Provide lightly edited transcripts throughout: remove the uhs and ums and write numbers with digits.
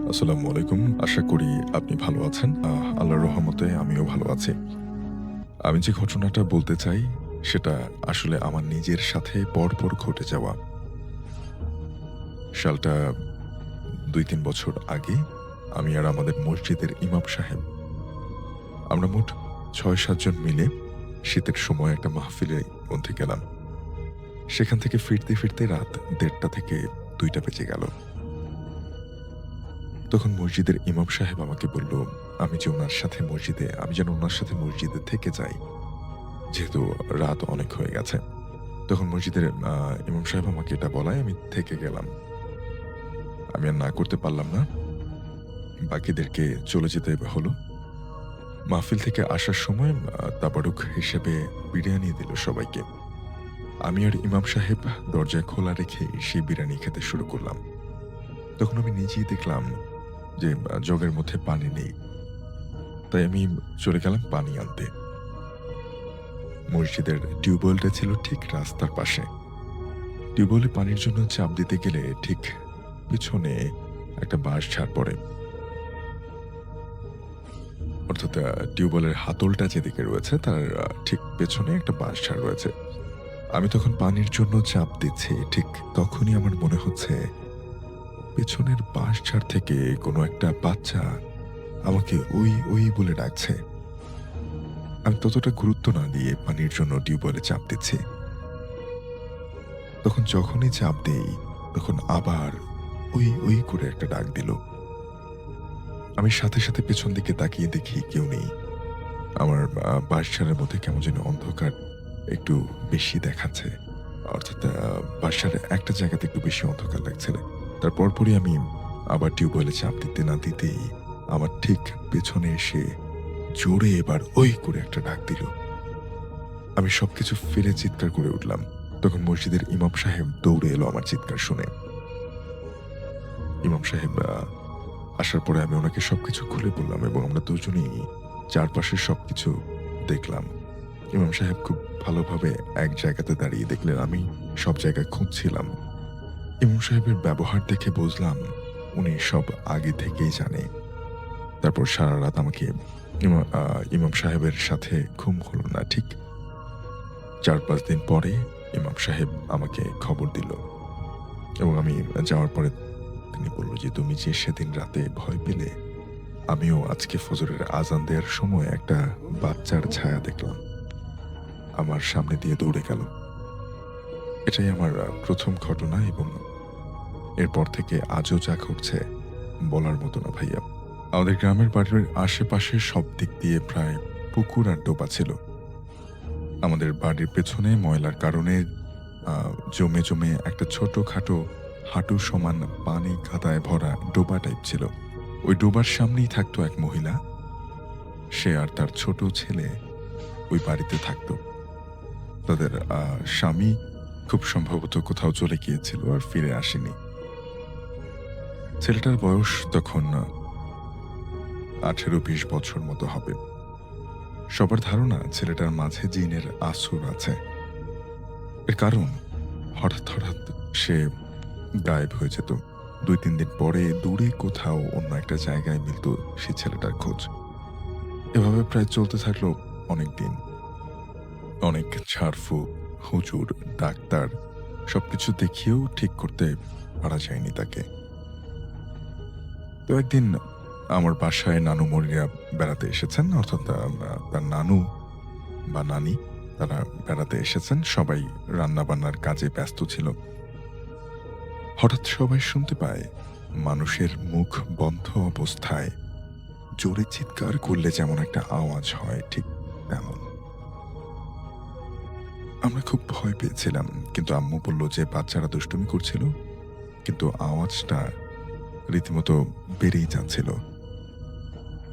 আসসালামু আলাইকুম। আশা করি আপনি ভালো আছেন। আল্লাহর রহমতে আমিও ভালো আছি। আমি যে ঘটনাটা বলতে চাই, সেটা আসলে আমার নিজের সাথে পরপর ঘটে যাওয়া। সালটা ২-৩ বছর আগে আমি আর আমাদের মসজিদের ইমাম সাহেব, আমরা মোট ৬-৭ জন মিলে শীতের সময় একটা মাহফিলের মধ্যে গেলাম। সেখান থেকে ফিরতে রাত ১:৩০ থেকে ২টা বেজে গেল। তখন মসজিদের ইমাম সাহেব আমাকে বলল, আমি যেন উনার সাথে মসজিদে থেকে যাই। যেহেতু রাত অনেক হয়ে গেছে। তখন মসজিদের ইমাম সাহেব আমাকে এটা বলায় আমি থেকে গেলাম। আমি আর না করতে পারলাম না। বাকিদেরকে চলে যেতে হলো। মাহফিল থেকে আসার সময় তাবারুক হিসেবে বিরিয়ানি দিল সবাইকে। আমি আর ইমাম সাহেব দরজা খোলা রেখে সেই বিরিয়ানি খেতে শুরু করলাম। তখন আমি নিজেই দেখলাম যে জগের মধ্যে পানি নেই। তাই আমি চলে গেলাম পানি আনতে। মসজিদের টিউবওয়েলটা ছিল ঠিক রাস্তার পাশে। টিউবওয়েলে পানির জন্য চাপ দিতে গেলে ঠিক পিছনে একটা বাঁশঝাড় পড়ে। অর্থাৎ টিউবওয়েলের হাতলটা যেদিকে রয়েছে তার ঠিক পেছনে একটা বাঁশঝাড় রয়েছে। আমি তখন পানির জন্য চাপ দিচ্ছি। ঠিক তখনই আমার মনে হচ্ছে পেছনের বাঁশঝাড় থেকে কোনো একটা বাচ্চা আমাকে ওই, ওই বলে ডাকছে। আমি ততটা গুরুত্ব না দিয়ে পানির জন্য টিউবওয়েলে চাপ দিচ্ছি। তখন যখনই চাপ দেই তখন আবার ওই, ওই করে একটা ডাক দিল। আমি সাথে পেছন দিকে তাকিয়ে দেখি কেউ নেই। আমার বাঁশঝাড়ের মধ্যে কেমন যেন অন্ধকার একটু বেশি দেখাচ্ছে। অর্থাৎ বাসার একটা জায়গাতে একটু বেশি অন্ধকার লাগছিল। তার পরপরই আমি আবার টিউবওয়েলে চাপ দিতে না দিতেই আমার ঠিক পেছনে এসে জোরে এবার ওই করে একটা ডাক দিল। আমি সবকিছু ফেলে চিৎকার করে উঠলাম। তখন মসজিদের ইমাম সাহেব দৌড়ে এলো আমার চিৎকার শুনে। ইমাম সাহেব আসার পরে আমি ওনাকে সবকিছু খুলে বললাম এবং আমরা দুজনেই চারপাশের সবকিছু দেখলাম। ইমাম সাহেব খুব ভালোভাবে এক জায়গাতে দাঁড়িয়ে দেখলেন আমি সব জায়গায় খুঁজছিলাম। ইমাম সাহেবের ব্যবহার দেখে বুঝলাম উনি সব আগে থেকেই জানে। তারপর সারারাত আমাকে ইমাম সাহেবের সাথে ঘুম হলো না। ঠিক ৪-৫ দিন পরে ইমাম সাহেব আমাকে খবর দিল এবং আমি যাওয়ার পরে তিনি বলল যে, "তুমি যে সেদিন রাতে ভয় পেলে, আমিও আজকে ফজরের আজান দেওয়ার সময় একটা বাচ্চার ছায়া দেখলাম। আমার সামনে দিয়ে দৌড়ে গেল।" এটাই আমার ১ম ঘটনা এবং এরপর থেকে আজও যা ঘটছে বলার মতো না ভাইয়া। আমাদের গ্রামের বাড়ির আশেপাশে সব দিক দিয়ে প্রায় পুকুর আর ডোবা ছিল। আমাদের বাড়ির পেছনে ময়লার কারণে আ জমে একটা ছোটখাটো হাঁটু সমান পানি কাদায় ভরা ডোবা টাইপ ছিল। ওই ডোবার সামনেই থাকতো এক মহিলা। সে আর তার ছোট ছেলে ওই বাড়িতে থাকতো। তাদের স্বামী খুব সম্ভবত কোথাও চলে গিয়েছিল আর ফিরে আসেনি। ছেলেটার বয়স তখন ১৮-২০ বছর মতো হবে। সবার ধারণা ছেলেটার মাঝে জিনের আসর আছে। এর কারণ হঠাৎ সে গায়েব হয়ে যেত। ২-৩ দিন পরে দূরে কোথাও অন্য একটা জায়গায় মিলত সেই ছেলেটার খোঁজ। এভাবে প্রায় চলতে থাকলো অনেকদিন। অনেক ঝাড়ফুঁক, হুজুর, ডাক্তার সবকিছু দেখিয়েও ঠিক করতে পারা যায়নি তাকে। তো একদিন আমার বাসায় নানু-মনিরা বেড়াতে এসেছেন। অর্থাৎ তার নানু বা নানি তারা বেড়াতে এসেছেন। সবাই রান্নাবান্নার কাজে ব্যস্ত ছিল। হঠাৎ সবাই শুনতে পায় মানুষের মুখ বন্ধ অবস্থায় জোরে চিৎকার করলে যেমন একটা আওয়াজ হয় ঠিক তেমন। আমরা খুব ভয় পেয়েছিলাম। কিন্তু আম্মু বলল যে বাচ্চারা দুষ্টুমি করছিল। কিন্তু আওয়াজটা রীতিমতো বেড়েই যাচ্ছিল।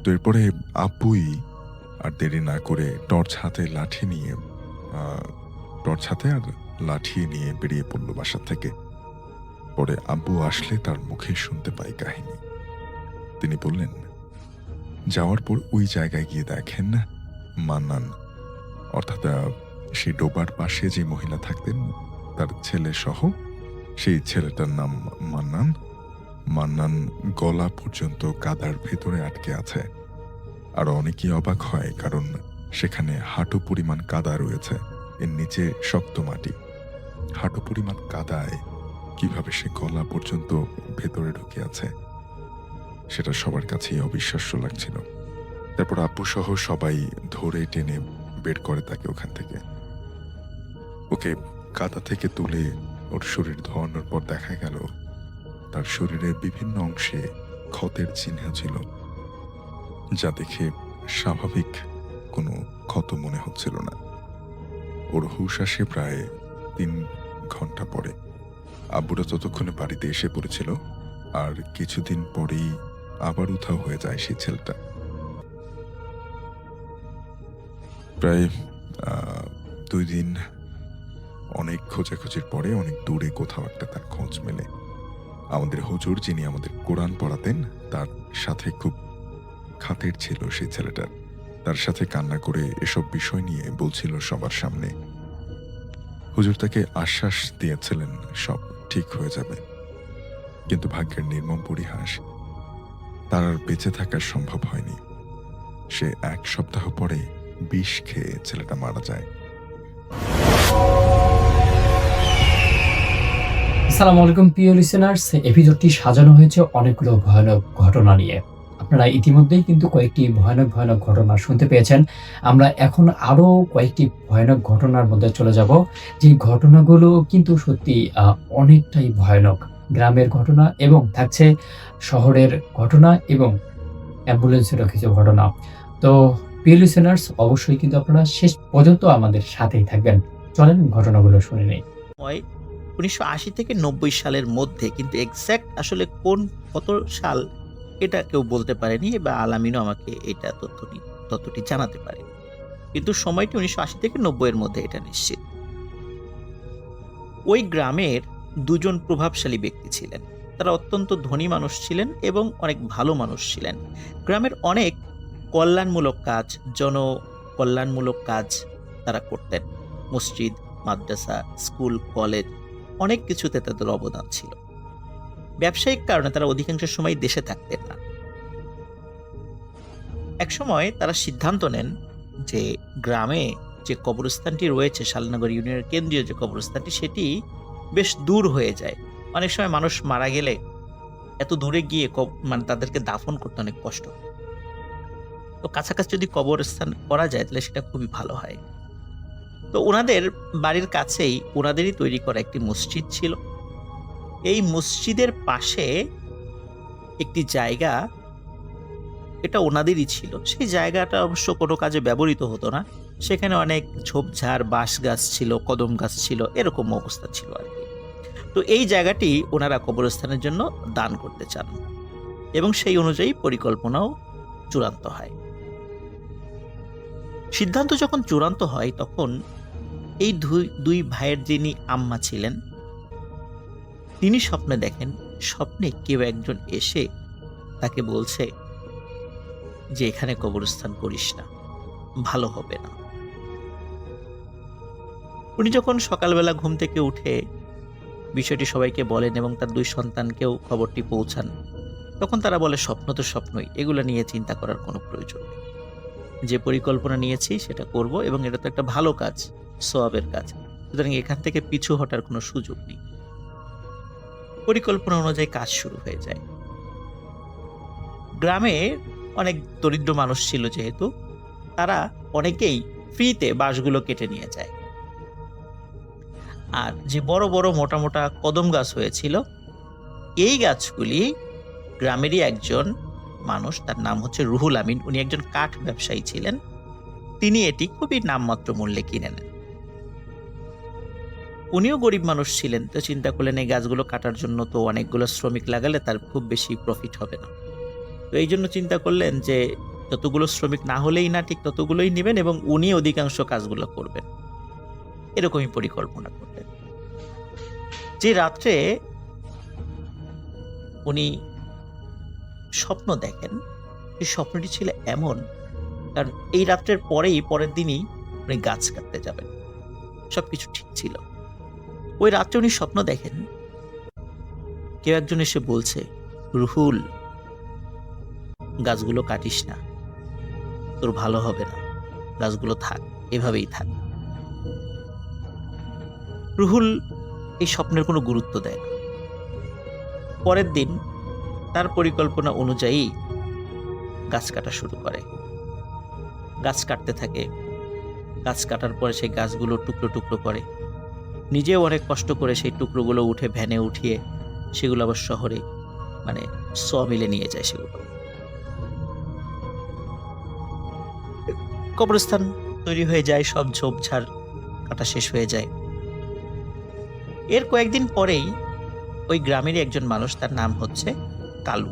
তো এরপরে আব্বুই আর দেরি না করে আ টর্চ হাতে আর লাঠি নিয়ে বেরিয়ে পড়ল বাসা থেকে। পরে আব্বু আসলে তার মুখে শুনতে পাই কাহিনী। তিনি বললেন, যাওয়ার পর ওই জায়গায় গিয়ে দেখেন মান্নান, অর্থাৎ সেই ডোবার পাশে যে মহিলা থাকতেন তার ছেলেসহ সেই ছেলেটার নাম মান্নান। মান্নান গলা পর্যন্ত কাদার ভেতরে আটকে আছে। আর অনেকেই অবাক হয়, কারণ সেখানে হাঁটু পরিমাণ কাদা রয়েছে, এর নিচে শক্ত মাটি। হাঁটু পরিমাণ কাদায় কিভাবে সে গলা পর্যন্ত ভেতরে ঢুকে আছে, সেটা সবার কাছেই অবিশ্বাস্য লাগছিল। তারপর আব্বু সহ সবাই ধরে টেনে বের করে তাকে ওখান থেকে। ওকে কাদা থেকে তুলে ওর শরীর ধোয়ানোর পর দেখা গেল তার শরীরের বিভিন্ন অংশে ক্ষতের চিহ্ন ছিল, যা দেখে স্বাভাবিক কোনো ক্ষত মনে হচ্ছিল না। ওর হুঁশ আসে প্রায় ৩ ঘন্টা পরে। আব্বুরা ততক্ষণে বাড়িতে এসে পড়েছিল, আর কিছুদিন পরেই আবার উধাও হয়ে যায় সেই ছেলেটা। প্রায় ২ দিন অনেক খোঁজাখুঁজির পরে অনেক দূরে কোথাও একটা তার খোঁজ মেলে। আমাদের হুজুর, যিনি আমাদের কোরআন পড়াতেন, তার সাথে খুব খাতির ছিল সেই ছেলেটার। তার সাথে কান্না করে এসব বিষয় নিয়ে বলছিল সবার সামনে। হুজুর তাকে আশ্বাস দিয়েছিলেন সব ঠিক হয়ে যাবে, কিন্তু ভাগ্যের নির্মম পরিহাস, তার আর বেঁচে থাকা সম্ভব হয়নি। সে ১ সপ্তাহ পরে বিষ খেয়ে ছেলেটা মারা যায়। আসসালামু আলাইকুম প্রিয় লিসেনার্স, এপিসোডটি সাজানো হয়েছে অনেকগুলো ভয়ানক ঘটনা নিয়ে। আপনারা ইতিমধ্যেই কিন্তু কয়েকটি ভয়ানক ঘটনা শুনতে পেয়েছেন। আমরা এখন আরো কয়েকটি ভয়ানক ঘটনার মধ্যে চলে যাব, যে ঘটনাগুলো কিন্তু সত্যি অনেকটাই ভয়ানক। গ্রামের ঘটনা এবং থাকছে শহরের ঘটনা এবং অ্যাম্বুলেন্সেরও কিছু ঘটনা। তো প্রিয় লিসেনার্স, অবশ্যই কিন্তু আপনারা শেষ পর্যন্ত আমাদের সাথেই থাকবেন। চলেন ঘটনাগুলো শুনে নেই। ১৯৮০ থেকে ৯০ সালের মধ্যে, কিন্তু এক্সাক্ট আসলে কত সাল এটা কেউ বলতে পারেনি, বা আলামিনও আমাকে এটা তথ্যটি জানাতে পারেনি। কিন্তু সময়টি ১৯৮০ থেকে ৯০ এর মধ্যে, এটা নিশ্চিত। ওই গ্রামের ২ জন প্রভাবশালী ব্যক্তি ছিলেন। তারা অত্যন্ত ধনী মানুষ ছিলেন এবং অনেক ভালো মানুষ ছিলেন। গ্রামের অনেক কল্যাণমূলক কাজ, জনকল্যাণমূলক কাজ তারা করতেন। মসজিদ, মাদ্রাসা, স্কুল, কলেজ, অনেক কিছুতে তাদের অবদান ছিল। ব্যবসায়িক কারণে তারা অধিকাংশ সময় দেশে থাকতেন না। একসময় তারা সিদ্ধান্ত নেন যে গ্রামে যে কবরস্থানটি রয়েছে, শালনগর ইউনিয়নের কেন্দ্রীয় যে কবরস্থানটি, সেটি বেশ দূর হয়ে যায়। অনেক সময় মানুষ মারা গেলে এত দূরে গিয়ে মানে তাদেরকে দাফন করতে অনেক কষ্ট হয়। তো কাছাকাছি যদি কবরস্থান করা যায় তাহলে সেটা খুবই ভালো হয়। তো ওনাদের বাড়ির কাছেই ওনাদেরই তৈরি করা একটি মসজিদ ছিল। এই মসজিদের পাশে একটি জায়গা, এটা ওনাদেরই ছিল। সেই জায়গাটা অবশ্য কোনো কাজে ব্যবহৃত হতো না। সেখানে অনেক ঝোপঝাড়, বাঁশ গাছ ছিল, কদম গাছ ছিল, এরকম অবস্থা ছিল আর কি। তো এই জায়গাটি ওনারা কবরস্থানের জন্য দান করতে চান এবং সেই অনুযায়ী পরিকল্পনাও চূড়ান্ত হয়। সিদ্ধান্ত যখন চূড়ান্ত হয়, তখন এই দুই ভাইয়ের যিনি আম্মা ছিলেন, তিনি স্বপ্নে দেখেন, স্বপ্নে কেউ একজন এসে তাকে বলছে যে এখানে কবরস্থান করিস না, ভালো হবে না। উনি যখন সকালবেলা ঘুম থেকে উঠে বিষয়টি সবাইকে বলেন এবং তার 2 সন্তানকেও খবরটি পৌঁছান, তখন তারা বলে স্বপ্ন তো স্বপ্নই, এগুলো নিয়ে চিন্তা করার কোনো প্রয়োজন নেই। যে পরিকল্পনা নিয়েছি সেটা করব এবং এটা তো একটা ভালো কাজ, সওয়াবের কাজ, সুতরাং এখান থেকে পিছু হটার কোনো সুযোগ নেই। পরিকল্পনা অনুযায়ী কাজ শুরু হয়ে যায়। গ্রামে অনেক দরিদ্র মানুষ ছিল, যেহেতু তারা অনেকেই ফ্রিতে বাঁশগুলো কেটে নিয়ে যায়। আর যে বড় বড় মোটা মোটা কদম গাছ হয়েছিল, এই গাছগুলি গ্রামেরই একজন মানুষ, তার নাম হচ্ছে রুহুল আমিন, উনি একজন কাঠ ব্যবসায়ী ছিলেন। তিনি এটি খুবই নামমাত্র মূল্যে কিনে নেন। উনিও গরিব মানুষ ছিলেন, তো চিন্তা করলেন এই গাছগুলো কাটার জন্য তো অনেকগুলো শ্রমিক লাগালে তার খুব বেশি প্রফিট হবে না। তো এই জন্য চিন্তা করলেন যে যতগুলো শ্রমিক না হলেই না, ঠিক ততগুলোই নেবেন এবং উনি অধিকাংশ কাজগুলো করবেন। এরকমই পরিকল্পনা করলেন। যে রাত্রে উনি স্বপ্ন দেখেন, এই স্বপ্নটি ছিল এমন, কারণ এই রাত্রের পরের দিনই উনি গাছ কাটতে যাবেন, সবকিছু ঠিক ছিল। ওই রাত্রে উনি স্বপ্ন দেখেন কেউ একজন এসে বলছে রুহুল, গাছগুলো কাটিস না, তোর ভালো হবে না, গাছগুলো থাক, এভাবেই থাক। রুহুল এই স্বপ্নের কোনো গুরুত্ব দেয় না। পরের দিন তার পরিকল্পনা অনুযায়ী গাছ কাটা শুরু করে। গাছ কাটতে থাকে। গাছ কাটার পরে সেই গাছগুলো টুকরো টুকরো করে। নিজেও অনেক কষ্ট করে সেই টুকরোগুলো উঠে ভ্যানে উঠিয়ে সেগুলো আবার শহরে মানে মিলে নিয়ে যায় সেগুলো। কবরস্থান তৈরি হয়ে যায়, সব ঝোপঝাড় কাটা শেষ হয়ে যায়। এর কয়েকদিন পরেই ওই গ্রামেরই একজন মানুষ, তার নাম হচ্ছে কালু।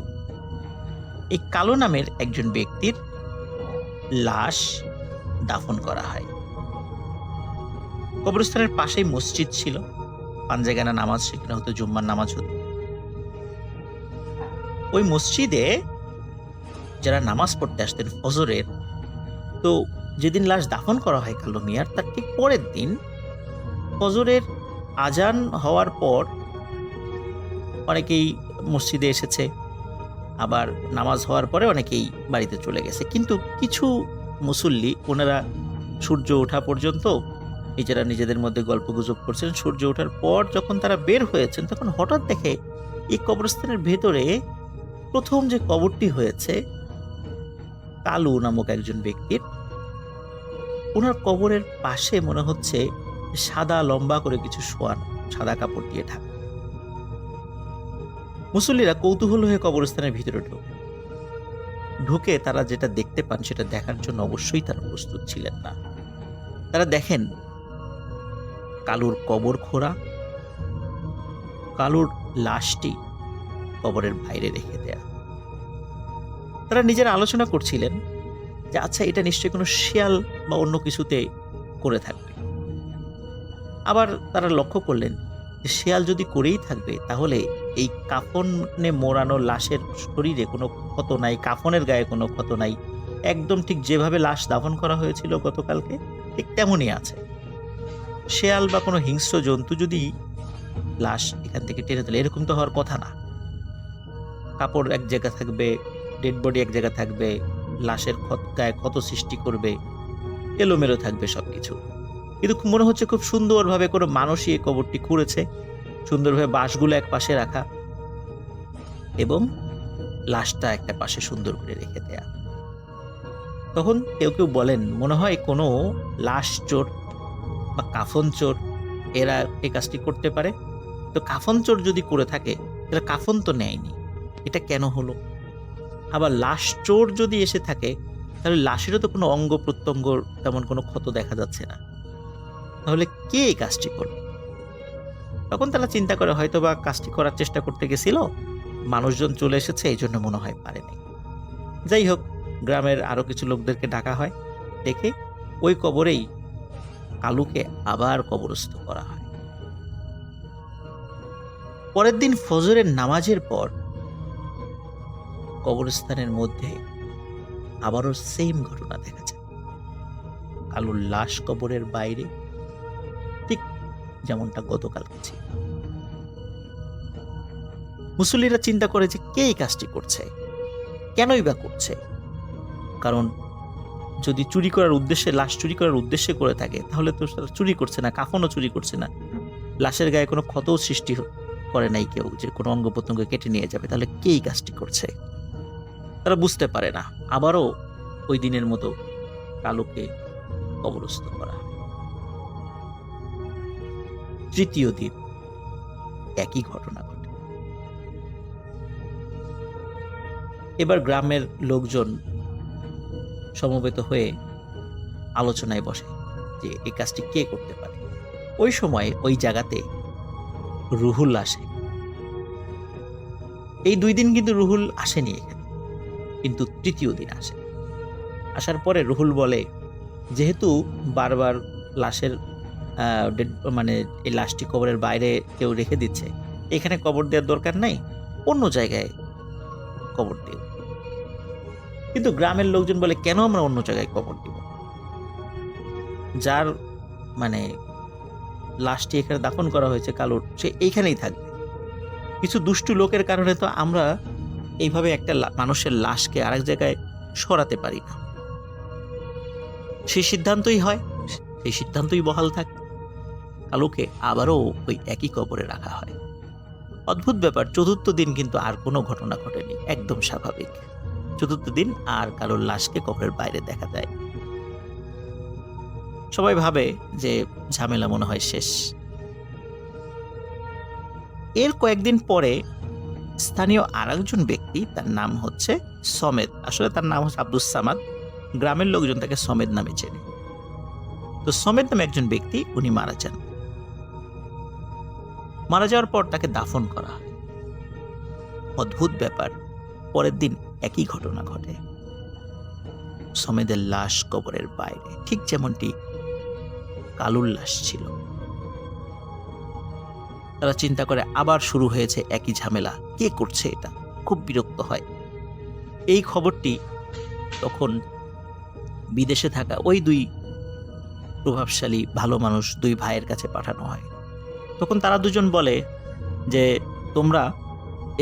এই কালু নামের একজন ব্যক্তির লাশ দাফন করা হয়। কবরস্থানের পাশেই মসজিদ ছিল, পাঞ্জেগানা নামাজ সেখানে হতো, জুম্মার নামাজ হতো। ওই মসজিদে যারা নামাজ পড়তে আসতেন ফজরের, তো যেদিন লাশ দাফন করা হয় কালু মিয়ার, তার ঠিক পরের দিন ফজরের আজান হওয়ার পর অনেকেই মসজিদে এসেছে, আবার নামাজ হওয়ার পরে অনেকেই বাড়িতে চলে গেছে। কিন্তু কিছু মুসল্লি, ওনারা সূর্য ওঠা পর্যন্ত নিজেরা নিজেদের মধ্যে গল্প গুজব করছেন। সূর্য ওঠার পর যখন তারা বের হয়েছেন, তখন হঠাৎ দেখে এই কবরস্থানের ভেতরে প্রথম যে কবরটি হয়েছে কালু নামক একজন ব্যক্তির, ওনার কবরের পাশে মনে হচ্ছে সাদা লম্বা করে কিছু শোয়ানো, সাদা কাপড় দিয়ে ঢাকা। মুসল্লিরা কৌতূহল হয়ে কবরস্থানের ভিতরে ঢুকে তারা যেটা দেখতে পান সেটা দেখার জন্য অবশ্যই তারা প্রস্তুত ছিলেন না। তারা দেখেন কালুর কবর খোঁড়া, কালুর লাশটি কবরের বাইরে রেখে দেয়া। তারা নিজেরা আলোচনা করছিলেন যে আচ্ছা, এটা নিশ্চয়ই কোনো শিয়াল বা অন্য কিছুতে করে থাকবে। আবার তারা লক্ষ্য করলেন যে শিয়াল যদি করেই থাকবে, তাহলে এই কাফনে মোড়ানো লাশের শরীরে কোনো ক্ষত নাই, কাফনের গায়ে কোনো ক্ষত নাই, একদম ঠিক যেভাবে লাশ দাফন করা হয়েছিল গতকালকে ঠিক তেমনই আছে। শেয়াল বা কোনো হিংস্র জন্তু যদি লাশ এখান থেকে টেনে তোলে, এরকম তো হওয়ার কথা না। কাপড় এক জায়গা থাকবে, ডেড বডি এক জায়গা থাকবে, লাশের গায়ে ক্ষত সৃষ্টি করবে, এলোমেলো থাকবে সবকিছু। কিন্তু মনে হচ্ছে খুব সুন্দরভাবে কোনো মানুষই এই কবরটি খুঁড়েছে, সুন্দরভাবে বাঁশগুলো এক পাশে রাখা এবং লাশটা একটা পাশে সুন্দর করে রেখে দেয়া। তখন কেউ কেউ বলেন মনে হয় কোনো লাশ চোর বা কাফন চোর এরা এই কাজটি করতে পারে। তো কাফন চোর যদি করে থাকে তাহলে কাফন তো নেয়নি, এটা কেন হলো? আবার লাশ চোর যদি এসে থাকে তাহলে লাশেরও তো কোনো অঙ্গ প্রত্যঙ্গ তেমন কোনো ক্ষত দেখা যাচ্ছে না, তাহলে কে এই কাজটি করলো? তখন তারা চিন্তা করে হয়তো বা কাজটি করার চেষ্টা করতে গেছিল, মানুষজন চলে এসেছে, এই জন্য মনে হয় পারেনি। যাই হোক, গ্রামের আরো কিছু লোকদেরকে ডাকা হয়, ডেকে ওই কবরেই কালুকে আবার কবরস্থ করা হয়। পরের দিন ফজরের নামাজের পর কবরস্থানের মধ্যে আবারও সেম ঘটনা দেখা যায়। কালুর লাশ কবরের বাইরে, ঠিক যেমনটা গতকালকে ছিল। মুসল্লিরা চিন্তা করে যে কে এই কাজটি করছে, কেনই বা করছে? কারণ যদি চুরি করার উদ্দেশ্যে, লাশ চুরি করার উদ্দেশ্যে করে থাকে, তাহলে তো তারা চুরি করছে না, কাফনও চুরি করছে না, লাশের গায়ে কোনো ক্ষতও সৃষ্টি করে নাই কেউ যে কোনো অঙ্গ প্রত্যঙ্গ কেটে নিয়ে যাবে, তাহলে কে এই কাজটি করছে? তারা বুঝতে পারে না। আবারও ওই দিনের মতো কালুকে কবরস্থ করা হয়। তৃতীয় দিন একই ঘটনা ঘটে। এবার গ্রামের লোকজন সমবেত হয়ে আলোচনায় বসে যে এই কাজটি কে করতে পারে। ওই সময় ওই জায়গাতে রুহুল আসে। এই 2 দিন কিন্তু রুহুল আসেনি এখানে, কিন্তু তৃতীয় দিন আসে। আসার পরে রুহুল বলে, যেহেতু বারবার লাশের মানে এই লাশটি কবরের বাইরে কেউ রেখে দিচ্ছে, এখানে কবর দেওয়ার দরকার নাই, অন্য জায়গায় কবর দিও। কিন্তু গ্রামের লোকজন বলে, কেন আমরা অন্য জায়গায় কবর দিব? যার মানে লাশটি এখানে দাফন করা হয়েছে কালুর, সে এইখানেই থাকবে। কিছু দুষ্টু লোকের কারণে তো আমরা এইভাবে একটা মানুষের লাশকে আরেক জায়গায় সরাতে পারি না। সেই সিদ্ধান্তই হয়, সেই সিদ্ধান্তই বহাল থাকে। কালুকে আবারও ওই একই কবরে রাখা হয়। অদ্ভুত ব্যাপার, চতুর্থ দিন কিন্তু আর কোনো ঘটনা ঘটেনি, একদম স্বাভাবিক। চতুর্থ দিন আর কালুর লাশকে কবরের বাইরে দেখা যায়। সবাই ভাবে যে ঝামেলা মনে হয় শেষ। এর কয়েকদিন পরে স্থানীয় আরেকজন ব্যক্তি, তার নাম হচ্ছে সমেদ, আসলে তার নাম হচ্ছে আব্দুস সামাদ, গ্রামের লোকজন তাকে সমেদ নামে চেনে। তো সমেদ নামে একজন ব্যক্তি, উনি মারা যান। মারা যাওয়ার পর তাকে দাফন করা হয়। অদ্ভুত ব্যাপার, পরের দিন একই ঘটনা ঘটে। সমেদের লাশ কবরের বাইরে, ঠিক যেমনটি কালুর লাশ ছিল। তারা চিন্তা করে আবার শুরু হয়েছে একই ঝামেলা, কে করছে এটা, খুব বিরক্ত হয়। এই খবরটি তখন বিদেশে থাকা ওই দুই প্রভাবশালী ভালো মানুষ, দুই ভাইয়ের কাছে পাঠানো হয়। তখন তারা দুজন বলে যে তোমরা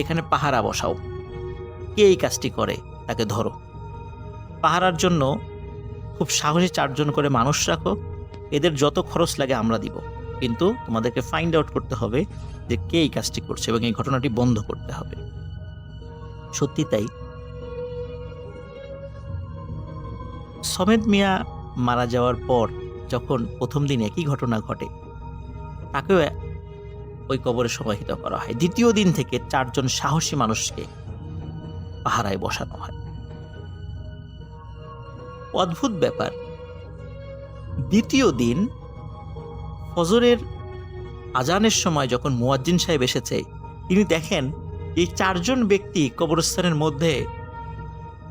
এখানে পাহারা বসাও, কে এই কাজটি করে তাকে ধরো। পাহারার জন্য খুব সাহসী 4 জন করে মানুষ রাখো, এদের যত খরচ লাগে আমরা দিব, কিন্তু তোমাদেরকে ফাইন্ড আউট করতে হবে যে কে এই কাজটি করছে এবং এই ঘটনাটি বন্ধ করতে হবে। সত্যি তাই, সমেদ মিয়া মারা যাওয়ার পর যখন প্রথম দিন একই ঘটনা ঘটে, তাকেও ওই কবরে সমাহিত করা হয়। দ্বিতীয় দিন থেকে 4 জন সাহসী মানুষকে পাহারায় বসানো হয়। অদ্ভুত ব্যাপার, দ্বিতীয় দিন ফজরের আজানের সময় যখন মুয়াজ্জিন সাহেব এসেছে, তিনি দেখেন এই 4 জন ব্যক্তি কবরস্থানের মধ্যে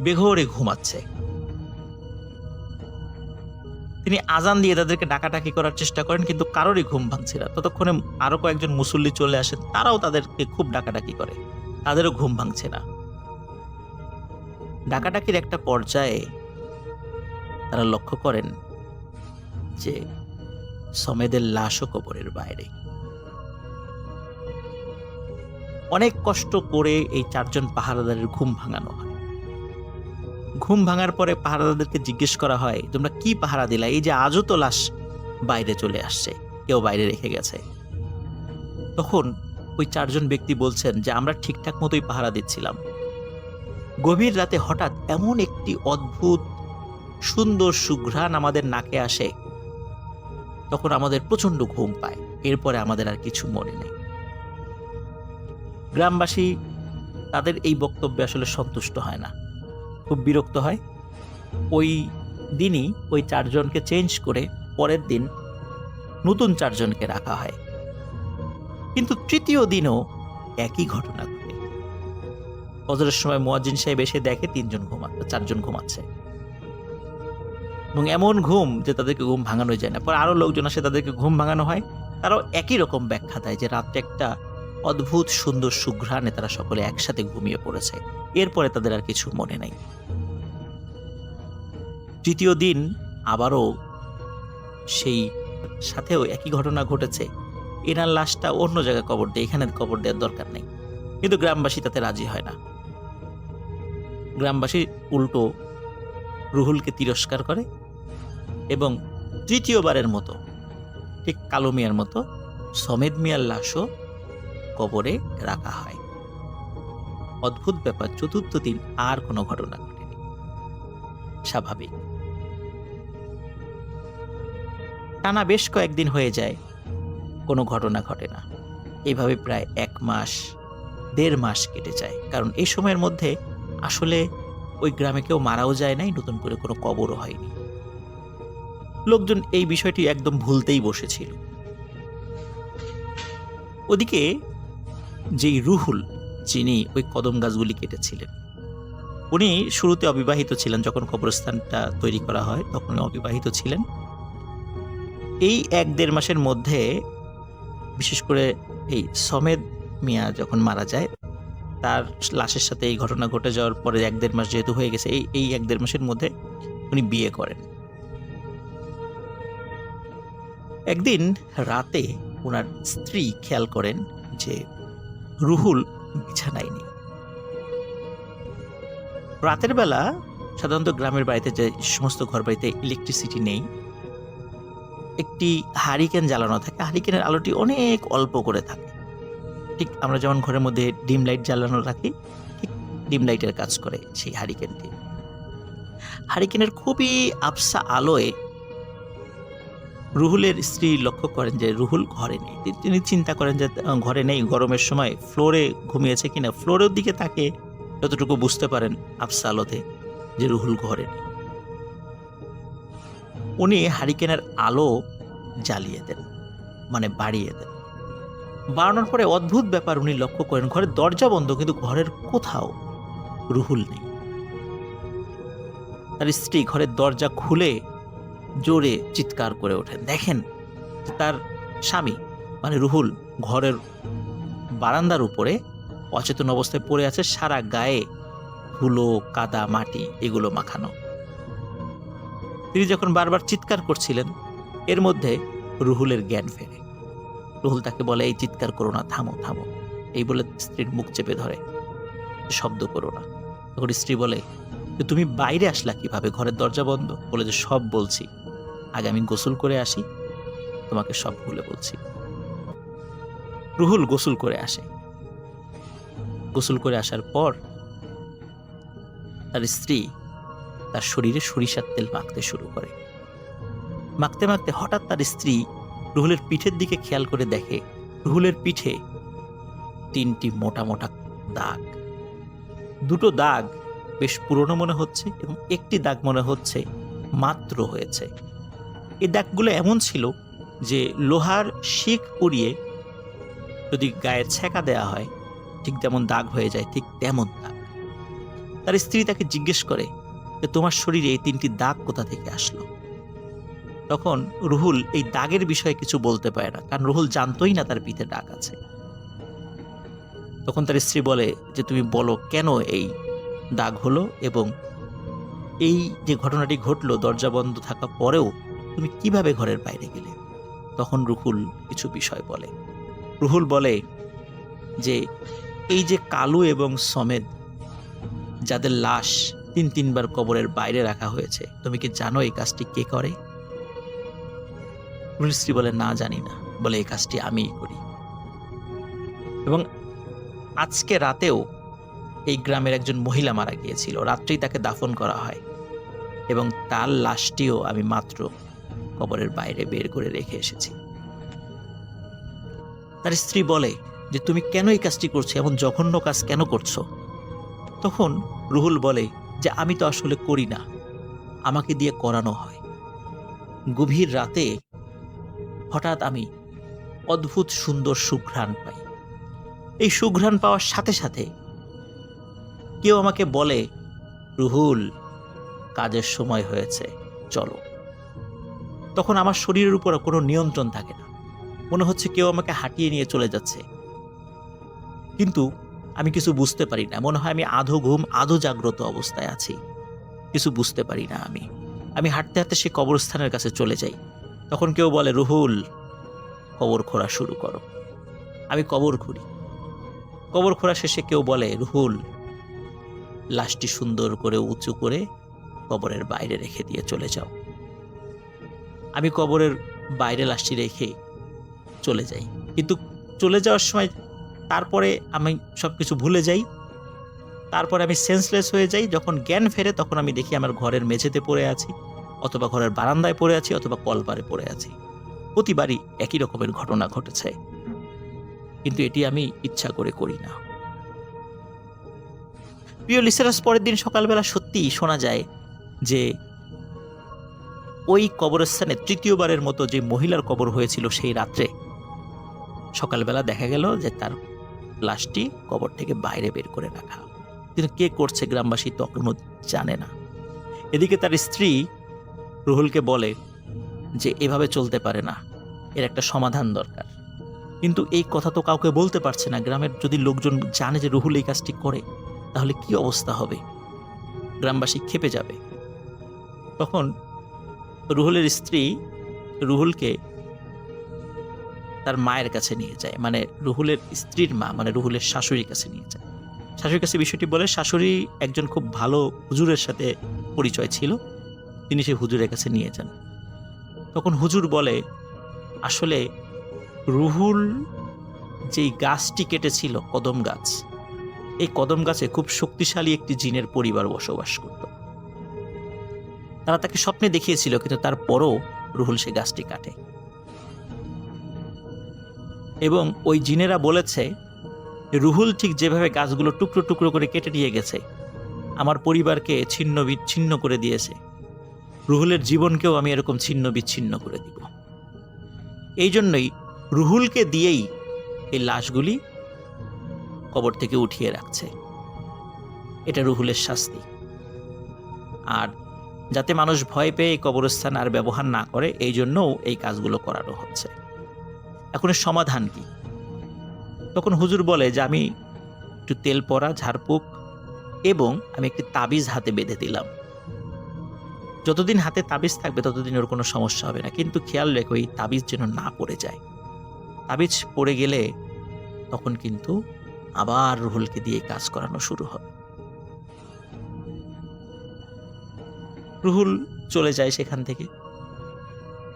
বেঘোরে ঘুমাচ্ছে। তিনি আজান দিয়ে তাদেরকে ডাকাডাকি করার চেষ্টা করেন, কিন্তু কারোরই ঘুম ভাঙছে না। ততক্ষণে আরো কয়েকজন মুসল্লি চলে আসেন, তারাও তাদেরকে খুব ডাকাডাকি করে, তাদেরও ঘুম ভাঙছে না। ডাকাডাকির একটা পর্যায়ে তারা লক্ষ্য করেন যে সমেদের লাশও কবরের বাইরে। অনেক কষ্ট করে এই 4 জন পাহারাদারের ঘুম ভাঙানো হয়। ঘুম ভাঙার পরে পাহারাদারদেরকে জিজ্ঞেস করা হয়, তোমরা কি পাহারা দিলা? এই যে আজও তো লাশ বাইরে চলে আসছে, কেউ বাইরে রেখে গেছে। তখন ওই 4 জন ব্যক্তি বলছেন যে আমরা ঠিকঠাক মতোই পাহারা দিচ্ছিলাম। গভীর রাতে হঠাৎ এমন একটি অদ্ভুত সুন্দর সুঘ্রাণ আমাদের নাকে আসে, তখন আমাদের প্রচন্ড ঘুম পায়। এরপরে আমাদের আর কিছু মনে নেই। গ্রামবাসী তাদের এই বক্তব্যে আসলে সন্তুষ্ট হয় না, খুব বিরক্ত হয়। ওই দিনই ওই 4 জনকে চেঞ্জ করে পরের দিন নতুন 4 জনকে রাখা হয়। কিন্তু তৃতীয় দিনও একই ঘটনা ঘটে। ফজরের সময় মুয়াজ্জিন সাহেব এসে দেখে 4 জন ঘুমাচ্ছে, এবং এমন ঘুম যে তাদেরকে ঘুম ভাঙানো যায় না। পরে আরো লোকজন আসে, তাদেরকে ঘুম ভাঙানো হয়। তারাও একই রকম ব্যাখ্যা দেয় যে রাত্রে একটা অদ্ভুত সুন্দর সুঘ্রাণে তারা সকলে একসাথে ঘুমিয়ে পড়েছে। এরপরে তাদের আর কিছু মনে নাই। তৃতীয় দিন আবারও সেই সাথেও একই ঘটনা ঘটেছে। এনার লাশটা অন্য জায়গায় কবর দেয়, এখানে কবর দেওয়ার দরকার নেই। কিন্তু গ্রামবাসী তাতে রাজি হয় না। গ্রামবাসী উল্টো রুহুলকে তিরস্কার করে এবং তৃতীয়বারের মতো, ঠিক কালু মিয়ার মতো, সমেদ মিয়ার লাশও কবরে রাখা হয়। অদ্ভুত ব্যাপার, চতুর্থ দিন আর কোনো ঘটনা ঘটেনি, স্বাভাবিক। টানা বেশ কয়েকদিন হয়ে যায়, কোনো ঘটনা ঘটে না। এইভাবে প্রায় 1 মাস 1.5 মাস কেটে যায়। কারণ এই সময়ের মধ্যে আসলে ওই গ্রামে কেউ মারাও যায় নাই, নতুন করে কোনো কবরও হয়নি। লোকজন এই বিষয়টি একদম ভুলতেই বসেছিল। ওদিকে যেই রুহুল, যিনি ওই কদম গাছগুলি কেটেছিলেন, উনি শুরুতে অবিবাহিত ছিলেন। যখন কবরস্থানটা তৈরি করা হয় তখন অবিবাহিত ছিলেন। এই 1-1.5 মাসের মধ্যে, বিশেষ করে এই সমেদ মিয়া যখন মারা যায়, তার লাশের সাথে এই ঘটনা ঘটে যাওয়ার পরে 1-1.5 মাস যেহেতু হয়ে গেছে, এই 1-1.5 মাসের মধ্যে উনি বিয়ে করেন। একদিন রাতে ওনার স্ত্রী খেয়াল করেন যে রুহুল বিছানায় নেই। রাতের বেলা সাধারণত গ্রামের বাড়িতে যে সমস্ত ঘর বাড়িতে ইলেকট্রিসিটি নেই, একটি হারিকেন জ্বালানো থাকে। হারিকেনের আলোটি অনেক অল্প করে থাকে, ঠিক আমরা যেমন ঘরের মধ্যে ডিম লাইট জ্বালানো রাখি, ঠিক ডিম লাইটের কাজ করে সেই হারিকেনটি। হারিকেনের খুবই আবসা আলোয় রুহুলের স্ত্রী লক্ষ্য করেন যে রুহুল ঘরে নেই। তিনি চিন্তা করেন যে ঘরে নেই, গরমের সময় ফ্লোরে ঘুমিয়েছে কিনা। ফ্লোরের দিকে তাকে যতটুকু বুঝতে পারেন আবসা আলোতে যে রুহুল ঘরে নেই। উনি হারিকেনের আলো জ্বালিয়ে দেন, মানে বাড়িয়ে দেন। বাড়ানোর পরে অদ্ভুত ব্যাপার উনি লক্ষ্য করেন, ঘরের দরজা বন্ধ কিন্তু ঘরের কোথাও রুহুল নেই। তার স্ত্রী ঘরের দরজা খুলে জোরে চিৎকার করে ওঠেন। দেখেন তার স্বামী মানে রুহুল ঘরের বারান্দার উপরে অচেতন অবস্থায় পড়ে আছে, সারা গায়ে ধুলো, কাদা, মাটি এগুলো মাখানো। তিনি যখন বারবার চিৎকার করছিলেন, এর মধ্যে রুহুলের জ্ঞান ফেরে। রুহুল তাকে বলে, এই চিৎকার করো না, থামো থামো। এই বলে স্ত্রীর মুখ চেপে ধরে, শব্দ করো না। তখন স্ত্রী বলে, তুমি বাইরে আসলা কিভাবে, ঘরের দরজা বন্ধ? বলে যে সব বলছি, আগে আমি গোসল করে আসি, তোমাকে সব ভুলে বলছি। রুহুল গোসল করে আসে। গোসল করে আসার পর তার স্ত্রী তার শরীরে সরিষার তেল মাখতে শুরু করে। মাখতে মাখতে হঠাৎ তার স্ত্রী রুহুলের পিঠের দিকে খেয়াল করে দেখে রুহুলের পিঠে 3টি মোটা মোটা দাগ। 2টো দাগ বেশ পুরনো মনে হচ্ছে এবং একটি দাগ মনে হচ্ছে মাত্র হয়েছে। এই দাগগুলো এমন ছিল যে লোহার শিক পুড়িয়ে যদি গায়ে ছেঁকা দেওয়া হয় ঠিক যেমন দাগ হয়ে যায়, ঠিক তেমন দাগ। তার স্ত্রী তাকে জিজ্ঞেস করে যে তোমার শরীরে এই 3টি দাগ কোথা থেকে আসলো? তখন রুহুল এই দাগের বিষয়ে কিছু বলতে পারে না, কারণ রুহুল জানতোই না তার পিঠে দাগ আছে। তখন তার স্ত্রী বলে যে তুমি বলো কেন এই দাগ হলো এবং এই যে ঘটনাটি ঘটলো দরজা বন্ধ থাকা পরেও তুমি কিভাবে ঘরের বাইরে গেলে? তখন রুহুল কিছু বিষয় বলে। রুহুল বলে যে এই যে কালু এবং সমেদ, যাদের লাশ 3-3বার কবরের বাইরে রাখা হয়েছে, তুমি কি জানো এই কাজটি কে করে? রুহুল স্ত্রী বলে না, জানি না। বলে এই কাজটি আমিই করি এবং আজকে রাতেও এই গ্রামের একজন মহিলা মারা গিয়েছিল, রাত্রেই তাকে দাফন করা হয় এবং তার লাশটিও আমি মাত্র কবরের বাইরে বের করে রেখে এসেছি। তার স্ত্রী বলে যে তুমি কেন এই কাজটি করছো, এমন জঘন্য কাজ কেন করছো? তখন রুহুল বলে যে আমি তো আসলে করি না, আমাকে দিয়ে করানো হয়। গভীর রাতে হঠাৎ আমি অদ্ভুত সুন্দর সুঘ্রাণ পাই। এই সুঘ্রাণ পাওয়ার সাথে সাথে কেউ আমাকে বলে, রুহুল কাজের সময় হয়েছে, চলো। তখন আমার শরীরের উপর কোনো নিয়ন্ত্রণ থাকে না, মনে হচ্ছে কেউ আমাকে হাঁটিয়ে নিয়ে চলে যাচ্ছে, কিন্তু আমি কিছু বুঝতে পারি না। মনে হয় আমি আধো ঘুম আধো জাগ্রত অবস্থায় আছি, কিছু বুঝতে পারি না। আমি হাঁটতে হাঁটতে সে কবরস্থানের কাছে চলে যাই। তখন কেউ বলে, রুহুল কবর খোঁড়া শুরু করো। আমি কবর খুঁড়ি। কবর খোঁড়া শেষে কেউ বলে, রুহুল লাশটি সুন্দর করে উঁচু করে কবরের বাইরে রেখে দিয়ে চলে যাও। আমি কবরের বাইরে লাশটি রেখে চলে যাই, কিন্তু চলে যাওয়ার সময় তারপরে আমি সবকিছু ভুলে যাই। তারপরে আমি সেন্সলেস হয়ে যাই। যখন জ্ঞান ফেরে তখন আমি দেখি আমার ঘরের মেঝেতে পড়ে আছি, অথবা ঘরের বারান্দায় পড়ে আছি, অথবা কলপারে পড়ে আছি। প্রতিবারই একই রকমের ঘটনা ঘটেছে, কিন্তু এটি আমি ইচ্ছা করে করি না। প্রিয় লিসেনার্স, পরের দিন সকালবেলা সত্যিই শোনা যায় যে ওই কবরস্থানে 3য়বারের মতো যে মহিলার কবর হয়েছিল সেই রাত্রে সকালবেলা দেখা গেল যে তার লাশটি কবর থেকে বাইরে বের করে রাখা। কিন্তু কে করছে গ্রামবাসী তখনও জানে না। এদিকে তার স্ত্রী রুহুলকে বলে যে এভাবে চলতে পারে না, এর একটা সমাধান দরকার। কিন্তু এই কথা তো কাউকে বলতে পারছে না। গ্রামের যদি লোকজন জানে যে রুহুল এই কাজটি করে, তাহলে কি অবস্থা হবে? গ্রামবাসী ক্ষেপে যাবে। তখন রুহুলের স্ত্রী রুহুলকে তার মায়ের কাছে নিয়ে যায়, মানে রুহুলের স্ত্রীর মা, মানে রুহুলের শাশুড়ির কাছে নিয়ে যায়। শাশুড়ির কাছে বিষয়টি বলে। শাশুড়ি একজন খুব ভালো হুজুরের সাথে পরিচয় ছিল, তিনি সেই হুজুরের কাছে নিয়ে যান। তখন হুজুর বলে, আসলে রুহুল যেই গাছটি কেটেছিল, কদম গাছ, এই কদম গাছে খুব শক্তিশালী একটি জিনের পরিবার বসবাস করত। তারা তাকে স্বপ্নে দেখিয়েছিল, কিন্তু তারপরও রুহুল সে গাছটি কাটে। এবং ওই জিনেরা বলেছে, রুহুল ঠিক যেভাবে গাছগুলো টুকরো টুকরো করে কেটে নিয়ে গেছে, আমার পরিবারকে ছিন্ন বিচ্ছিন্ন করে দিয়েছে, রুহুলের জীবনকেও আমি এরকম ছিন্ন বিচ্ছিন্ন করে দিব। এই জন্যই রুহুলকে দিয়েই এই লাশগুলি কবর থেকে উঠিয়ে রাখছে। এটা রুহুলের শাস্তি। আর যাতে মানুষ ভয় পেয়ে এই কবরস্থান আর ব্যবহার না করে, এই জন্যও এই কাজগুলো করানো হচ্ছে। এখন এর সমাধান কি? তখন হুজুর বলে যে, আমি একটু তেল পড়া, ঝাড়ফুঁক এবং আমি একটি তাবিজ হাতে বেঁধে দিলাম। যতদিন হাতে তাবিজ থাকবে ততদিন ওর কোনো সমস্যা হবে না, কিন্তু খেয়াল রেখো এই তাবিজ যেন না পড়ে যায়। তাবিজ পড়ে গেলে তখন কিন্তু আবার রুহুলকে দিয়ে কাজ করানো শুরু হবে। রুহুল চলে যায় সেখান থেকে।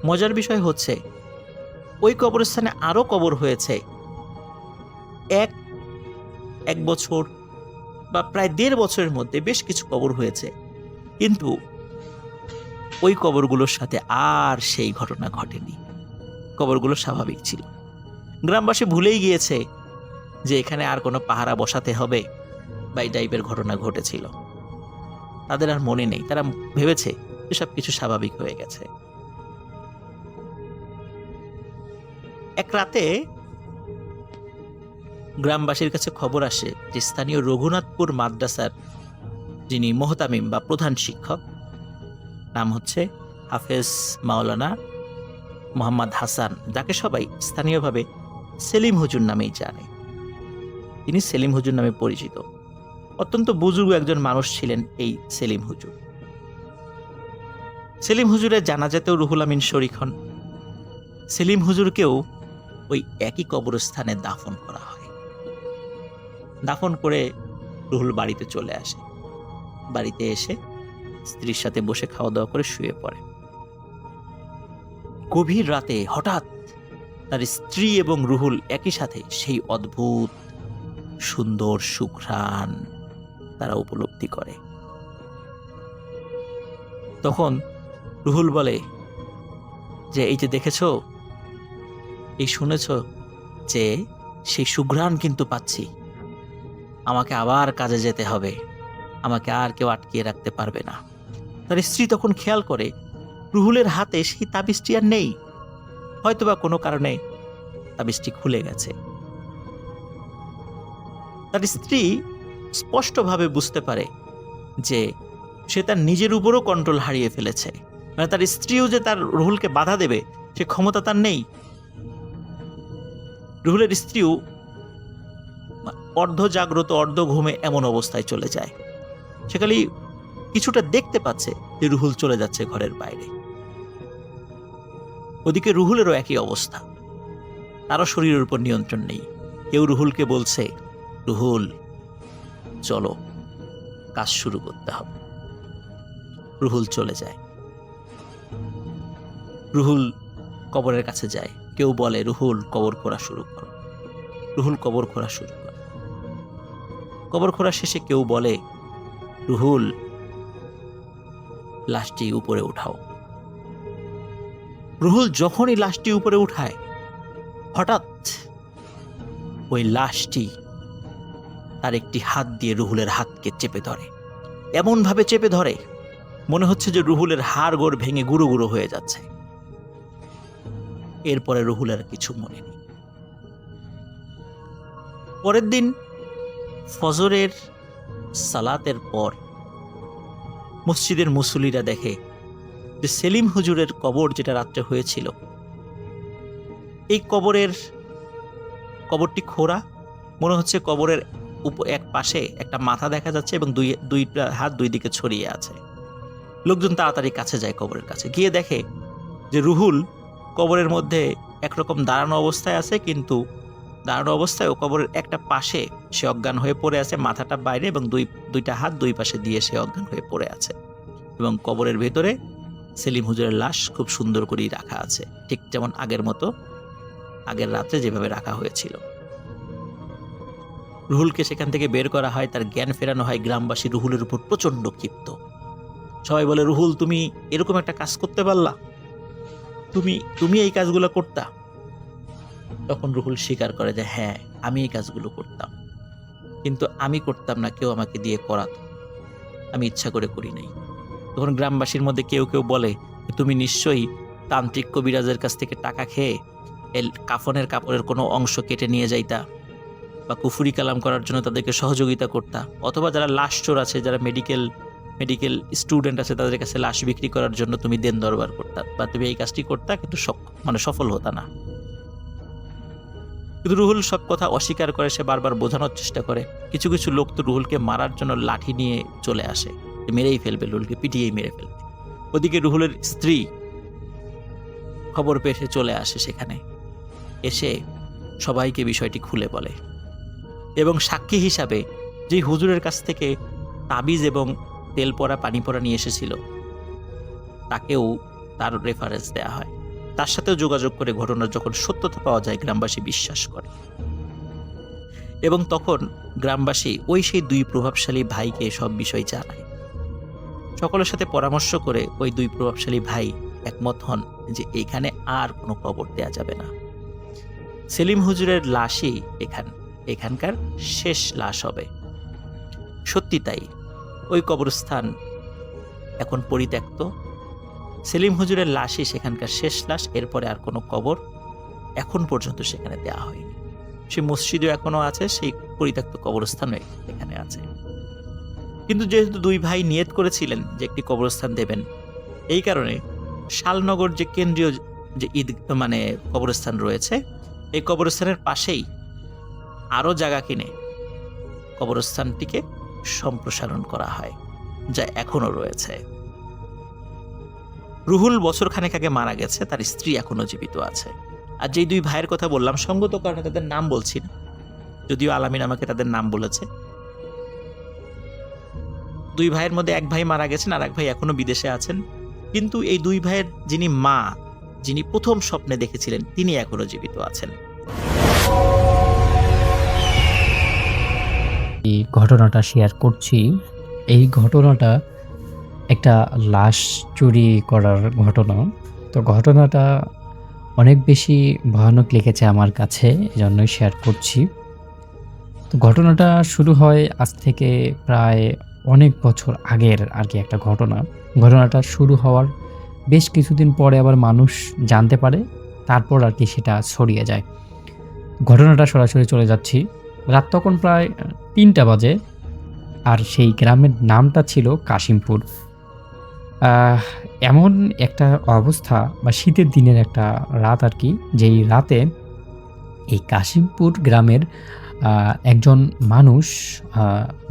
মজার বিষয় হচ্ছে, ওই কবরস্থানে আরো কবর হয়েছে। এক বছর বা প্রায় 1.5 বছরের মধ্যে বেশ কিছু কবর হয়েছে, কিন্তু ওই কবরগুলোর সাথে আর সেই ঘটনা ঘটেনি। কবরগুলো স্বাভাবিক ছিল। গ্রামবাসী ভুলেই গিয়েছে যে এখানে আর কোনো পাহারা বসাতে হবে বা এই টাইপের ঘটনা ঘটেছিল। তাদের আর মনে নেই, তারা ভেবেছে যে সব কিছু স্বাভাবিক হয়ে গেছে। এক রাতে গ্রামবাসীর কাছে খবর আসে যে স্থানীয় রঘুনাথপুর মাদ্রাসার যিনি মোহতামিম বা প্রধান শিক্ষক, নাম হচ্ছে হাফেজ মাওলানা মোহাম্মদ হাসান, যাকে সবাই স্থানীয়ভাবে সেলিম হুজুর নামেই জানে। তিনি সেলিম হুজুর নামে পরিচিত। অত্যন্ত বুজুর্গ একজন মানুষ ছিলেন এই সেলিম হুজুর। সেলিম হুজুরের জানাজাতেও রুহুল আমিন শরীক হন। সেলিম হুজুরকেও ওই একই কবরস্থানে দাফন করা হয়। দাফন করে রুহুল বাড়িতে চলে আসে। বাড়িতে এসে স্ত্রীর সাথে বসে খাওয়া দাওয়া করে শুয়ে পড়ে। গভীর রাতে হঠাৎ তার স্ত্রী এবং রুহুল একই সাথে সেই অদ্ভুত সুন্দর সুঘ্রাণ তারা উপলব্ধি করে। তখন রুহুল বলে যে, এই যে দেখেছো, এই শুনেছো যে সেই সুঘ্রাণ কিন্তু পাচ্ছি, আমাকে আবার কাজে যেতে হবে, আমাকে আর কেউ আটকিয়ে রাখতে পারবে না। তার স্ত্রী তখন খেয়াল করে রুহুলের হাতে সেই তাবিজটি আর নেই, হয়তোবা কোনো কারণে তাবিজটি খুলে গেছে। তার স্ত্রী স্পষ্টভাবে বুঝতে পারে যে সে তার নিজের উপরও কন্ট্রোল হারিয়ে ফেলেছে। মানে তার স্ত্রীও যে তার রুহুলকে বাধা দেবে সে ক্ষমতা তার নেই। রুহুলের স্ত্রীও অর্ধ জাগ্রত অর্ধ ঘুমে এমন অবস্থায় চলে যায়। সে খালি কিছুটা দেখতে পাচ্ছে যে রুহুল চলে যাচ্ছে ঘরের বাইরে। ওদিকে রুহুলেরও একই অবস্থা, তারও শরীরের উপর নিয়ন্ত্রণ নেই। কেউ রুহুলকে বলছে, রুহুল চলো, কাজ শুরু করতে হবে। রুহুল চলে যায়। রুহুল কবরের কাছে যায়। কেউ বলে, রুহুল কবর খোঁড়া শুরু করো। রুহুল কবর খোঁড়া শুরু করে। কবর খোঁড়া শেষে কেউ বলে, রুহুল লাশটি উপরে উঠাও। রুহুল যখনই লাশটি উপরে উঠায়, হঠাৎ ওই লাশটি তার একটি হাত দিয়ে রুহুলের হাতকে চেপে ধরে। এমন ভাবে চেপে ধরে মনে হচ্ছে যে রুহুলের হাড় গোড় ভেঙে গুঁড়ো গুঁড়ো হয়ে যাচ্ছে। এরপরে রুহুলের কিছু মনে নেই। পরের দিন ফজরের সালাতের পর মসজিদের মুসল্লিরা দেখে যে সেলিম হুজুরের কবর যেটা রাত্রে হয়েছিল, এই কবরটি খোঁড়া। মনে হচ্ছে কবরের এক পাশে একটা মাথা দেখা যাচ্ছে এবং দুইটা হাত দুই দিকে ছড়িয়ে আছে। লোকজন তাড়াতাড়ি কাছে যায়, কবরের কাছে গিয়ে দেখে যে রুহুল কবরের মধ্যে একরকম দাঁড়ানো অবস্থায় আছে, কিন্তু দাঁড়ানো অবস্থায় ও কবরের একটা পাশে সে অজ্ঞান হয়ে পড়ে আছে, মাথাটা বাইরে এবং দুইটা হাত দুই পাশে দিয়ে সে অজ্ঞান হয়ে পড়ে আছে। এবং কবরের ভেতরে সেলিম হুজুরের লাশ খুব সুন্দর করেই রাখা আছে, ঠিক যেমন আগের মতো, আগের রাত্রে যেভাবে রাখা হয়েছিল। রুহুলকে সেখান থেকে বের করা হয়, তার জ্ঞান ফেরানো হয়। গ্রামবাসী রুহুলের উপর প্রচণ্ড ক্ষিপ্ত। সবাই বলে, রুহুল তুমি এরকম একটা কাজ করতে পারলা, তুমি এই কাজগুলো করতা? তখন রুহুল স্বীকার করে যে হ্যাঁ, আমি এই কাজগুলো করতাম, কিন্তু আমি করতাম না, কেউ আমাকে দিয়ে করাতো, আমি ইচ্ছা করে করি নাই। তখন গ্রামবাসীর মধ্যে কেউ কেউ বলে, তুমি নিশ্চয়ই তান্ত্রিক কবিরাজের কাছ থেকে টাকা খেয়ে কাফনের কাপড়ের কোনো অংশ কেটে নিয়ে যাইতা, বা কুফুরি কালাম করার জন্য তাদেরকে সহযোগিতা করতা, অথবা যারা লাশ চোর আছে, যারা মেডিকেল স্টুডেন্ট আছে, তাদের কাছে লাশ বিক্রি করার জন্য তুমি দেন দরবার করতা, বা তুমি এই কাজটি করতা, কিন্তু সফল হতা না। কিন্তু রুহুল সব কথা অস্বীকার করে, সে বারবার বোঝানোর চেষ্টা করে। কিছু কিছু লোক তো রুহুলকে মারার জন্য লাঠি নিয়ে চলে আসে, মেরেই ফেলবে, রুহুলকে পিটিয়েই মেরে ফেলবে। ওদিকে রুহুলের স্ত্রী খবর পেয়ে সে চলে আসে সেখানে, এসে সবাইকে বিষয়টি খুলে বলে এবং সাক্ষী হিসাবে যে হুজুরের কাছ থেকে তাবিজ এবং তেল পড়া পানি পড়া নিয়ে এসেছিল তাকেও তার রেফারেন্স দেয়া হয়। তার সাথেও যোগাযোগ করে ঘটনার যখন সত্যতা পাওয়া যায়, গ্রামবাসী বিশ্বাস করে এবং তখন গ্রামবাসী সেই দুই প্রভাবশালী ভাইকে সব বিষয় জানায়। সকলের সাথে পরামর্শ করে ওই দুই প্রভাবশালী ভাই একমত হন যে এইখানে আর কোনো কবর দেয়া যাবে না। সেলিম হুজুরের লাশই এখানকার শেষ লাশ হবে। সত্যি তাই, ওই কবরস্থান এখন পরিত্যক্ত। সেলিম হুজুরের লাশই সেখানকার শেষ লাশ, এরপরে আর কোনো কবর এখন পর্যন্ত সেখানে দেওয়া হয়নি। সেই মসজিদও এখনো আছে, সেই পরিত্যক্ত কবরস্থানও এখানে আছে। কিন্তু যেহেতু দুই ভাই নিয়ত করেছিলেন যে একটি কবরস্থান দেবেন, এই কারণে শালনগর যে কেন্দ্রীয় যে কবরস্থান রয়েছে, এই কবরস্থানের পাশেই আরও জায়গা কিনে কবরস্থানটিকে সম্প্রসারণ করা হয়, যা এখনো রয়েছে। রুহুল বছরখানেক আগে মারা গেছে, তার স্ত্রী এখনো জীবিত আছে। আর যেই দুই ভাইয়ের কথা বললাম, সঙ্গত কারণে তাদের নাম বলছি না, যদিও আলামিন আমাকে তাদের নাম বলেছে। দুই ভাইয়ের মধ্যে এক ভাই মারা গেছেন, আর এক ভাই এখনো বিদেশে আছেন। কিন্তু এই দুই ভাইয়ের যিনি প্রথম স্বপ্নে দেখেছিলেন, তিনি এখনো জীবিত আছেন। এই ঘটনাটা শেয়ার করছি। এই ঘটনাটা একটা লাশ চুরি করার ঘটনা। তো ঘটনাটা অনেক বেশি ভয়ানক লেগেছে আমার কাছে, এজন্যই শেয়ার করছি। তো ঘটনাটা শুরু হয় আজ থেকে প্রায় অনেক বছর আগের আর কি একটা ঘটনা। ঘটনাটা শুরু হওয়ার বেশ কিছুদিন পরে আবার মানুষ জানতে পারে, তারপর আর কি সেটা ছড়িয়ে যায়। ঘটনাটা সরাসরি চলে যাচ্ছি। রাত তখন প্রায় ৩টা বাজে, আর সেই গ্রামের নামটা ছিল কাশিমপুর। এমন একটা অবস্থা বা শীতের দিনের একটা রাত আর কি, যেই রাতে এই কাশিমপুর গ্রামের একজন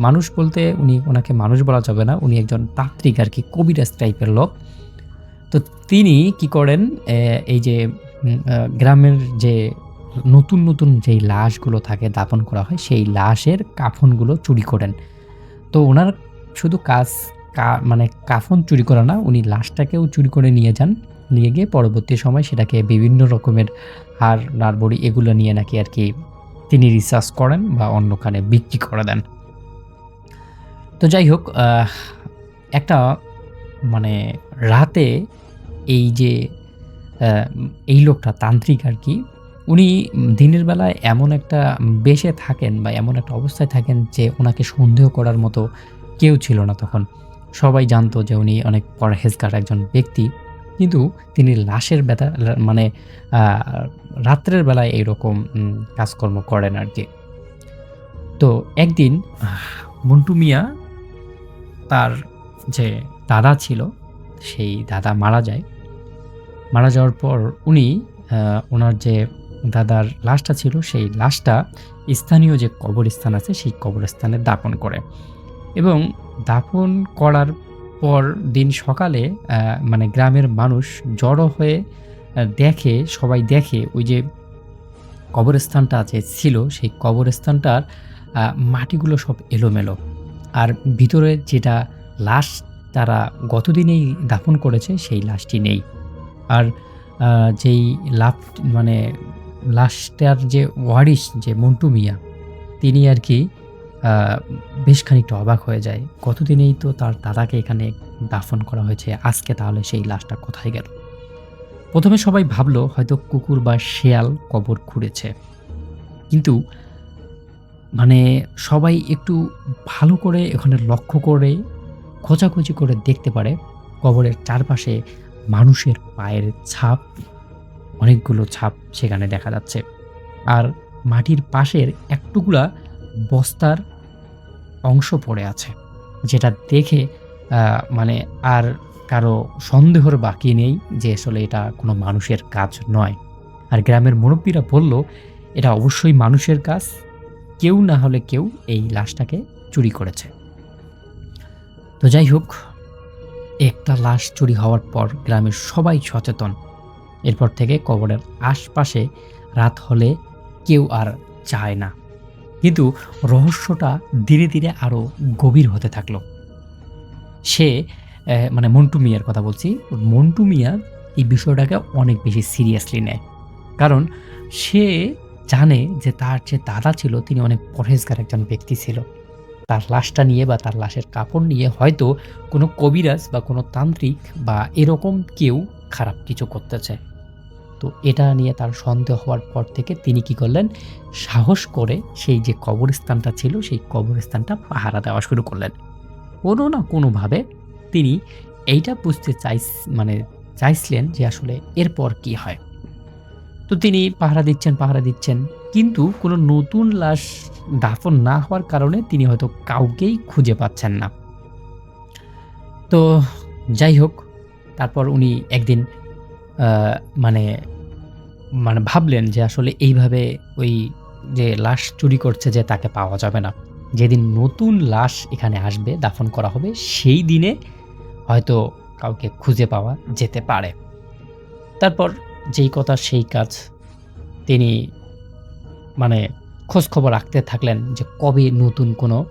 মানুষ বলতে ওনাকে মানুষ বলা যাবে না, উনি একজন তান্ত্রিক আর কি, কবিরাজ টাইপের লোক। তো তিনি কি করেন, এই যে গ্রামের যে নতুন যেই লাশগুলো থাকে দাফন করা হয়, সেই লাশের কাফনগুলো চুরি করেন। তো ওনার শুধু কাজ কাফন চুরি করা না, উনি লাশটাকেও চুরি করে নিয়ে যান। নিয়ে গিয়ে পরবর্তী সময় সেটাকে বিভিন্ন রকমের হাড় নাড়বড়ি এগুলো নিয়ে নাকি আর কি তিনি রিসার্চ করেন বা অন্যখানে বিক্রি করে দেন। তো যাই হোক, একটা রাতে এই লোকটা তান্ত্রিক আর কি, উনি দিনের বেলায় এমন একটা বেশে থাকেন বা এমন একটা অবস্থায় থাকেন যে ওনাকে সন্দেহ করার মতো কেউ ছিল না তখন। সবাই জানতো যে উনি অনেক পরহেজগার একজন ব্যক্তি, কিন্তু তিনি লাশের রাত্রের বেলায় এইরকম কাজকর্ম করেন আর কি। তো একদিন মন্টু মিয়া, তার যে দাদা ছিল, সেই দাদা মারা যায়। মারা যাওয়ার পর উনি ওনার যে দাদার লাশটা ছিল, সেই লাশটা স্থানীয় যে কবরস্থান আছে সেই কবরস্থানে দাফন করে। এবং দাফন করার পর দিন সকালে গ্রামের মানুষ জড়ো হয়ে সবাই দেখে ওই যে কবরস্থানটা যে ছিল সেই কবরস্থানটার মাটিগুলো সব এলোমেলো। আর ভিতরে যেটা লাশ তারা গতদিনেই দাফন করেছে সেই লাশটি নেই। আর আ যেই লাফ মানে লাশটার যে ওয়ারিশ যে মন্টু মিয়া তিনি আরকি আ বেশ খানিকটা অবাক হয়ে যায়। গতদিনেই তো তার দাদাকে এখানে দাফন করা হয়েছে। আজকে তাহলে সেই লাশটা কোথায় গেল? ১ম এ সবাই ভাবল হয়তো কুকুর বা শেয়াল কবর খুঁড়েছে। কিন্তু মানে সবাই একটু ভালো করে ওখানে লক্ষ্য করে খোঁজাখুঁজি করে দেখতে পারে কবরের চারপাশে মানুষের পায়ের ছাপ, অনেকগুলো ছাপ সেখানে দেখা যাচ্ছে। আর মাটির পাশের এক টুকরা বস্তার অংশ পড়ে আছে। যেটা দেখে আ মানে আর কারো সন্দেহর বাকি নেই যে আসলে এটা কোনো মানুষের কাজ নয়। আর গ্রামের মুরব্বিরা বলল, "এটা অবশ্যই মানুষের কাজ। কেউ না হলে কেউ এই লাশটাকে চুরি করেছে।" তো যাই হোক, একটা লাশ চুরি হওয়ার পর গ্রামের সবাই সচেতন। এরপর থেকে কবরের আশপাশে রাত হলে কেউ আর যায় না। কিন্তু রহস্যটা ধীরে, ধীরে আরো গভীর হতে থাকলো। সে মানে মন্টু মিয়ার কথা বলছি। মন্টু মিয়া এই বিষয়টাকে অনেক বেশি সিরিয়াসলি নেয়। কারণ সে জানে যে তার যে দাদা ছিল তিনি অনেক পরহেজগার একজন ব্যক্তি ছিল। তার লাশটা নিয়ে বা তার লাশের কাপড় নিয়ে হয়তো কোনো কবিরাজ বা কোনো তান্ত্রিক বা এরকম কেউ খারাপ কিছু করতেছে। তো এটা নিয়ে তার সন্দেহ হওয়ার পর থেকে তিনি কি করলেন? সাহস করে সেই যে কবরস্থানটা ছিল সেই কবরস্থানটা পাহারা দেওয়া শুরু করলেন। কোনো না কোনোভাবে তিনি এইটা বুঝতে মানে চাইছিলেন যে আসলে এরপর কি হয়? তো তিনি পাহারা দিচ্ছেন, পাহারা দিচ্ছেন। কিন্তু কোনো নতুন লাশ দাফন না হওয়ার কারণে তিনি হয়তো কাউকেই খুঁজে পাচ্ছেন না। তো যাই হোক, তারপর উনি একদিন আ মানে মানে ভাবলেন যে আসলে এইভাবে ওই যে লাশ চুরি করছে যে তাকে পাওয়া যাবে না। যেদিন নতুন লাশ এখানে আসবে, দাফন করা হবে সেই দিনে হয়তো কাউকে খুঁজে পাওয়া যেতে পারে। তারপর যেই কথা সেই কাজ। তিনি মানে খোঁজখবর রাখতে থাকলেন যে কবে নতুন কোনো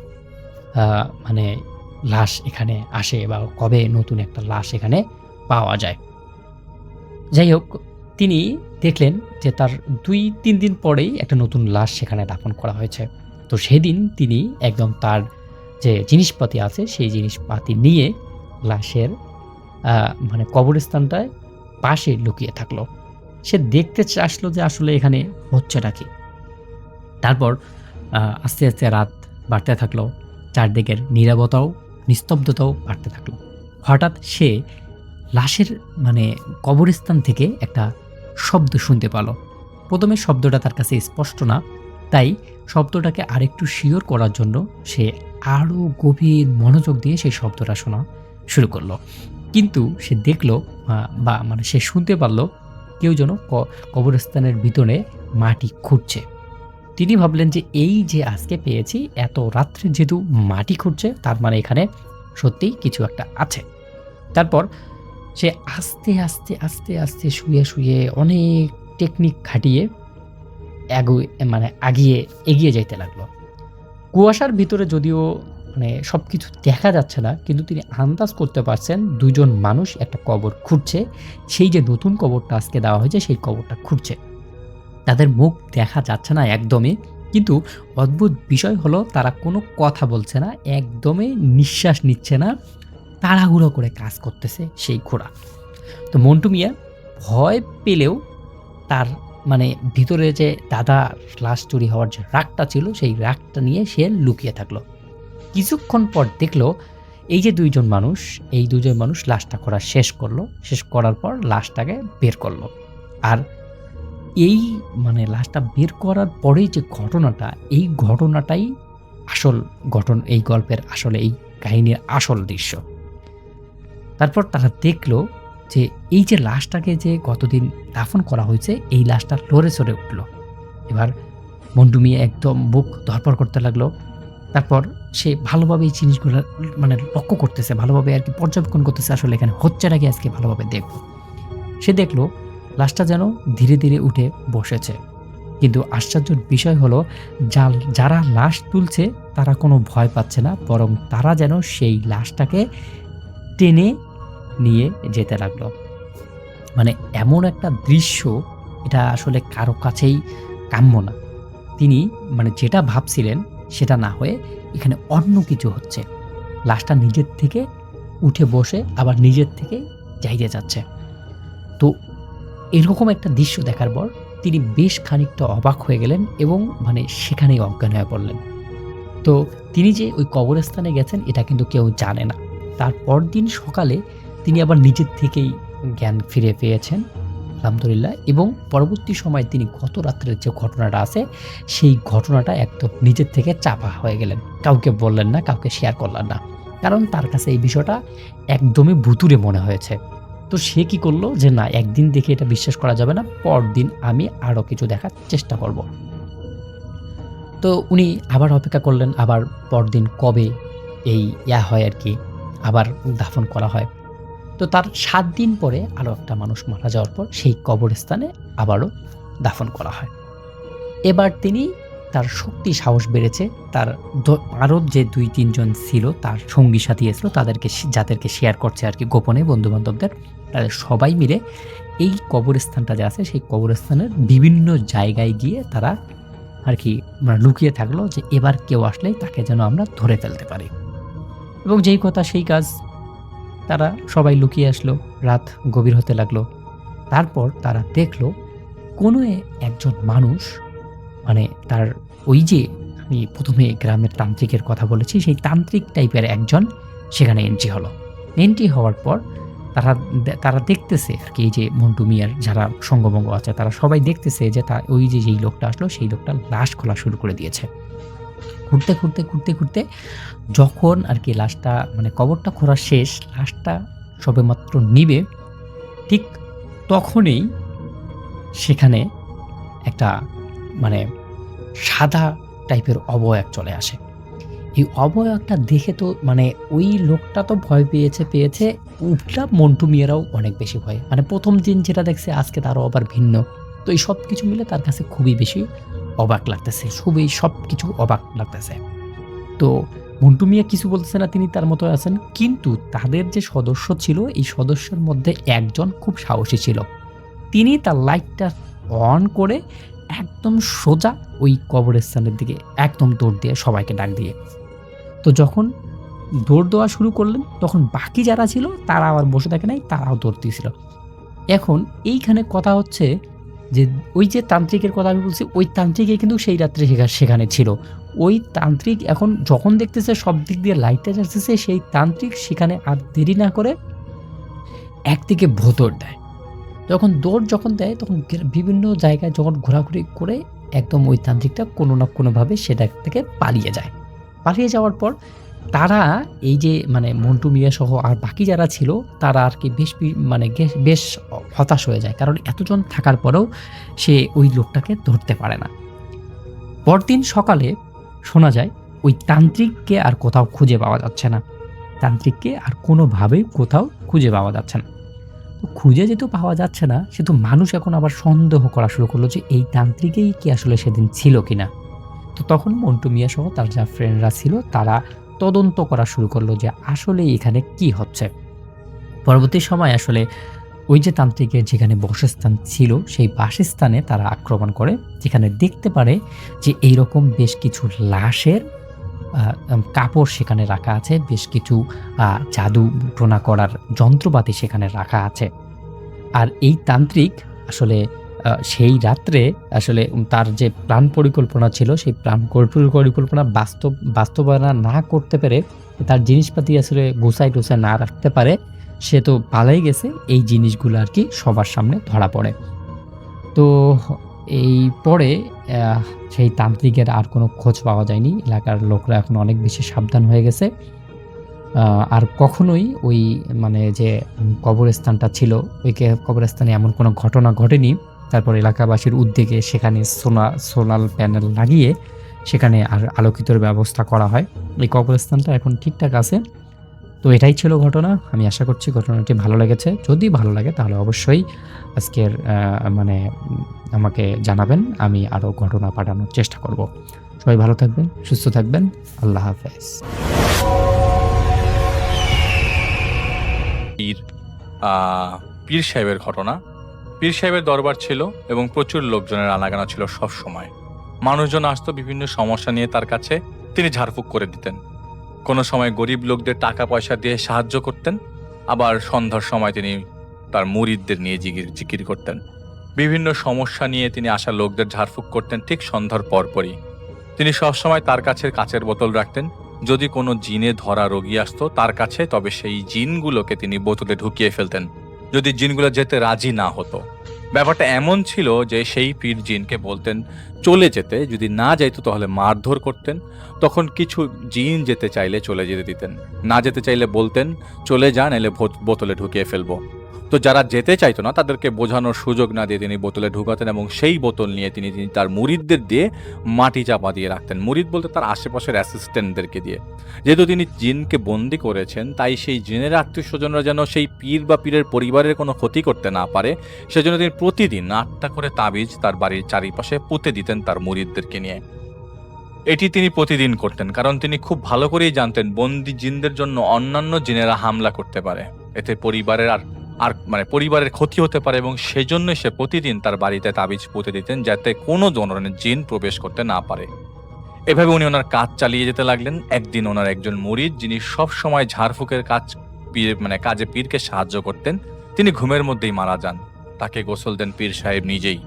আ মানে লাশ এখানে আসে বা কবে নতুন একটা লাশ এখানে পাওয়া যায়। যাই হোক, তিনি দেখলেন যে তার ২-৩ দিন পরেই একটা নতুন লাশ সেখানে দাফন করা হয়েছে। তো সেদিন তিনি একদম তার যে জিনিসপাতি আছে সেই জিনিসপাতি নিয়ে লাশের আ মানে কবরস্থানটায় পাশে লুকিয়ে থাকলো। সে দেখতে আসলো যে আসলে এখানে হচ্ছেটা কি? তারপর আস্তে, আস্তে রাত বাড়তে থাকলো। চারদিকের নীরবতাও, নিস্তব্ধতাও বাড়তে থাকলো। হঠাৎ সে লাশের মানে কবরস্থান থেকে একটা শব্দ শুনতে পেল। ১ম এ শব্দটা তার কাছে স্পষ্ট না। তাই শব্দটাকে আরেকটু শিওর করার জন্য সে আরো গভীর মনোযোগ দিয়ে সেই শব্দটা শোনা শুরু করল। কিন্তু সে দেখল বা মানে সে শুনতে পারল কেউ যেন কবরস্থানের ভিতরে মাটি খুঁড়ছে। তিনি ভাবলেন যে এই যে আজকে পেয়েছি এত রাত্রে যেহেতু মাটি খুঁড়ছে তার মানে এখানে সত্যিই কিছু একটা আছে। তারপর সে আস্তে, আস্তে, আস্তে, আস্তে শুয়ে, শুয়ে অনেক টেকনিক খাটিয়ে এগিয়ে যাইতে লাগলো। কুয়াশার ভিতরে যদিও মানে সবকিছু দেখা যাচ্ছে না, কিন্তু তিনি আন্দাজ করতে পারছেন ২ জন মানুষ একটা কবর খুঁড়ছে। সেই যে নতুন কবরটা আজকে দেওয়া হয়েছে সেই কবরটা খুঁড়ছে। তাদের মুখ দেখা যাচ্ছে না একদমই। কিন্তু অদ্ভুত বিষয় হলো তারা কোনো কথা বলছে না, একদমই নিঃশ্বাস নিচ্ছে না। তাড়াহুড়ো করে কাজ করতেছে সেই ঘোড়া। তো মন্টু মিয়া ভয় পেলেও তার মানে ভিতরে যে দাদার লাশ চুরি হওয়ার যে রাগটা ছিল সেই রাগটা নিয়ে সে লুকিয়ে থাকলো। কিছুক্ষণ পর দেখলো এই যে ২ জন মানুষ, এই ২ জন মানুষ লাশটা খোঁড়া শেষ করলো। শেষ করার পর লাশটাকে বের করলো। আর এই মানে লাশটা বের করার পরেই যে ঘটনাটা, এই ঘটনাটাই আসল এই গল্পের আসলে এই কাহিনীর আসল দৃশ্য। তারপর তারা দেখল যে এই যে লাশটাকে যে গতদিন দাফন করা হয়েছে, এই লাশটা লড়ে চড়ে উঠল। এবার মন্টু মিয়া একদম বুক ধড়ফড় করতে লাগলো। তারপর সে ভালোভাবে এই জিনিসগুলো মানে লক্ষ্য করতেছে, ভালোভাবে আরকি পর্যবেক্ষণ করতেছে আসলে এখানে হচ্ছেটা কি আজকে ভালোভাবে দেখব। সে দেখল লাশটা যেন ধীরে, ধীরে উঠে বসেছে। কিন্তু আশ্চর্যের বিষয় হলো যারা লাশ তুলছে তারা কোনো ভয় পাচ্ছে না, বরং তারা যেন সেই লাশটাকে টেনে নিয়ে যেতে লাগলো। মানে এমন একটা দৃশ্য, এটা আসলে কারো কাছেই কাম্য না। তিনি মানে যেটা ভাবছিলেন সেটা না হয়ে এখানে অন্য কিছু হচ্ছে। লাশটা নিজের থেকে উঠে বসে আবার নিজের থেকে যাইতে যাচ্ছে। তো এরকম একটা দৃশ্য দেখার পর তিনি বেশ খানিকটা অবাক হয়ে গেলেন এবং মানে সেখানেই অজ্ঞান হয়ে পড়লেন। তো তিনি যে ওই কবরস্থানে গেছেন এটা কিন্তু কেউ জানে না। তার পরদিন সকালে তিনি আবার নিজের থেকেই জ্ঞান ফিরে পেয়েছেন আলহামদুলিল্লাহ, এবং পরবর্তী সময়ে তিনি গত রাত্রের যে ঘটনাটা আছে সেই ঘটনাটা একদম নিজের থেকে চাপা হয়ে গেলেন। কাউকে বললেন না, কাউকে শেয়ার করলেন না। কারণ তার কাছে এই বিষয়টা একদমই ভুতুড়ে মনে হয়েছে। তো সে কি করলো যে না, একদিন দেখে এটা বিশ্বাস করা যাবে না, পরদিন আমি আরো কিছু দেখার চেষ্টা করব। তো উনি আবার অপেক্ষা করলেন, আবার পরদিন কবে এই হয় আরকি, আবার দাফন করা হয়। তো তার ৭ দিন পরে আরো একটা মানুষ মারা যাওয়ার পর সেই কবরস্থানে আবারও দাফন করা হয়। এবার তিনি তার শক্তি সাহস বেড়েছে। তার আরো যে ২-৩ জন ছিল তার সঙ্গী সাথী ছিল তাদেরকে যাদেরকে শেয়ার করছে আরকি গোপনে বন্ধু-বান্ধবদের, তাদের সবাই মিলে এই কবরস্থানটা যে আছে সেই কবরস্থানের বিভিন্ন জায়গায় গিয়ে তারা আরকি মানে লুকিয়ে থাকলো যে এবার কেউ আসলেই তাকে যেন আমরা ধরে ফেলতে পারি। এবং যেই কথা সেই কাজ। তারা সবাই লুকিয়ে আসলো। রাত গভীর হতে লাগলো। তারপর তারা দেখলো কোনো একজন মানুষ, মানে তার ওই যে আমি ১ম এ গ্রামের তান্ত্রিকের কথা বলেছি, সেই তান্ত্রিক টাইপের একজন সেখানে এন্ট্রি হলো। এন্ট্রি হওয়ার পর তারা দেখতেছে আরকি, এই যে মন্টু মিয়ার যারা সঙ্গবঙ্গ আছে তারা সবাই দেখতেছে যে ওই যে যেই লোকটা আসলো সেই লোকটা লাশ খোলা শুরু করে দিয়েছে। খুঁড়তে যখন আরকি লাশটা মানে কবরটা খোঁড়া শেষ, লাশটা সবেমাত্র নিবে, ঠিক তখনই সেখানে একটা মানে সাদা টাইপের অবয়ব চলে আসে। এই অবয়বটা দেখে তো মানে ওই লোকটা তো ভয় পেয়েছে, উল্টা মন্টু মিয়ারাও অনেক বেশি ভয়। মানে ১ম দিন যেটা দেখছে আজকে তারও আবার ভিন্ন। তো এই সবকিছু মিলে তার কাছে খুবই বেশি অবাক লাগতেছে। সবকিছু অবাক লাগতেছে। তো মন্টু মিয়া কিছু বলতেছে না, তিনি তার মতো আছেন। কিন্তু তাদের যে সদস্য ছিল, এই সদস্যের মধ্যে একজন খুব সাহসী ছিল। তিনি তার লাইটটা অন করে একদম সোজা ওই কবরস্থানের দিকে একদম দৌড় দিয়ে সবাইকে ডাক দিয়ে। তো যখন দৌড় দেওয়া শুরু করলেন, তখন বাকি যারা ছিল তারা আবার বসে থাকে নাই, তারাও দৌড় দিয়েছিল। এখন এইখানে কথা হচ্ছে যে ওই যে তান্ত্রিকের কথা আমি বলছি, ওই তান্ত্রিকই কিন্তু সেই রাত্রে সেখানে ছিল। ওই তান্ত্রিক এখন যখন দেখতেছে সব দিক দিয়ে লাইটটা জ্বলতেছে, সেই তান্ত্রিক সেখানে আর দেরি না করে একদিকে ভোঁদড় দেয়। যখন দেয় তখন বিভিন্ন জায়গায় যখন ঘোরাঘুরি করে একদম ওই তান্ত্রিকটা কোনো না কোনোভাবে সেটা থেকে পালিয়ে যায়। পালিয়ে যাওয়ার পর তারা এই যে মানে মন্টু মিয়া সহ আর বাকি যারা ছিল তারা আরকি বেশ হতাশ হয়ে যায়। কারণ এতজন থাকার পরেও সে ওই লোকটাকে ধরতে পারে না। পরদিন সকালে শোনা যায় ওই তান্ত্রিককে আর কোথাও খুঁজে পাওয়া যাচ্ছে না। তান্ত্রিককে আর কোনোভাবেই কোথাও খুঁজে পাওয়া যাচ্ছে না। তো খুঁজে যেহেতু পাওয়া যাচ্ছে না, সেহেতু মানুষ এখন আবার সন্দেহ করা শুরু করলো যে এই তান্ত্রিকেই কি আসলে সেদিন ছিল কিনা। তো তখন মন্টু মিয়া সহ তার যা ফ্রেন্ডরা ছিল তারা তদন্ত করা শুরু করলো যে আসলে এখানে কি হচ্ছে। পরবর্তী সময় আসলে ওই যে তান্ত্রিকের যেখানে বাসস্থান ছিল সেই বাসস্থানে তারা আক্রমণ করে, যেখানে দেখতে পারে যে এইরকম বেশ কিছু লাশের কাপড় সেখানে রাখা আছে, বেশ কিছু জাদু টোনা করার যন্ত্রপাতি সেখানে রাখা আছে। আর এই তান্ত্রিক আসলে সেই রাত্রে আসলে তার যে প্ল্যান পরিকল্পনা ছিল সেই প্ল্যান পরিকল্পনা বাস্তবায়ন না করতে পেরে, তার জিনিসপাতি আসলে গুছায় না রাখতে পারে, সে তো পালাই গেছে। এই জিনিসগুলো আরকি সবার সামনে ধরা পড়ে। তো এই পরে সেই তান্ত্রিকের আর কোনো খোঁজ পাওয়া যায়নি। এলাকার লোকরা এখন অনেক বেশি সাবধান হয়ে গেছে। আর কখনোই ওই মানে যে কবরস্থানটা ছিল, ওই কবরস্থানে এমন কোনো ঘটনা ঘটেনি। তারপর এলাকাবাসীর উদ্যোগে সেখানে সোলার প্যানেল লাগিয়ে সেখানে আর আলোকিতর ব্যবস্থা করা হয়। এই কবরস্থানটা এখন ঠিকঠাক আছে। তো এটাই ছিল ঘটনা। আমি আশা করছি ঘটনাটি ভালো লেগেছে। যদি ভালো লাগে তাহলে অবশ্যই আজকের আমাকে জানাবেন। আমি আরও ঘটনা পাঠানোর চেষ্টা করব। সবাই ভালো থাকবেন, সুস্থ থাকবেন। আল্লাহ হাফেজ। পীর পীর সাহেবের ঘটনা। পীর সাহেবের দরবার ছিল এবং প্রচুর লোকজনের আনাগোনা ছিল সব সময়। মানুষজন আসতো বিভিন্ন সমস্যা নিয়ে তার কাছে, তিনি ঝাড়ফুঁক করে দিতেন। কোনো সময় গরিব লোকদের টাকা পয়সা দিয়ে সাহায্য করতেন, আবার সন্ধ্যার সময় তিনি তার মুরিদদের নিয়ে জিকির করতেন। বিভিন্ন সমস্যা নিয়ে তিনি আসা লোকদের ঝাড়ফুঁক করতেন ঠিক সন্ধ্যার পরপরই। তিনি সবসময় তার কাছে কাচের বোতল রাখতেন। যদি কোনো জিনে ধরা রোগী আসতো তার কাছে, তবে সেই জিনগুলোকে তিনি বোতলে ঢুকিয়ে ফেলতেন যদি জিনগুলো যেতে রাজি না হতো। ব্যাপারটা এমন ছিল যে সেই পীর জিনকে বলতেন চলে যেতে, যদি না যাইতো তাহলে মারধর করতেন। তখন কিছু জিন যেতে চাইলে চলে যেতে দিতেন, না যেতে চাইলে বলতেন চলে যান, এলে বোতলে ঢুকিয়ে ফেলবো। তো যারা যেতে চাইতো না তাদেরকে বোঝানোর সুযোগ না দিয়ে তিনি বোতলে ঢুকাতেন এবং সেই বোতল নিয়ে তিনি তার মুরিদদের দিয়ে মাটি চাপা দিয়ে রাখতেন। মুরিদ বলতে তার আশেপাশের অ্যাসিস্ট্যান্টদেরকে দিয়ে। যেহেতু তিনি জিনকে বন্দি করেছেন, তাই সেই জিনের আত্মীয় স্বজনরা যেন সেই পীর বা পীরের পরিবারের কোনো ক্ষতি করতে না পারে, সেজন্য তিনি প্রতিদিন 8টা করে তাবিজ তার বাড়ির চারিপাশে পুঁতে দিতেন তার মুরিদদেরকে নিয়ে। এটি তিনি প্রতিদিন করতেন, কারণ তিনি খুব ভালো করেই জানতেন বন্দি জিনদের জন্য অন্যান্য জিনেরা হামলা করতে পারে, এতে পরিবারের ক্ষতি হতে পারে, এবং সেজন্য সে প্রতিদিন তার বাড়িতে তাবিজ পুঁতে দিতেন যাতে কোনো ধরনের জিন প্রবেশ করতে না পারে। এভাবে উনি ওনার কাজ চালিয়ে যেতে লাগলেন। একদিন ওনার একজন মুরিদ, যিনি সব সময় ঝাড়ফুঁকের কাজে পীরকে সাহায্য করতেন, তিনি ঘুমের মধ্যেই মারা যান। তাকে গোসল দেন পীর সাহেব নিজেই,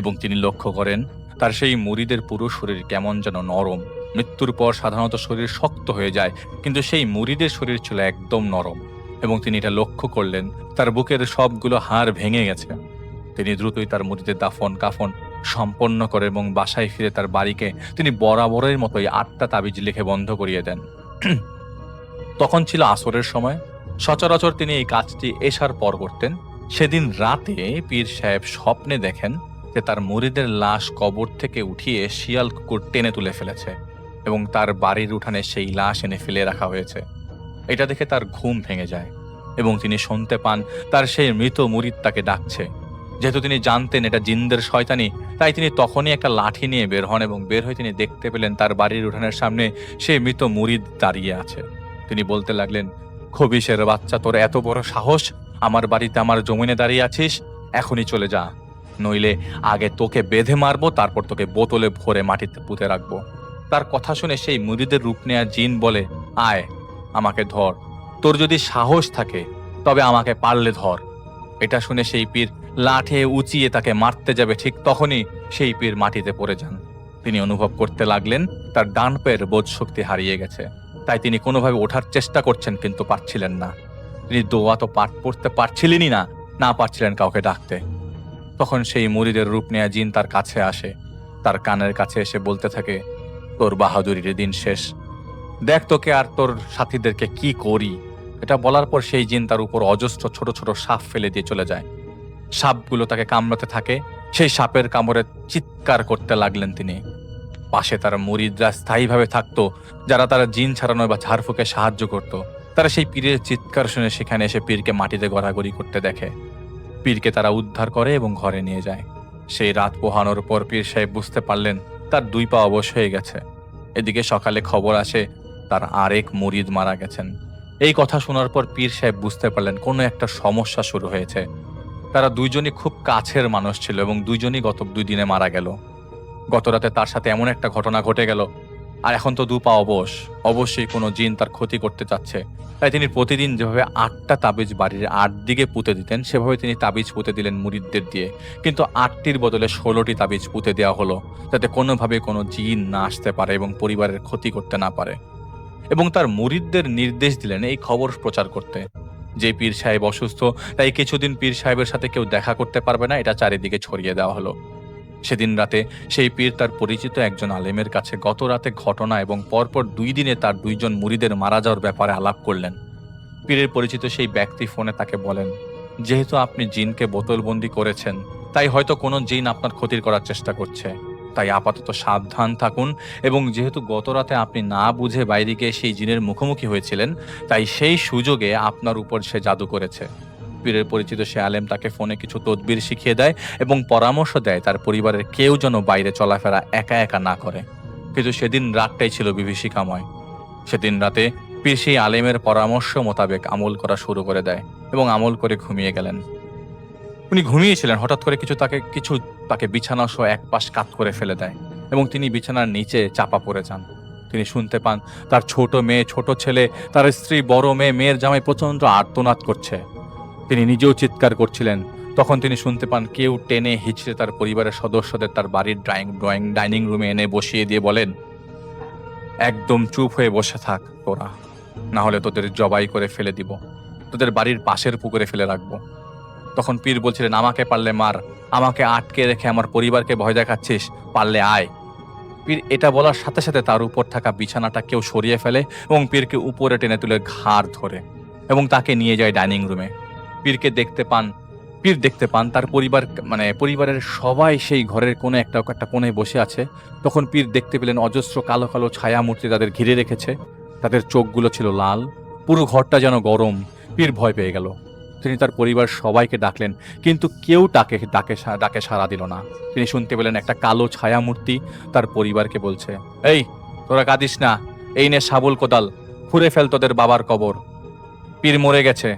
এবং তিনি লক্ষ্য করেন তার সেই মুরিদের পুরো শরীর কেমন যেন নরম। মৃত্যুর পর সাধারণত শরীর শক্ত হয়ে যায়, কিন্তু সেই মুরিদের শরীর ছিল একদম নরম, এবং তিনি এটা লক্ষ্য করলেন তার বুকের সবগুলো হাড় ভেঙে গেছে। তিনি দ্রুতই তার মুরিদের দাফন কাফন সম্পন্ন করে এবং বাসায় ফিরে তার বাড়িকে তিনি বরাবরের মতোই 8টা তাবিজ লিখে বন্ধ করিয়ে দেন। তখন ছিল আসরের সময়। সচরাচর তিনি এই কাজটি এশার পর করতেন। সেদিন রাতে পীর সাহেব স্বপ্নে দেখেন যে তার মুরিদের লাশ কবর থেকে উঠিয়ে শিয়াল কুকুর টেনে তুলে ফেলেছে এবং তার বাড়ির উঠানে সেই লাশ এনে ফেলে রাখা হয়েছে। এটা দেখে তার ঘুম ভেঙে যায় এবং তিনি শুনতে পান তার সেই মৃত মুরিদ তাকে ডাকছে। যেহেতু তিনি জানতেন এটা জিনদের শয়তানি, তাই তিনি তখনই একটা লাঠি নিয়ে বের হন এবং বের হয়ে তিনি দেখতে পেলেন তার বাড়ির উঠানের সামনে সেই মৃত মুরিদ দাঁড়িয়ে আছে। তিনি বলতে লাগলেন, খবিশের বাচ্চা, তোর এত বড় সাহস, আমার বাড়িতে আমার জমিনে দাঁড়িয়ে আছিস, এখনই চলে যা, নইলে আগে তোকে বেঁধে মারবো, তারপর তোকে বোতলে ভরে মাটিতে পুঁতে রাখবো। তার কথা শুনে সেই মুরিদের রূপ নেয়া জিন বলে, আয় আমাকে ধর, তোর যদি সাহস থাকে তবে আমাকে পারলে ধর। এটা শুনে সেই পীর লাঠে উঁচিয়ে তাকে মারতে যাবে, ঠিক তখনই সেই পীর মাটিতে পড়ে যান। তিনি অনুভব করতে লাগলেন তার ডান পায়ের বোধ শক্তি হারিয়ে গেছে, তাই তিনি কোনোভাবে ওঠার চেষ্টা করছেন কিন্তু পারছিলেন না। তিনি দোয়া তো পাঠ পড়তে পারছিলেনই না পারছিলেন কাউকে ডাকতে। তখন সেই মুরিদের রূপ নেয়া জিন তার কাছে আসে, তার কানের কাছে এসে বলতে থাকে, তোর বাহাদুরির দিন শেষ, দেখ তোকে আর তোর সাথীদেরকে কি করি। এটা বলার পর সেই জিন তার উপর অজস্র ছোট ছোট সাপ ফেলে দিয়ে চলে যায়। সাপগুলো তাকে কামড়াতে থাকে, সেই সাপের কামড়ে চিৎকার করতে লাগলেন তিনি। পাশে তার মুরিদরা স্থায়ীভাবে থাকতো, যারা তারা জিন ছাড়ানো বা ঝাড়ফুঁকে সাহায্য করত। তারা সেই পীরের চিৎকার শুনে সেখানে এসে পীরকে মাটিতে গড়াগড়ি করতে দেখে। পীরকে তারা উদ্ধার করে এবং ঘরে নিয়ে যায়। সেই রাত পোহানোর পর পীর সাহেব বুঝতে পারলেন তার 2 পা অবশ হয়ে গেছে। এদিকে সকালে খবর আসে তার আরেক মুরিদ মারা গেছেন। এই কথা শোনার পর পীর সাহেব বুঝতে পারলেন কোনো একটা সমস্যা শুরু হয়েছে। তারা দুইজনই খুব কাছের মানুষ ছিল এবং দুইজনই গত 2 দিনে মারা গেল। গত রাতে তার সাথে এমন একটা ঘটনা ঘটে গেল, আর এখন তো 2 পা অবশ, অবশ্যই কোনো জিন তার ক্ষতি করতে চাচ্ছে। তাই তিনি প্রতিদিন যেভাবে 8টা তাবিজ বাড়ির 8 দিকে পুঁতে দিতেন, সেভাবে তিনি তাবিজ পুঁতে দিলেন মুরিদদের দিয়ে, কিন্তু 8টির বদলে 16টি তাবিজ পুঁতে দেওয়া হলো, যাতে কোনোভাবে কোনো জিন না আসতে পারে এবং পরিবারের ক্ষতি করতে না পারে। এবং তার মুরিদদের নির্দেশ দিলেন এই খবর প্রচার করতে যে পীর সাহেব অসুস্থ, তাই কিছুদিন পীর সাহেবের সাথে কেউ দেখা করতে পারবে না, এটা চারিদিকে ছড়িয়ে দেওয়া হলো। সেদিন রাতে সেই পীর তার পরিচিত একজন আলেমের কাছে গত রাতে ঘটনা এবং পরপর 2 দিনে তার 2 জন মুরিদের মারা যাওয়ার ব্যাপারে আলাপ করলেন। পীরের পরিচিত সেই ব্যক্তি ফোনে তাকে বলেন, যেহেতু আপনি জিনকে বোতলবন্দি করেছেন, তাই হয়তো কোনো জিন আপনার ক্ষতির করার চেষ্টা করছে। তাই আপাতত সাবধান থাকুন, এবং যেহেতু গত রাতে আপনি না বুঝে বাইরে গিয়ে সেই জিনের মুখোমুখি হয়েছিলেন, তাই সেই সুযোগে আপনার উপর সে জাদু করেছে। পীরের পরিচিত সে আলেম তাকে ফোনে কিছু তদবির শিখিয়ে দেয় এবং পরামর্শ দেয় তার পরিবারের কেউ যেন বাইরে চলাফেরা একা একা না করে। কিন্তু সেদিন রাতটাই ছিল বিভীষিকাময়। সেদিন রাতে পীর সেই আলেমের পরামর্শ মোতাবেক আমল করা শুরু করে দেয় এবং আমল করে ঘুমিয়ে গেলেন। উনি ঘুমিয়েছিলেন, হঠাৎ করে কিছু তাকে বিছানা সহ এক পাশ কাত করে ফেলে দেয় এবং তিনি বিছানার নিচে চাপা পড়ে যান। তিনি শুনতে পান তার ছোট মেয়ে, ছোট ছেলে, তার স্ত্রী, বড় মেয়ে, মেয়ের জামাই প্রচন্ড আর্তনাদ করছে। তিনি নিজেও চিৎকার করছিলেন। তখন তিনি শুনতে পান কেউ টেনে হিচড়ে তার পরিবারের সদস্যদের তার বাড়ির ডাইনিং রুমে এনে বসিয়ে দিয়ে বলেন, একদম চুপ হয়ে বসে থাক তোরা, না হলে তোদের জবাই করে ফেলে দিব, তোদের বাড়ির পাশের পুকুরে ফেলে রাখবো। তখন পীর বলছিলেন, আমাকে পারলে মার, আমাকে আটকে রেখে আমার পরিবারকে ভয় দেখাচ্ছিস, পারলে আয়। পীর এটা বলার সাথে সাথে তার উপর থাকা বিছানাটা কেউ সরিয়ে ফেলে এবং পীরকে উপরে টেনে তুলে ঘাড় ধরে এবং তাকে নিয়ে যায় ডাইনিং রুমে। পীর দেখতে পান তার পরিবারের সবাই সেই ঘরের কোনো একটা কোণে বসে আছে। তখন পীর দেখতে পেলেন অজস্র কালো কালো ছায়া মূর্তি তাদের ঘিরে রেখেছে। তাদের চোখগুলো ছিল লাল, পুরো ঘরটা যেন গরম। পীর ভয় পেয়ে গেল। তিনি তার পরিবার সবাইকে ডাকলেন, কিন্তু কেউ ডাকে সাড়া দিল না। তিনি শুনতে পেলেন একটা কালো ছায়া মূর্তি তার পরিবারকে বলছে, এই তোরা কাঁদিস না, এই নে শাবল কোদাল, খুঁড়ে ফেল তোদের বাবার কবর। পীর মরে গেছে,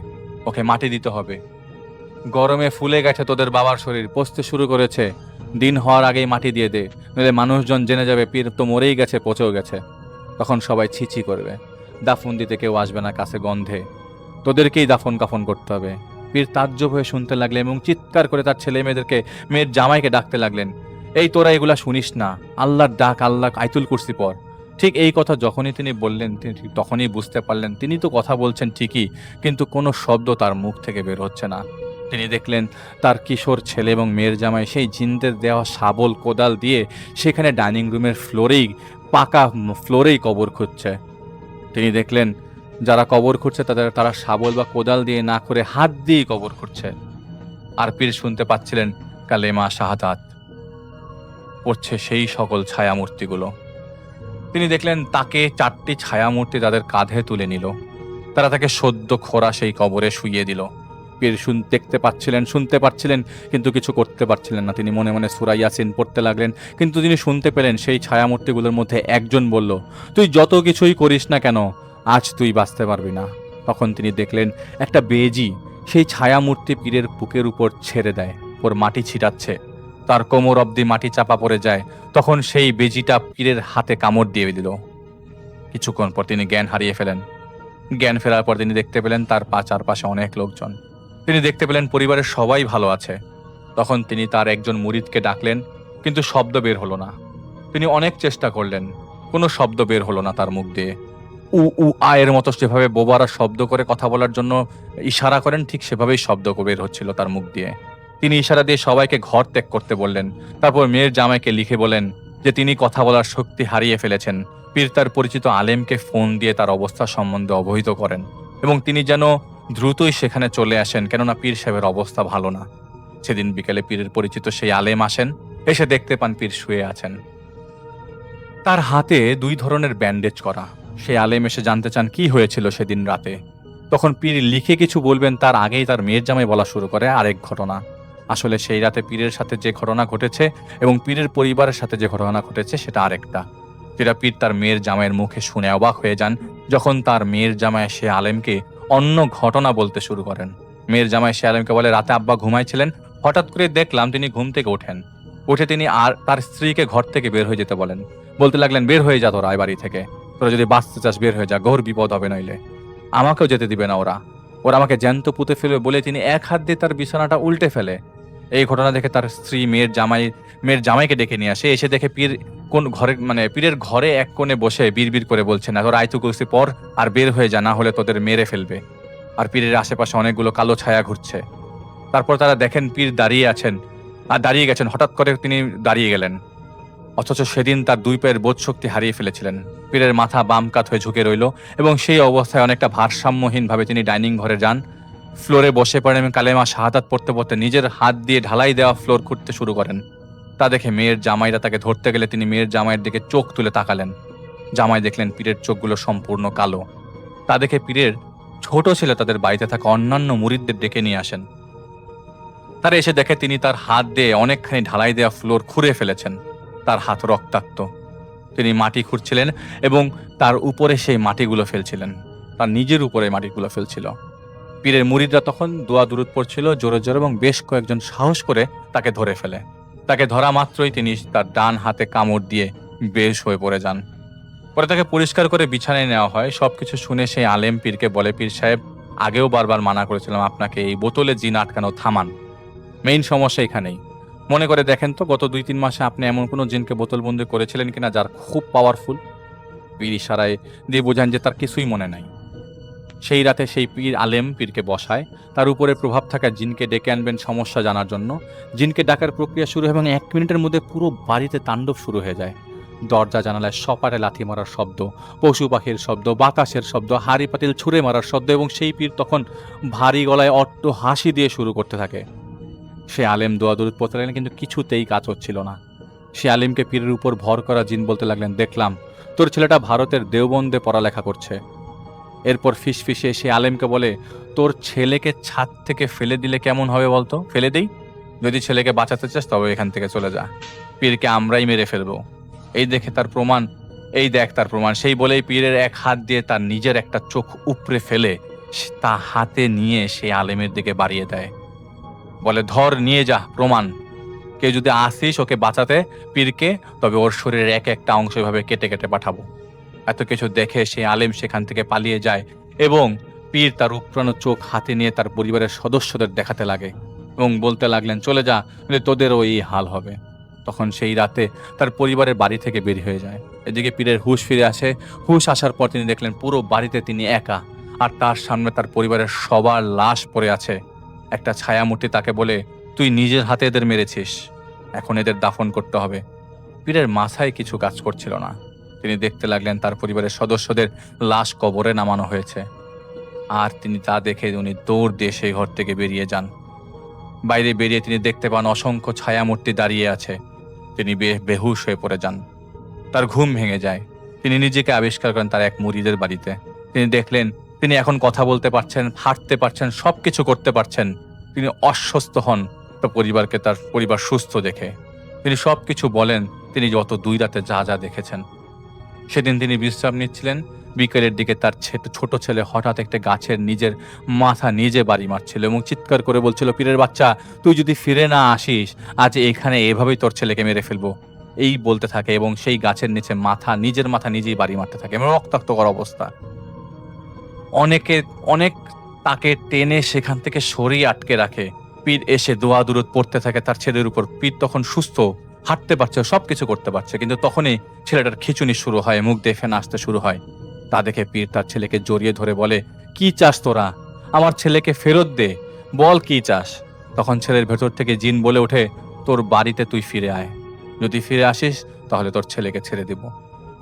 ওকে মাটি দিতে হবে। গরমে ফুলে গেছে তোদের বাবার শরীর, পচতে শুরু করেছে, দিন হওয়ার আগেই মাটি দিয়ে দে, নইলে মানুষজন জেনে যাবে পীর তো মরেই গেছে, পচেও গেছে। তখন সবাই ছিছি করবে, দাফন দিতে কেউ আসবে না কাছে গন্ধে, তোদেরকেই দাফন কাফন করতে হবে। পীর তাজ্জব হয়ে শুনতে লাগলেন এবং চিৎকার করে তার ছেলে মেয়ের জামাইকে ডাকতে লাগলেন, এই তোরা এগুলা শুনিস না, আল্লাহর ডাক, আল্লাহ আয়াতুল কুরসি পড়। ঠিক এই কথা যখনই তিনি বললেন, তিনি ঠিক তখনই বুঝতে পারলেন তিনি তো কথা বলছেন ঠিকই, কিন্তু কোনো শব্দ তার মুখ থেকে বের হচ্ছে না। তিনি দেখলেন তার কিশোর ছেলে এবং মেয়ের জামাই সেই জিনদের দেওয়া শাবল কোদাল দিয়ে সেখানে ডাইনিং রুমের পাকা ফ্লোরেই কবর খুঁজছে। তিনি দেখলেন যারা কবর খুঁড়ছে তারা শাবল বা কোদাল দিয়ে না করে হাত দিয়েই কবর খুঁড়ছে। আর পীর শুনতে পাচ্ছিলেন কালেমা শাহাদাত পড়ছে সেই সকল ছায়ামূর্তিগুলো। তিনি দেখলেন তাকে 4টি ছায়ামূর্তি তাদের কাঁধে তুলে নিল। তারা তাকে সদ্য খোঁড়া সেই কবরে শুইয়ে দিল। পীর শুনতে পাচ্ছিলেন, কিন্তু কিছু করতে পারছিলেন না। তিনি মনে মনে সূরা ইয়াসিন পড়তে লাগলেন, কিন্তু তিনি শুনতে পেলেন সেই ছায়ামূর্তিগুলোর মধ্যে একজন বলল, তুই যত কিছুই করিস না কেন, আজ তুই বাঁচতে পারবি না। তখন তিনি দেখলেন একটা বেজি সেই ছায়ামূর্তি পীরের বুকের উপর ছেড়ে দেয়, ওর মাটি ছিটাচ্ছে, তার কোমর অবধি মাটি চাপা পড়ে যায়। তখন সেই বেজিটা পীরের হাতে কামড় দিয়ে দিল। কিছুক্ষণ পর তিনি জ্ঞান হারিয়ে ফেলেন। জ্ঞান ফেরার পর তিনি দেখতে পেলেন তার চারপাশে অনেক লোকজন। তিনি দেখতে পেলেন পরিবারের সবাই ভালো আছে। তখন তিনি তার একজন মুরিদকে ডাকলেন, কিন্তু শব্দ বের হলো না। তিনি অনেক চেষ্টা করলেন, কোনো শব্দ বের হলো না তার মুখ দিয়ে। উ আয়ের মতো যেভাবে বোবারা শব্দ করে কথা বলার জন্য ইশারা করেন, ঠিক সেভাবেই শব্দ বের হচ্ছিল তার মুখ দিয়ে। তিনি ইশারা দিয়ে সবাইকে ঘর ত্যাগ করতে বললেন। তারপর মেয়ের জামাইকে লিখে বলেন যে তিনি কথা বলার শক্তি হারিয়ে ফেলেছেন। পীর তার পরিচিত আলেমকে ফোন দিয়ে তার অবস্থা সম্বন্ধে অবহিত করেন এবং তিনি যেন দ্রুতই সেখানে চলে আসেন, কেননা পীর সাহেবের অবস্থা ভালো না। সেদিন বিকেলে পীরের পরিচিত সেই আলেম আসেন, এসে দেখতে পান পীর শুয়ে আছেন, তার হাতে 2 ধরনের ব্যান্ডেজ করা। সেই আলেম এসে জানতে চান কি হয়েছিল সেদিন রাতে। তখন পীর লিখে কিছু বলবেন তার আগেই তার মেয়ের জামাই বলা শুরু করে আরেক ঘটনা। আসলে সেই রাতে পীরের সাথে যে ঘটনা ঘটেছে এবং পীরের পরিবারের সাথে যে ঘটনা ঘটেছে সেটা আরেকটা, যেটা পীর তার মেয়ের জামাইয়ের মুখে শুনে অবাক হয়ে যান যখন তার মেয়ের জামাই সে আলেমকে অন্য ঘটনা বলতে শুরু করেন। মেয়ের জামাই সে আলেমকে বলে, রাতে আব্বা ঘুমাইছিলেন, হঠাৎ করে দেখলাম তিনি ঘুম থেকে ওঠেন। উঠে তিনি আর তার স্ত্রীকে ঘর থেকে বের হয়ে যেতে বলেন। বলতে লাগলেন, বের হয়ে যা তোরা, বাড়ি থেকে তোরা যদি বাঁচতে চাস বের হয়ে যা, ঘোর বিপদ হবে, নইলে আমাকেও যেতে দিবে না ওরা আমাকে জ্যান্ত পুঁতে ফেলবে বলে তিনি এক হাত দিয়ে তার বিছানাটা উল্টে ফেলে। এই ঘটনা দেখে তার স্ত্রী মেয়ের জামাইকে ডেকে নিয়ে আসে। এসে দেখে পীর পীরের ঘরে এক কোণে বসে বিড়বিড় করে বলছে, না তোর আয়াতুল কুরসি পড় আর বের হয়ে যা, না হলে তোদের মেরে ফেলবে। আর পীরের আশেপাশে অনেকগুলো কালো ছায়া ঘুরছে। তারপর তারা দেখেন পীর দাঁড়িয়ে গেছেন। হঠাৎ করে তিনি দাঁড়িয়ে গেলেন, অথচ সেদিন তার 2 পায়ের বোধ শক্তি হারিয়ে ফেলেছিলেন। পীরের মাথা বাম কাত হয়ে ঝুঁকে রইল এবং সেই অবস্থায় অনেকটা ভারসাম্যহীনভাবে তিনি ডাইনিং ঘরে যান, ফ্লোরে বসে পড়েন এবং কালেমা শাহাদাত পড়তে পড়তে নিজের হাত দিয়ে ঢালাই দেওয়া ফ্লোর খুঁড়তে শুরু করেন। তা দেখে মেয়ের জামাইরা তাকে ধরতে গেলে তিনি মেয়ের জামাইয়ের দিকে চোখ তুলে তাকালেন। জামাই দেখলেন পীরের চোখগুলো সম্পূর্ণ কালো। তা দেখে পীরের ছোট ছেলে তাদের বাড়িতে থাকা অন্যান্য মুরিদদের ডেকে নিয়ে আসেন। তারা এসে দেখে তিনি তার হাত দিয়ে অনেকখানি ঢালাই দেওয়া ফ্লোর খুঁড়ে ফেলেছেন। তার হাত রক্তাক্ত। তিনি মাটি খুঁড়ছিলেন এবং তার উপরে সেই মাটিগুলো ফেলছিলেন, তার নিজের উপরে মাটিগুলো ফেলছিল। পীরের মুরিদরা তখন দোয়া দুরুদ পড়ছিল জোরে জোরে এবং বেশ কয়েকজন সাহস করে তাকে ধরে ফেলে। তাকে ধরা মাত্রই তিনি তার ডান হাতে কামড় দিয়ে বেশ হয়ে পড়ে যান। পরে তাকে পরিষ্কার করে বিছানায় নেওয়া হয়। সবকিছু শুনে সেই আলেম পীরকে বলে, পীর সাহেব, আগেও বারবার মানা করেছিলাম আপনাকে এই বোতলে জিন আটকানো থামান। মেইন সমস্যা এখানেই। মনে করে দেখেন তো গত 2-3 মাসে আপনি এমন কোনো জিনকে বোতলবন্দি করেছিলেন কিনা যার খুব পাওয়ারফুল? পীর ইশারায় দিয়ে বোঝান যে তার কিছুই মনে নাই। সেই রাতে সেই পীর আলেম পীরকে বসায়, তার উপরে প্রভাব থাকা জিনকে ডেকে আনবেন সমস্যা জানার জন্য। জিনকে ডাকার প্রক্রিয়া শুরু হয় এবং 1 মিনিটের মধ্যে পুরো বাড়িতে তাণ্ডব শুরু হয়ে যায়। দরজা জানালায় সপাটে লাথি মারার শব্দ, পশু পাখির শব্দ, বাতাসের শব্দ, হাড়ি পাতিল ছুঁড়ে মারার শব্দ, এবং সেই পীর তখন ভারী গলায় অট্ট হাসি দিয়ে শুরু করতে থাকে। সে আলেম দোয়া দরুদ পড়তে লাগলেন, কিন্তু কিছুতেই কাজ হচ্ছিল না। সে আলেমকে পীরের উপর ভর করা জিন বলতে লাগলেন, দেখলাম তোর ছেলেটা ভারতের দেওবন্দে পড়ালেখা করছে। এরপর ফিসফিসে সে আলেমকে বলে, তোর ছেলেকে ছাদ থেকে ফেলে দিলে কেমন হবে বলতো? ফেলে দেই? যদি ছেলেকে বাঁচাতে চাস তবে এখান থেকে চলে যা, পীরকে আমরাই মেরে ফেলবো। এই দেখে তার প্রমাণ, এই দেখ তার প্রমাণ। সেই বলেই পীরের এক হাত দিয়ে তার নিজের একটা চোখ উপড়ে ফেলে তা হাতে নিয়ে সেই আলেমের দিকে বাড়িয়ে দেয়। বলে, ধর নিয়ে যা প্রমাণ। কেউ যদি আসিস ওকে বাঁচাতে পীরকে, তবে ওর শরীরের এক একটা অংশ এভাবে কেটে কেটে পাঠাবো। এত কিছু দেখে সেই আলেম সেখান থেকে পালিয়ে যায় এবং পীর তার উপড়ানো চোখ হাতে নিয়ে তার পরিবারের সদস্যদের দেখাতে লাগে এবং বলতে লাগলেন, চলে যা, তোদেরও এই হাল হবে। তখন সেই রাতে তার পরিবারের বাড়ি থেকে বের হয়ে যায়। এদিকে পীরের হুঁশ ফিরে আসে। হুঁশ আসার পর তিনি দেখলেন পুরো বাড়িতে তিনি একা, আর তার সামনে তার পরিবারের সবার লাশ পড়ে আছে। একটা ছায়ামূর্তি তাকে বলে, তুই নিজের হাতে এদের মেরেছিস, এখন এদের দাফন করতে হবে। পীরের মাথায় কিছু কাজ করছিল না। তিনি দেখতে লাগলেন তার পরিবারের সদস্যদের লাশ কবরে নামানো হয়েছে, আর তিনি তা দেখে উনি দৌড় দিয়ে সেই ঘর থেকে বেরিয়ে যান। বাইরে বেরিয়ে তিনি দেখতে পান অসংখ্য ছায়ামূর্তি দাঁড়িয়ে আছে। তিনি বেহুশ হয়ে পড়ে যান। তার ঘুম ভেঙে যায়। তিনি নিজেকে আবিষ্কার করেন তার এক মুরিদের বাড়িতে। তিনি দেখলেন তিনি এখন কথা বলতে পারছেন, হাঁটতে পারছেন, সবকিছু করতে পারছেন। তিনি অস্বস্ত হন তার পরিবারকে, তার পরিবার সুস্থ দেখে। তিনি সবকিছু বলেন তিনি গত 2 রাতে যা যা দেখেছেন। সেদিন তিনি বিশ্রাম নিচ্ছিলেন। বিকেলের দিকে তার ছোট ছেলে হঠাৎ একটা গাছের নিজের মাথা নিজে বাড়ি মারছিল এবং চিৎকার করে বলছিল, পীরের বাচ্চা, তুই যদি ফিরে না আসিস আজ এখানে এভাবেই তোর ছেলেকে মেরে ফেলবো। এই বলতে থাকে এবং সেই গাছের নিচে নিজের মাথা নিজেই বাড়ি মারতে থাকে এবং রক্তাক্ত করা অবস্থা। অনেক তাকে টেনে সেখান থেকে সরিয়ে আটকে রাখে। পীর এসে দোয়া দুরুদ পড়তে থাকে তার ছেলের উপর। পীর তখন সুস্থ, হাঁটতে পারছে, সবকিছু করতে পারছে, কিন্তু তখনই ছেলেটার খিঁচুনি শুরু হয়, মুখ দিয়ে ফেনা আসতে শুরু হয়। তা দেখে পীর তার ছেলেকে জড়িয়ে ধরে বলে, কি চাস তোরা? আমার ছেলেকে ফেরত দে, বল কি চাস? তখন ছেলের ভেতর থেকে জিন বলে ওঠে, তোর বাড়িতে তুই ফিরে আয়, যদি ফিরে আসিস তাহলে তোর ছেলেকে ছেড়ে দেব।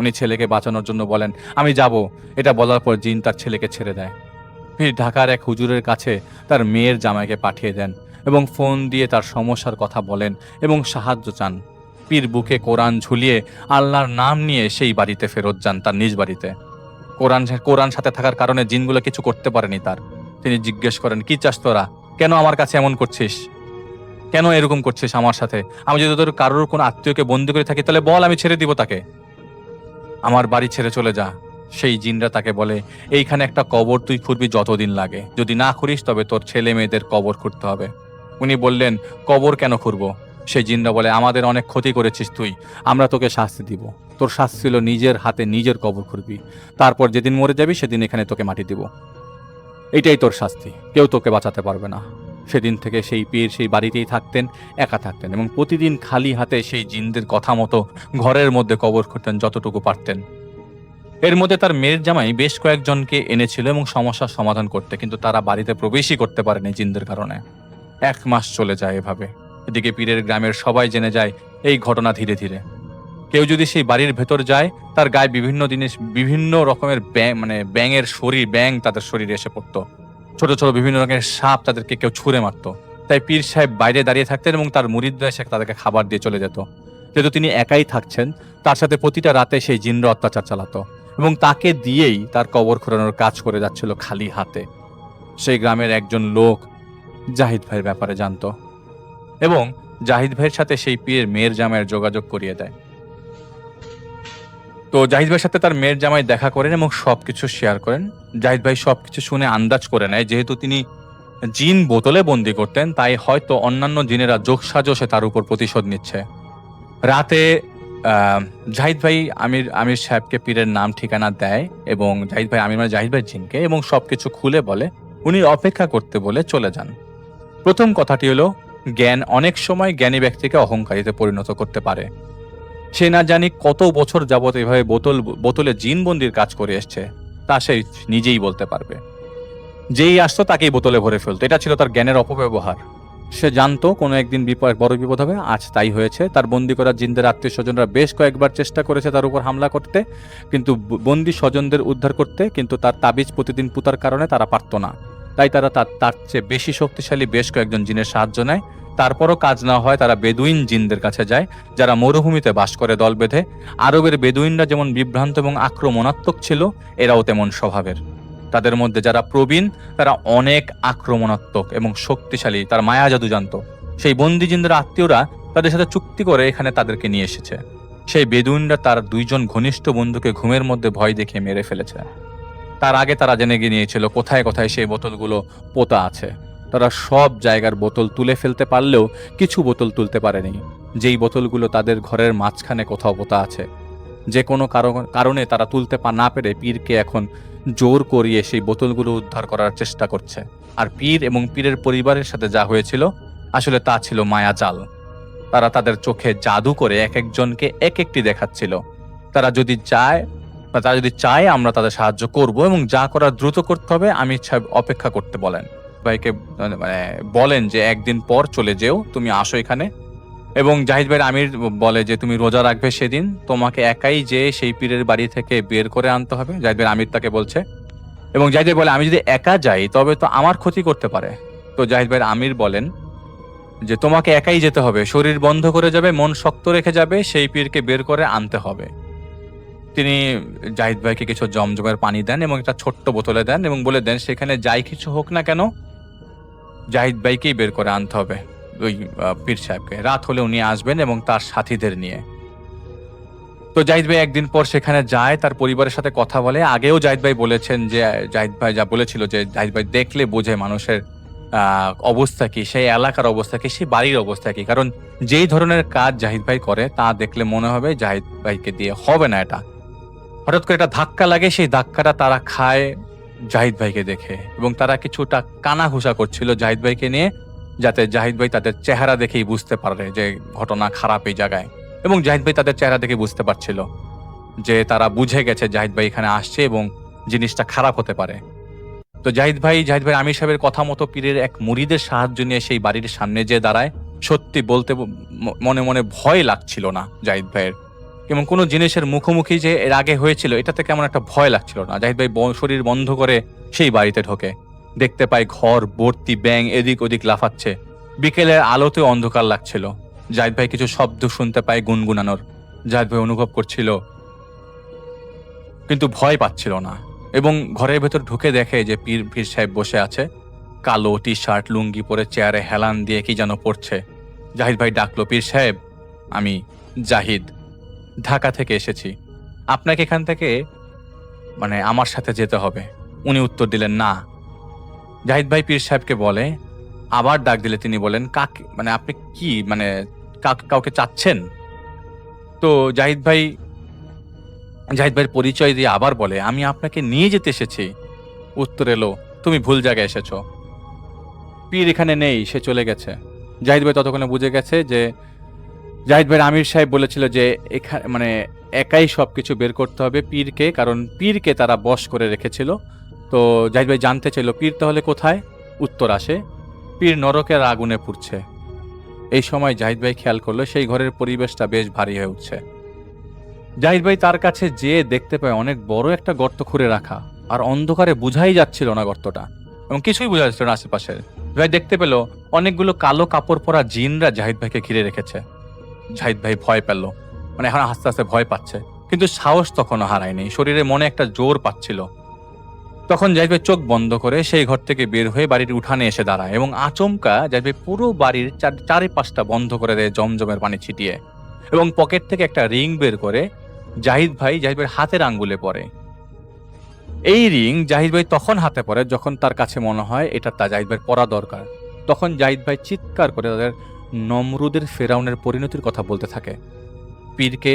উনি ছেলেকে বাঁচানোর জন্য বলেন, আমি যাব। এটা বলার পর জিন তার ছেলেকে ছেড়ে দেয়। পীর ঢাকার এক হুজুরের কাছে তার মেয়ের জামাইকে পাঠিয়ে দেন এবং ফোন দিয়ে তার সমস্যার কথা বলেন এবং সাহায্য চান। পীর বুকে কোরআন ঝুলিয়ে আল্লাহর নাম নিয়ে সেই বাড়িতে ফেরত যান, তার নিজ বাড়িতে। কোরআন সাথে থাকার কারণে জিনগুলো কিছু করতে পারেনি তার। তিনি জিজ্ঞেস করেন, কি চাস তোরা? কেন আমার কাছে এমন করছিস? কেন এরকম করছিস আমার সাথে? আমি যদি তোর কারোর কোনো আত্মীয়কে বন্দি করে থাকি তাহলে বল, আমি ছেড়ে দিব তাকে। আমার বাড়ি ছেড়ে চলে যা। সেই জিনরা তাকে বলে, এইখানে একটা কবর তুই খুঁড়বি যতদিন লাগে, যদি না খুঁড়িস তবে তোর ছেলে মেয়েদের কবর খুঁড়তে হবে। উনি বললেন, কবর কেন খুঁড়বো? সেই জিনরা বলে, আমাদের অনেক ক্ষতি করেছিস তুই, আমরা তোকে শাস্তি দিব। তোর শাস্তি ছিল নিজের হাতে নিজের কবর খুঁড়বি, তারপর যেদিন মরে যাবি সেদিন এখানে তোকে মাটি দিব। এইটাই তোর শাস্তি, কেউ তোকে বাঁচাতে পারবে না। সেদিন থেকে সেই পীর সেই বাড়িতেই থাকতেন, একা থাকতেন এবং প্রতিদিন খালি হাতে সেই জিনদের কথা মতো ঘরের মধ্যে কবর খুঁড়তেন যতটুকু পারতেন। এর মধ্যে তার মেয়ের জামাই বেশ কয়েকজনকে এনেছিল এবং সমস্যার সমাধান করতে, কিন্তু তারা বাড়িতে প্রবেশই করতে পারেনি জিনদের কারণে। 1 মাস চলে যায় এভাবে। এদিকে পীরের গ্রামের সবাই জেনে যায় এই ঘটনা ধীরে ধীরে। কেউ যদি সেই বাড়ির ভেতর যায় তার গায়ে বিভিন্ন রকমের ব্যাঙের শরীর, ব্যাঙ তাদের শরীরে এসে পড়তো। ছোট ছোট বিভিন্ন রকমের সাপ তাদেরকে কেউ ছুঁড়ে মারতো। তাই পীর সাহেব বাইরে দাঁড়িয়ে থাকতেন এবং তার মুরিদরা এসে তাদেরকে খাবার দিয়ে চলে যেত। যেহেতু তিনি একাই থাকছেন, তার সাথে প্রতিটা রাতে সেই জিনরা অত্যাচার চালাতো এবং তাকে দিয়েই তার কবর খোঁড়ানোর কাজ করে যাচ্ছিল খালি হাতে। সেই গ্রামের একজন লোক জাহিদ ভাইয়ের ব্যাপারে জানতো এবং জাহিদ ভাইয়ের সাথে সেই পীরের মেয়ের জামাইয়ের যোগাযোগ করিয়ে দেয়। তো জাহিদ ভাইয়ের সাথে তার মেয়ের জামাই দেখা করেন এবং সবকিছু শেয়ার করেন। জাহিদ ভাই সবকিছু শুনে আন্দাজ করে নেয়, যেহেতু তিনি জিন বোতলে বন্দি করতেন, তাই হয়তো অন্যান্য জিনেরা যোগসাজশে তার উপর প্রতিশোধ নিচ্ছে। রাতে জাহিদ ভাই আমির সাহেবকে পীরের নাম ঠিকানা দেয় এবং জাহিদ ভাই আমির মানে জাহিদ ভাই জিনকে, এবং সবকিছু খুলে বলে, উনি অপেক্ষা করতে বলে চলে যান। প্রথম কথাটি হলো, জ্ঞান অনেক সময় জ্ঞানী ব্যক্তিকে অহংকারীতে পরিণত করতে পারে। সে না জানি কত বছর যাবত এভাবে বোতলে জিন বন্দির কাজ করে এসছে, তা সে নিজেই বলতে পারবে। যেই আসতো তাকেই বোতলে ভরে ফেলতো, এটা ছিল তার জ্ঞানের অপব্যবহার। সে জানতো কোনো একদিন বড় বিপদ হবে, আজ তাই হয়েছে। তার বন্দি করা জিনদের আত্মীয় স্বজনরা বেশ কয়েকবার চেষ্টা করেছে তার উপর হামলা করতে, কিন্তু বন্দি স্বজনদের উদ্ধার করতে, কিন্তু তার তাবিজ প্রতিদিন পুতার কারণে তারা পারত না। তাই তারা তার চেয়ে বেশি শক্তিশালী বেশ কয়েকজন জিনের সাহায্য নেয়। তারপরও কাজ না হয়, তারা বেদুইন জিনদের কাছে যায়, যারা মরুভূমিতে বাস করে দল বেঁধে। আরবের বেদুইনরা যেমন বিভ্রান্ত এবং আক্রমণাত্মক ছিল, এরাও তেমন স্বভাবের। তাদের মধ্যে যারা প্রবীণ তারা অনেক আক্রমণাত্মক এবং শক্তিশালী, তার মায়া জাদু জানতো। সেই বন্দি জিনদের আত্মীয়রা তাদের সাথে চুক্তি করে এখানে তাদেরকে নিয়ে এসেছে। সেই বেদুইনরা তার দুইজন ঘনিষ্ঠ বন্ধুকে ঘুমের মধ্যে ভয় দেখিয়ে মেরে ফেলেছে। তার আগে তারা জেনে গিয়েছিল কোথায় কোথায় সেই বোতলগুলো পোতা আছে। তারা সব জায়গার বোতল তুলে ফেলতে পারলেও কিছু বোতল তুলতে পারেনি, যেই বোতলগুলো তাদের ঘরের মাঝখানে কোথাও পোতা আছে। যে কোনো কারণে তারা তুলতে না পেরে পীরকে এখন জোর করিয়ে সেই বোতলগুলো উদ্ধার করার চেষ্টা করছে। আর পীর এবং পীরের পরিবারের সাথে যা হয়েছিল আসলে তা ছিল মায়াজাল। তারা তাদের চোখে জাদু করে এক একজনকে এক একটি দেখাচ্ছিল। তারা যদি চায় আমরা তাদের সাহায্য করব এবং যা করার দ্রুত করতে হবে। আমির সাহেব অপেক্ষা করতে বলেন, ভাইকে বলেন যে একদিন পর চলে যেও, তুমি আসো এখানে। এবং জাহিদ ভাই আমির বলে যে তুমি রোজা রাখবে সেদিন, তোমাকে একাই যে সেই পীরের বাড়ি থেকে বের করে আনতে হবে। জাহিদ ভাই আমির তাকে বলছে, এবং জাহিদ ভাই বলে আমি যদি একা যাই তবে তো আমার ক্ষতি করতে পারে। তো জাহিদ ভাই আমির বলেন যে তোমাকে একাই যেতে হবে, শরীর বন্ধ করে যাবে, মন শক্ত রেখে যাবে, সেই পীরকে বের করে আনতে হবে। তিনি জাহিদ ভাইকে কিছু জমজমের পানি দেন এবং একটা ছোট্ট বোতলে দেন এবং বলে দেন সেখানে যাই কিছু হোক না কেন জাহিদ ভাইকেই বের করে আনতে হবে ওই পীর সাহেবকে। রাত হলে উনি আসবেন এবং তার সাথীদের নিয়ে। তো জাহিদ ভাই একদিন পর সেখানে যায়, তার পরিবারের সাথে কথা বলে। আগেও জাহিদ ভাই বলেছেন যে জাহিদ ভাই যা বলেছিল যে জাহিদ ভাই দেখলে বোঝে মানুষের অবস্থা কি, সেই এলাকার অবস্থা কি, সেই বাড়ির অবস্থা কি। কারণ যেই ধরনের কাজ জাহিদ ভাই করে তা দেখলে মনে হবে জাহিদ ভাইকে দিয়ে হবে না এটা। হঠাৎ করে একটা ধাক্কা লাগে, সেই ধাক্কাটা তারা খায় জাহিদ ভাইকে দেখে, এবং তারা কিছুটা কানাঘুষা করছিল জাহিদ ভাইকে নিয়ে, যাতে জাহিদ ভাই তাদের চেহারা দেখেই বুঝতে পারে যে ঘটনা খারাপ এই জায়গায়। এবং জাহিদ ভাই তাদের চেহারা দেখে বুঝতে পারছিল যে তারা বুঝে গেছে জাহিদ ভাই এখানে আসছে এবং জিনিসটা খারাপ হতে পারে। তো জাহিদ ভাই আমির সাহেবের কথা মতো পীরের এক মুরিদের সাহায্য নিয়ে সেই বাড়ির সামনে যে দাঁড়ায়। সত্যি বলতে মনে মনে ভয় লাগছিল না জাহিদ ভাইয়ের, এবং কোনো জিনিসের মুখোমুখি যে এর আগে হয়েছিল এটাতে কেমন একটা ভয় লাগছিল না। জাহিদ ভাই শরীর বন্ধ করে সেই বাড়িতে ঢোকে, দেখতে পায় ঘর ভর্তি ব্যাঙ এদিক ওদিক লাফাচ্ছে। বিকেলের আলোতেও অন্ধকার লাগছিল। জাহিদ ভাই কিছু শব্দ শুনতে পায় গুনগুনানোর। জাহিদ ভাই অনুভব করছিল কিন্তু ভয় পাচ্ছিল না, এবং ঘরের ভেতর ঢুকে দেখে যে পীর সাহেব বসে আছে, কালো টি শার্ট লুঙ্গি পরে চেয়ারে হেলান দিয়ে কি যেন পড়ছে। জাহিদ ভাই ডাকলো, পীর সাহেব আমি জাহিদ, ঢাকা থেকে এসেছি, আপনাকে এখান থেকে আমার সাথে যেতে হবে। উনি উত্তর দিলেন না। জাহিদ ভাই পীর সাহেবকে বলে, আবার ডাক দিলে তিনি বলেন কাকে আপনি কি কাউকে চাচ্ছেন? তো জাহিদ ভাইয়ের পরিচয় দিয়ে আবার বলে, আমি আপনাকে নিয়ে যেতে এসেছি। উত্তর এলো, তুমি ভুল জায়গায় এসেছো, পীর এখানে নেই, সে চলে গেছে। জাহিদ ভাই ততক্ষণে বুঝে গেছে যে জাহিদ ভাইয়ের আমির সাহেব বলেছিল যে এখানে একাই সবকিছু বের করতে হবে পীরকে, কারণ পীরকে তারা বশ করে রেখেছিল। তো জাহিদ ভাই জানতে চাইল পীর তাহলে কোথায়? উত্তর আসে, পীর নরকের আগুনে পুড়ছে। এই সময় জাহিদ ভাই খেয়াল করলো সেই ঘরের পরিবেশটা বেশ ভারী হয়ে উঠছে। জাহিদ ভাই তার কাছে যেয়ে দেখতে পায় অনেক বড় একটা গর্ত খুঁড়ে রাখা, আর অন্ধকারে বোঝাই যাচ্ছিল না গর্তটা, এবং কিছুই বোঝা যাচ্ছিল না আশেপাশে। ভাই দেখতে পেল অনেকগুলো কালো কাপড় পরা জিনরা জাহিদ ভাইকে ঘিরে রেখেছে। জাহিদ ভাই ভয় পেল, মানে এখন আস্তে আস্তে ভয় পাচ্ছে, কিন্তু সাহস তখনও হারায়নি, শরীরে মনে একটা জোর পাচ্ছিল। তখন জাহিদ ভাই চোখ বন্ধ করে সেই ঘর থেকে বের হয়ে বাড়ির উঠানে এসে দাঁড়ায় এবং আচমকা জাহিদ ভাই পুরো বাড়ির চারিপাশটা বন্ধ করে দেয় জমজমের পানি ছিটিয়ে, এবং পকেট থেকে একটা রিং বের করে জাহিদ ভাইয়ের হাতের আঙ্গুলে পরে। এই রিং জাহিদ ভাই তখন হাতে পড়ে যখন তার কাছে মনে হয় এটা জাহিদ ভাইয়ের পরা দরকার। তখন জাহিদ ভাই চিৎকার করে তাদের নমরুদের ফেরাউনের পরিণতির কথা বলতে থাকে। পীরকে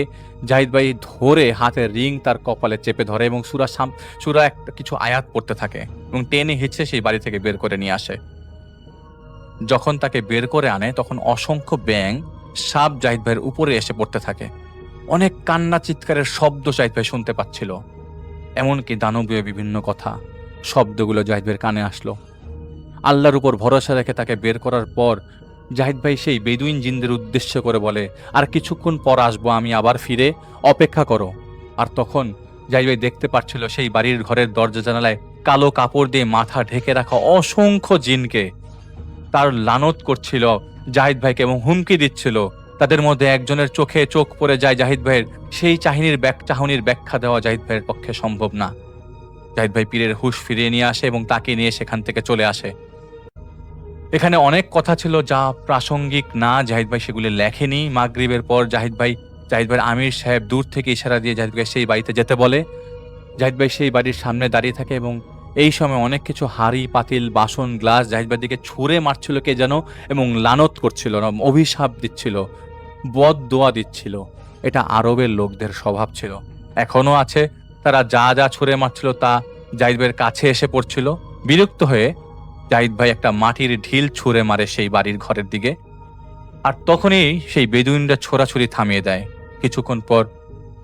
জাহিদ ভাই ধরে হাতের রিং তার কপালে চেপে ধরে এবং সুরা একটা কিছু আয়াত পড়তে থাকে এবং টেনে হিচড়ে সেই বাড়ি থেকে বের করে নিয়ে আসে। যখন তাকে বের করে আনে তখন অসংখ্য ব্যাঙ সাপ জাহিদ ভাইয়ের উপরে এসে পড়তে থাকে। অনেক কান্না চিৎকারের শব্দ জাহিদ ভাই শুনতে পাচ্ছিল, এমনকি দানবীয় বিভিন্ন কথা। শব্দগুলো জাহিদ ভাইয়ের কানে আসলো। আল্লাহর উপর ভরসা রেখে তাকে বের করার পর জাহিদ ভাই সেই বেদুইন জিনদের উদ্দেশ্য করে বলে, আর কিছুক্ষণ পর আসবো আমি আবার ফিরে, অপেক্ষা করো। আর তখন জাহিদ ভাই দেখতে পাচ্ছিল সেই বাড়ির ঘরের দরজা জানালায় কালো কাপড় দিয়ে মাথা ঢেকে রাখা অসংখ্য জিনকে তার লানত করছিল জাহিদ ভাইকে এবং হুমকি দিচ্ছিল। তাদের মধ্যে একজনের চোখে চোখ পড়ে যায় জাহিদ ভাইয়ের, সেই চাহনির ব্যাখ্যা দেওয়া জাহিদ ভাইয়ের পক্ষে সম্ভব না। জাহিদ ভাই পীরের হুঁশ ফিরিয়ে নিয়ে আসে এবং তাকে নিয়ে সেখান থেকে চলে আসে। এখানে অনেক কথা ছিল যা প্রাসঙ্গিক না, জাহিদ ভাই সেগুলি লেখেনি। মাগরিবের পর জাহিদ ভাইয়ের আমির সাহেব দূর থেকে ইশারা দিয়ে জাহিদ ভাই সেই বাড়িতে যেতে বলে। জাহিদ ভাই সেই বাড়ির সামনে দাঁড়িয়ে থাকে এবং এই সময় অনেক কিছু হাঁড়ি পাতিল বাসন গ্লাস জাহিদ ভাইয়ের দিকে ছুঁড়ে মারছিল কে যেন এবং লানত করছিল, অভিশাপ দিচ্ছিল, বদ দোয়া দিচ্ছিল। এটা আরবের লোকদের স্বভাব ছিল, এখনো আছে। তারা যা যা ছুঁড়ে মারছিল তা জাহিদ ভাইয়ের কাছে এসে পড়ছিল। বিরক্ত হয়ে জাহিদ ভাই একটা মাটির ঢিল ছুঁড়ে মারে সেই বাড়ির ঘরের দিকে, আর তখনই সেই বেদুইনরা ছোড়াছুরি থামিয়ে দেয়। কিছুক্ষণ পর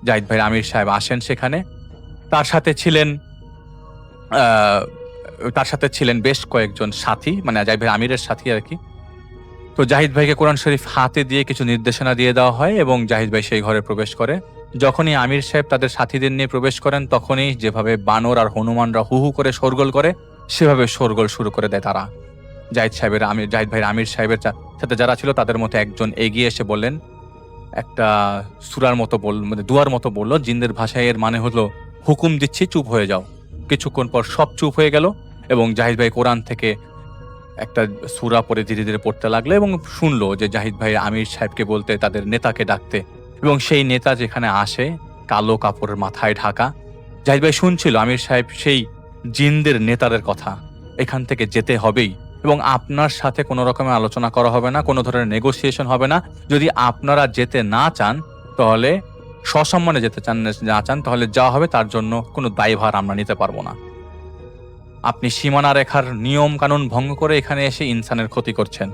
জাহিদ ভাইয়ের আমির সাহেব আসেন সেখানে। তার সাথে ছিলেন বেশ কয়েকজন সাথী, মানে জাহিদ ভাই আমিরের সাথী আর কি। তো জাহিদ ভাইকে কোরআন শরীফ হাতে দিয়ে কিছু নির্দেশনা দিয়ে দেওয়া হয় এবং জাহিদ ভাই সেই ঘরে প্রবেশ করে। যখনই আমির সাহেব তাদের সাথীদের নিয়ে প্রবেশ করেন তখনই যেভাবে বানর আর হনুমানরা হু হু করে শোরগোল করে সেভাবে শোরগোল শুরু করে দেয় তারা। জাহিদ ভাইয়ের আমির সাহেবের সাথে যারা ছিল তাদের মধ্যে একজন এগিয়ে এসে বললেন, একটা সূরার মতো মানে দুয়ার মতো বললো, জিনদের ভাষায় এর মানে হলো হুকুম দিচ্ছি চুপ হয়ে যাও। কিছুক্ষণ পর সব চুপ হয়ে গেল এবং জাহিদ ভাই কোরআন থেকে একটা সূরা পড়ে ধীরে ধীরে পড়তে লাগলো এবং শুনলো যে জাহিদ ভাই আমির সাহেবকে বলতে তাদের নেতাকে ডাকতে, এবং সেই নেতা যেখানে আসে কালো কাপড়ের মাথায় ঢাকা। জাহিদ ভাই শুনছিল আমির সাহেব সেই জিনদের নেতাদের কথা, এখান থেকে যেতে হবেই এবং আপনার সাথে কোনো রকমের আলোচনা করা হবে না, কোনো ধরনের নেগোসিয়েশন হবে না। যদি আপনারা যেতে না চান তাহলে সসম্মানে যেতে না চান তাহলে যা হবে তার জন্য কোনো দায়ভার আমরা নিতে পারবো না। আপনি সীমানা রেখার নিয়ম কানুন ভঙ্গ করে এখানে এসে ইনসানের ক্ষতি করছেন।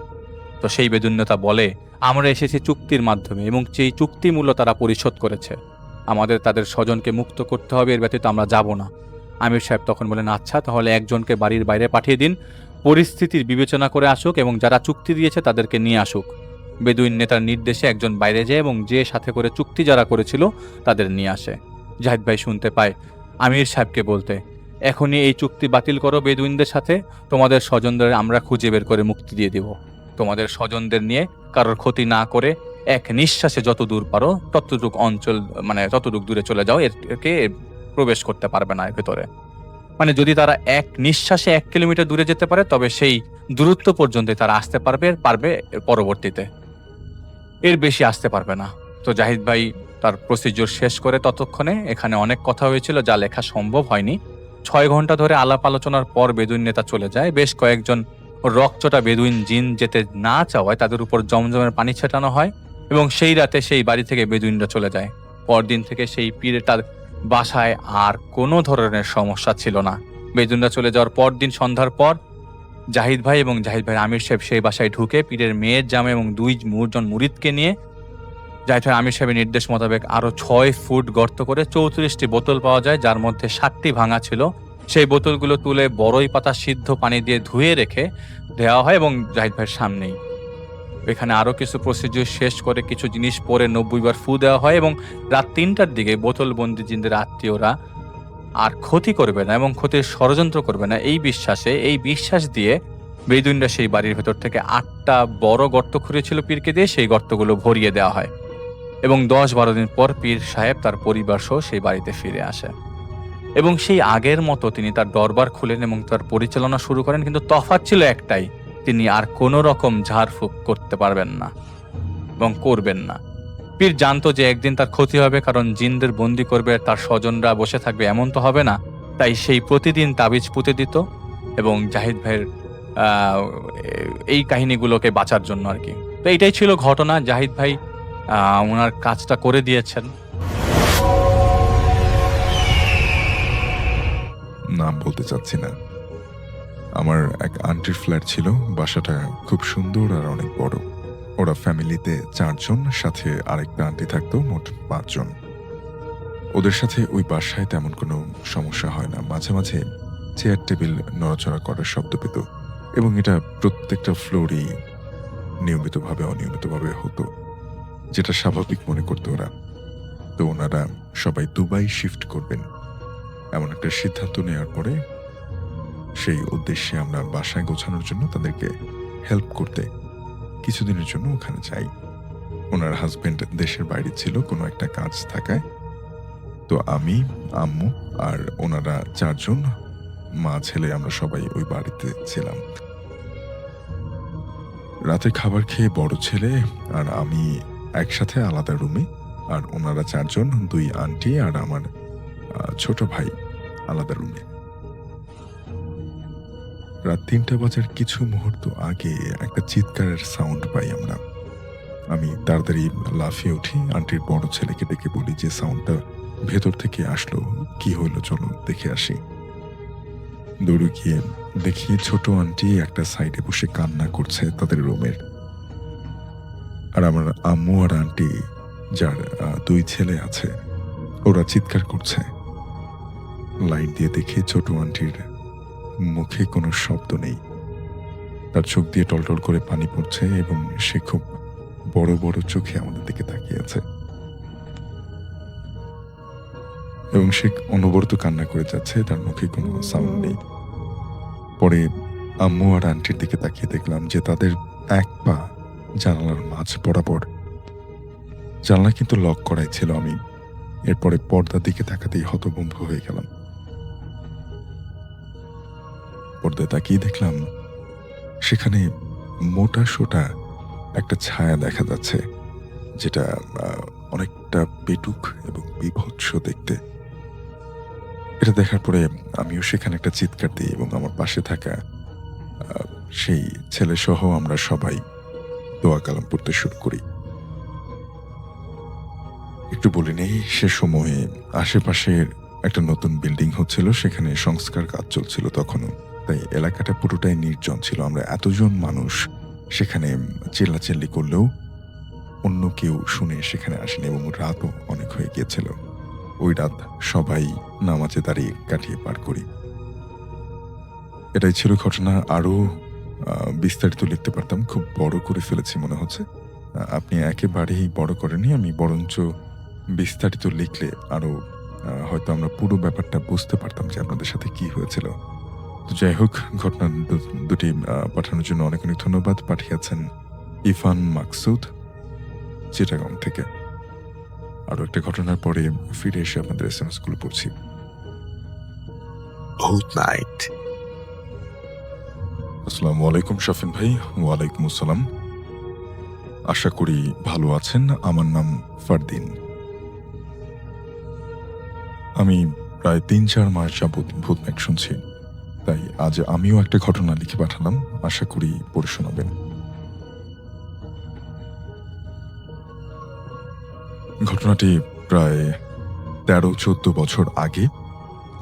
তো সেই বেদুন্যতা বলে, আমরা এসেছি চুক্তির মাধ্যমে এবং সেই চুক্তি মূল্য তারা পরিশোধ করেছে, আমাদের তাদের স্বজনকে মুক্ত করতে হবে, এর ব্যতীত আমরা যাব না। আমির সাহেব তখন বলেন, আচ্ছা তাহলে একজনকে বাড়ির বাইরে পাঠিয়ে দিন, পরিস্থিতির বিবেচনা করে আসুক এবং যারা চুক্তি দিয়েছে তাদেরকে নিয়ে আসুক। বেদুইন নেতার নির্দেশে একজন বাইরে যায় এবং যে সাথে করে চুক্তি যারা করেছিল তাদের নিয়ে আসে। জাহিদ ভাই শুনতে পায় আমির সাহেবকে বলতে, এখনই এই চুক্তি বাতিল করো বেদুইনদের সাথে, তোমাদের স্বজনদের আমরা খুঁজে বের করে মুক্তি দিয়ে দিব। তোমাদের স্বজনদের নিয়ে কারোর ক্ষতি না করে এক নিঃশ্বাসে যত দূর পারো ততটুক অঞ্চল, মানে ততটুক দূরে চলে যাও, এরকে প্রবেশ করতে পারবে না এর ভেতরে। মানে যদি তারা এক নিঃশ্বাসে 1 কিলোমিটার দূরে যেতে পারে তবে সেই দূরত্ব পর্যন্ত তারা আসতে পারবে এর পরবর্তীতে, এর বেশি আসতে পারবে না। তো জাহিদ ভাই তার প্রসিডিউর শেষ করে ততক্ষণে এখানে অনেক কথা হয়েছিল যা লেখা সম্ভব হয়নি। 6 ঘন্টা ধরে আলাপ আলোচনার পর বেদুইন নেতা চলে যায়। বেশ কয়েকজন রকচটা বেদুইন জিন যেতে না চাওয়ায় তাদের উপর জমজমের পানি ছেটানো হয় এবং সেই রাতে সেই বাড়ি থেকে বেদুইনরা চলে যায়। পরদিন থেকে সেই পীরের তার বাসায় আর কোনো ধরনের সমস্যা ছিল না। বেদুইনরা চলে যাওয়ার পরদিন সন্ধ্যার পর জাহিদ ভাই এবং জাহিদ ভাই আমির সাহেব সেই বাসায় ঢুকে পীরের মেয়ের জামা এবং 2 জন মুরিদকে নিয়ে জাহিদ ভাই আমির সাহেবের নির্দেশ মোতাবেক আরো 6 ফুট গর্ত করে 34টি বোতল পাওয়া যায়, যার মধ্যে 7টি ভাঙা ছিল। সেই বোতলগুলো তুলে বড়ই পাতা সিদ্ধ পানি দিয়ে ধুয়ে রেখে দেওয়া হয় এবং জাহিদ ভাইয়ের সামনেই এখানে আরো কিছু প্রসিডিউর শেষ করে কিছু জিনিস পরে 90 বার ফু দেওয়া হয় এবং রাত 3টার দিকে বোতলবন্দি জিনদের আত্মীয়রা আর ক্ষতি করবে না এবং ক্ষতির ষড়যন্ত্র করবে না এই বিশ্বাস দিয়ে বেদুইনরা সেই বাড়ির ভেতর থেকে 8টা বড় গর্ত খুঁড়েছিল পীরকে দিয়ে, সেই গর্তগুলো ভরিয়ে দেওয়া হয় এবং 10-12 দিন পর পীর সাহেব তার পরিবার সহ সেই বাড়িতে ফিরে আসে এবং সেই আগের মতো তিনি তার দরবার খুলেন এবং তার পরিচালনা শুরু করেন। কিন্তু তফাৎ ছিল একটাই, তিনি আর কোনো রকম ঝাড়ফুঁক করতে পারবেন না এবং করবেন না। পীর জানতো যে একদিন তার ক্ষতি হবে, কারণ জিনদের বন্দি করবে, তার স্বজনরা বসে থাকবে, এমন তো হবে না। তাই সেই প্রতিদিন তাবিজ পুঁতে দিত এবং জাহিদ ভাইয়ের এই কাহিনীগুলোকে বাঁচার জন্য আর কি। তো এইটাই ছিল ঘটনা। জাহিদ ভাই ওনার কাজটা করে দিয়েছেন। নাম বলতে চাচ্ছি না। আমার এক আন্টির ফ্ল্যাট ছিল, বাসাটা খুব সুন্দর আর অনেক বড়। ওরা ফ্যামিলিতে 4 জন, সাথে আরেকটা আন্টি থাকতো, মোট 5 জন। ওদের সাথে ওই বাসায় তেমন কোনো সমস্যা হয় না। মাঝে মাঝে চেয়ার টেবিল নড়াচড়া করার শব্দ পেত এবং এটা প্রত্যেকটা ফ্লোরই নিয়মিতভাবে অনিয়মিতভাবে হতো, যেটা স্বাভাবিক মনে করতো ওরা। তো ওনারা সবাই দুবাই শিফট করবেন এমন একটা সিদ্ধান্ত নেওয়ার পরে সেই উদ্দেশ্যে আমরা বাসায় গোছানোর জন্য তাদেরকে হেল্প করতে কিছুদিনের জন্য ওখানে যাই। ওনার হাজবেন্ড দেশের বাইরে ছিল কোনো একটা কাজ থাকায়। তো আমি, আম্মু আর ওনারা 4 জন, মা ছেলে, আমরা সবাই ওই বাড়িতে ছিলাম। রাতে খাবার খেয়ে বড় ছেলে আর আমি একসাথে আলাদা রুমে, আর ওনারা 4 জন, 2 আন্টি আর আমার ছোট ভাই আলাদা রুমে। রাত 3টা বাজার কিছু মুহূর্ত আগে একটা চিৎকারের সাউন্ড পাই আমরা। আমি তাড়াতাড়ি লাফিয়ে উঠি, আন্টির বড় ছেলেকে ডেকে বলি যে সাউন্ডটা ভেতর থেকে আসলো, কি হইলো, চলো দেখে আসি। দৌড়ে গিয়ে দেখি ছোট আন্টি একটা সাইডে বসে কান্না করছে তাদের রুমের, আর আমার আম্মু আর আন্টি, যার 2 ছেলে আছে, ওরা চিৎকার করছে। লাইট দিয়ে দেখি ছোট আন্টির মুখে কোনো শব্দ নেই, তার চোখ দিয়ে টলটল করে পানি পড়ছে এবং সে খুব বড় বড় চোখে আমাদের দিকে তাকিয়ে আছে এবং সে অনবরত কান্না করে যাচ্ছে, তার মুখে কোনো সাউন্ড নেই। পরে আম্মু আর আন্টির দিকে তাকিয়ে দেখলাম যে তাদের এক পা জানালার মাঝ বরাবর। জানলা কিন্তু লক করাই ছিল। আমি এরপরে পর্দার দিকে তাকাতেই হতভম্ব হয়ে গেলাম। পর্দায় তাকিয়ে দেখলাম সেখানে মোটা সোটা একটা ছায়া দেখা যাচ্ছে, যেটা অনেকটা পেটুক এবং বিভৎস দেখতে। এটা দেখার পরে আমিও সেখানে একটা চিৎকার দিই এবং আমার পাশে থাকা সেই ছেলে সহ আমরা সবাই দোয়া কালাম পড়তে শুরু করি। একটু বলে নেই, সে সময়ে আশেপাশের একটা নতুন বিল্ডিং হচ্ছিল, সেখানে সংস্কার কাজ চলছিল তখনও। তাই এলাকাটা পুরোটাই নির্জন ছিল। আমরা এতজন মানুষ সেখানে চিল্লাচিল্লি করলেও অন্য কেউ শুনে সেখানে আসেনি এবং রাতও অনেক হয়ে গিয়েছিল। ওই রাত সবাই নামাজে দাঁড়িয়ে কাটিয়ে পার করি। এটাই ছিল ঘটনা। আরো বিস্তারিত লিখতে পারতাম, খুব বড় করে ফেলেছি মনে হচ্ছে। আপনি একেবারেই বড় করেননি, আমি বরঞ্চ বিস্তারিত লিখলে আরো হয়তো আমরা পুরো ব্যাপারটা বুঝতে পারতাম যে আপনাদের সাথে কি হয়েছিল। তো যাই হোক, ঘটনা দুটি পাঠানোর জন্য অনেক অনেক ধন্যবাদ। পাঠিয়েছেন ইরফান মাকসুদ, চিটাগাং থেকে। আরো একটা ঘটনার পরে ফিরে এসে আপনাদের এসএমএস গুলো পড়ছি। Old night. আসসালামু আলাইকুম শাফিন ভাই। ওয়ালাইকুম আসসালাম। আশা করি ভালো আছেন। আমার নাম ফারদিন। আমি প্রায় 3-4 মাস যাবৎ ভূতনাক শুনছি, তাই আজ আমিও একটা ঘটনা লিখে পাঠালাম, আশা করি পড়ে শোনাবেন। ঘটনাটি প্রায় 13-14 বছর আগে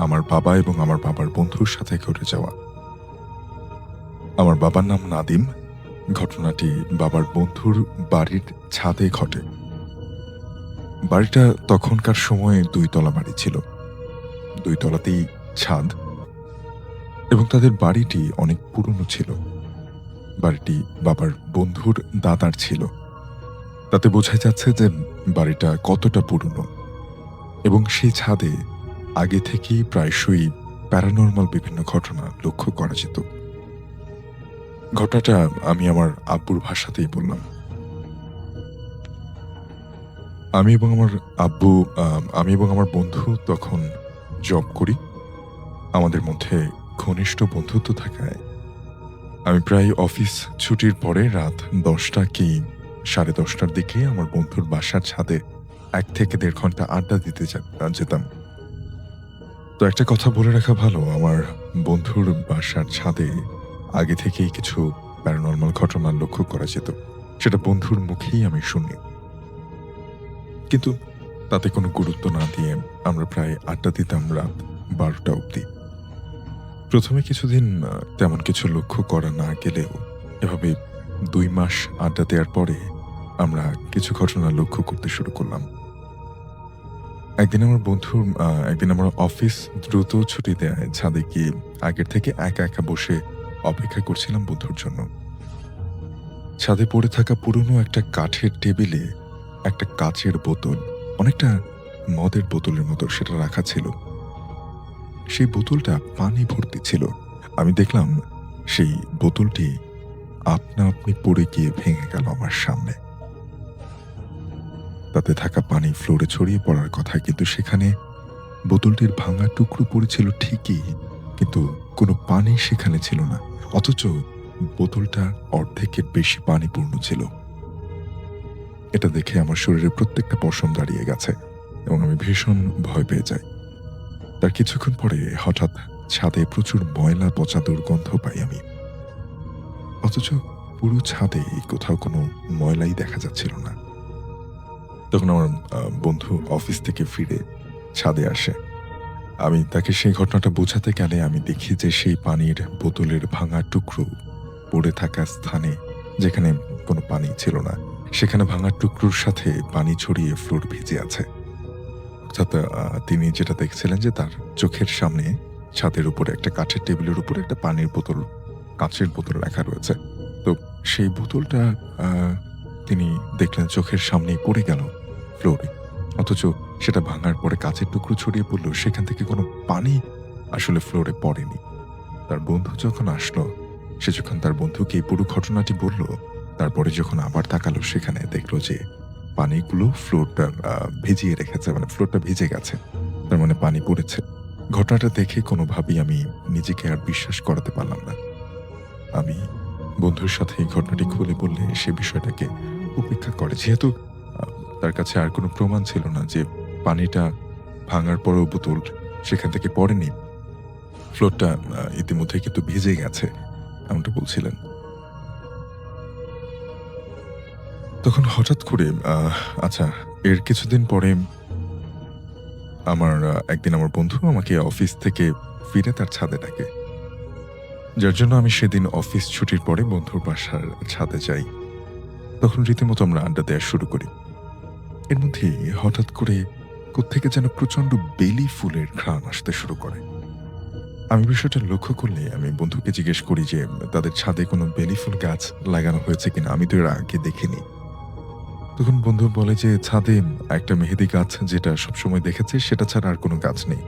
আমার বাবা এবং আমার বাবার বন্ধুর সাথে ঘটে যাওয়া। আমার বাবার নাম নাদিম। ঘটনাটি বাবার বন্ধুর বাড়ির ছাদে ঘটে। বাড়িটা তখনকার সময়ে 2 তলা বাড়ি ছিল, 2 তলাতেই ছাদ, এবং তাদের বাড়িটি অনেক পুরনো ছিল। বাড়িটি বাবার বন্ধুর দাদার ছিল। তাতে বোঝা যাচ্ছে যে বাড়িটা কতটা পুরনো, এবং সেই ছাদে আগে থেকেই প্রায়শই প্যারানর্মাল বিভিন্ন ঘটনা লক্ষ্য করা যেত। ঘটনাটা আমি আমার আব্বুর ভাষাতেই বললাম। আমি এবং আমার আব্বু আমি এবং আমার বন্ধু তখন জব করি। আমাদের মধ্যে ঘনিষ্ঠ বন্ধুত্ব থাকায় আমি প্রায় অফিস ছুটির পরে রাত ১০টা কি ১০:৩০টার দিকে আমার বন্ধুর বাসার ছাদে ১ থেকে ১.৫ ঘন্টা আড্ডা দিতে যেতাম। তো একটা কথা বলে রাখা ভালো, আমার বন্ধুর বাসার ছাদে আগে থেকেই কিছু প্যারানরমাল ঘটনা লক্ষ্য করা যেত। সেটা বন্ধুর মুখেই আমি শুনি। কিন্তু তাতে কোনো গুরুত্ব না দিয়ে আমরা প্রায় আড্ডা দিতাম রাত ১২টা অবধি। প্রথমে কিছুদিন তেমন কিছু লক্ষ্য করা না গেলেও এভাবে ২ মাস আড্ডা দেওয়ার পরে আমরা কিছু ঘটনা লক্ষ্য করতে শুরু করলাম। একদিন আমার অফিস দ্রুত ছুটি দেয়ায় ছাদে গিয়ে আগের থেকে একা একা বসে অপেক্ষা করছিলাম বন্ধুর জন্য। ছাদে পড়ে থাকা পুরনো একটা কাঠের টেবিলে একটা কাচের বোতল, অনেকটা মদের বোতলের মতো সেটা রাখা ছিল। সেই বোতলটা পানি ভর্তি ছিল। আমি দেখলাম সেই বোতলটি আপনা আপনি পড়ে গিয়ে ভেঙে গেল আমার সামনে। তাতে থাকা পানি ফ্লোরে ছড়িয়ে পড়ার কথা, কিন্তু সেখানে বোতলটির ভাঙা টুকরো পড়েছিল ঠিকই, কিন্তু কোনো পানি সেখানে ছিল না। অথচ বোতলটা অর্ধেকের বেশি পানিপূর্ণ ছিল। এটা দেখে আমার শরীরের প্রত্যেকটা পশম দাঁড়িয়ে গেছে এবং আমি ভীষণ ভয় পেয়ে যাই। তার কিছুক্ষণ পরে হঠাৎ ছাদে প্রচুর ময়লা পচা দুর্গন্ধ পাই আমি। অথচ পুরো ছাদে কোথাও কোনো ময়লাই দেখা যাচ্ছিল না। তখন আমার বন্ধু অফিস থেকে ফিরে ছাদে আসে। আমি তাকে সেই ঘটনাটা বোঝাতে গেলে আমি দেখি যে সেই পানির বোতলের ভাঙা টুকরো পড়ে থাকা স্থানে, যেখানে কোনো পানি ছিল না, সেখানে ভাঙা টুকরোর সাথে পানি ছড়িয়ে ফ্লোর ভিজে আছে। অর্থাৎ তিনি যেটা দেখছিলেন যে তার চোখের সামনে ছাদের উপরে একটা কাঠের টেবিলের উপরে একটা পানির বোতল, কাঁচের বোতল রাখা রয়েছে। তো সেই বোতলটা তিনি দেখলেন চোখের সামনেই পড়ে গেল ফ্লোরে। অথচ সেটা ভাঙার পরে কাঁচের টুকরো ছড়িয়ে পড়ল, সেখান থেকে কোনো পানি আসলে ফ্লোরে পড়েনি। তার বন্ধু যখন আসলো, সে যখন তার বন্ধুকে এই পুরো ঘটনাটি বলল, তারপরে যখন আবার তাকালো সেখানে দেখলো যে পানিগুলো ফ্লোরটা ভিজিয়ে রেখেছে, মানে ফ্লোরটা ভিজে গেছে, তার মানে পানি পড়েছে। ঘটনাটা দেখে কোনোভাবেই আমি নিজেকে আর বিশ্বাস করাতে পারলাম না। আমি বন্ধুর সাথে এই ঘটনাটি খুলে বললে সে বিষয়টাকে উপেক্ষা করে, যেহেতু তার কাছে আর কোনো প্রমাণ ছিল না যে পানিটা ভাঙার পরেও বোতল সেখান থেকে পড়েনি, ফ্লোরটা ইতিমধ্যে কিন্তু ভিজে গেছে, এমনটা বলছিলেন। তখন হঠাৎ করে আচ্ছা, এর কিছুদিন পরে একদিন আমার বন্ধু আমাকে অফিস থেকে ফিরে তার ছাদে ডাকে, যার জন্য আমি সেদিন অফিস ছুটির পরে বন্ধুর বাসার ছাদে যাই। তখন রীতিমতো আমরা আড্ডা দেওয়া শুরু করি। এর মধ্যে হঠাৎ করে কোত্থেকে যেন প্রচন্ড বেলি ফুলের ঘ্রাণ আসতে শুরু করে। আমি বিষয়টা লক্ষ্য করলে আমি বন্ধুকে জিজ্ঞেস করি যে তাদের ছাদে কোনো বেলি ফুল গাছ লাগানো হয়েছে কিনা, আমি তো এর আগে দেখিনি। তখন বন্ধু বলে যে ছাদে একটা মেহেদি গাছ যেটা সবসময় দেখেছে সেটা ছাড়া আর কোনো গাছ নেই।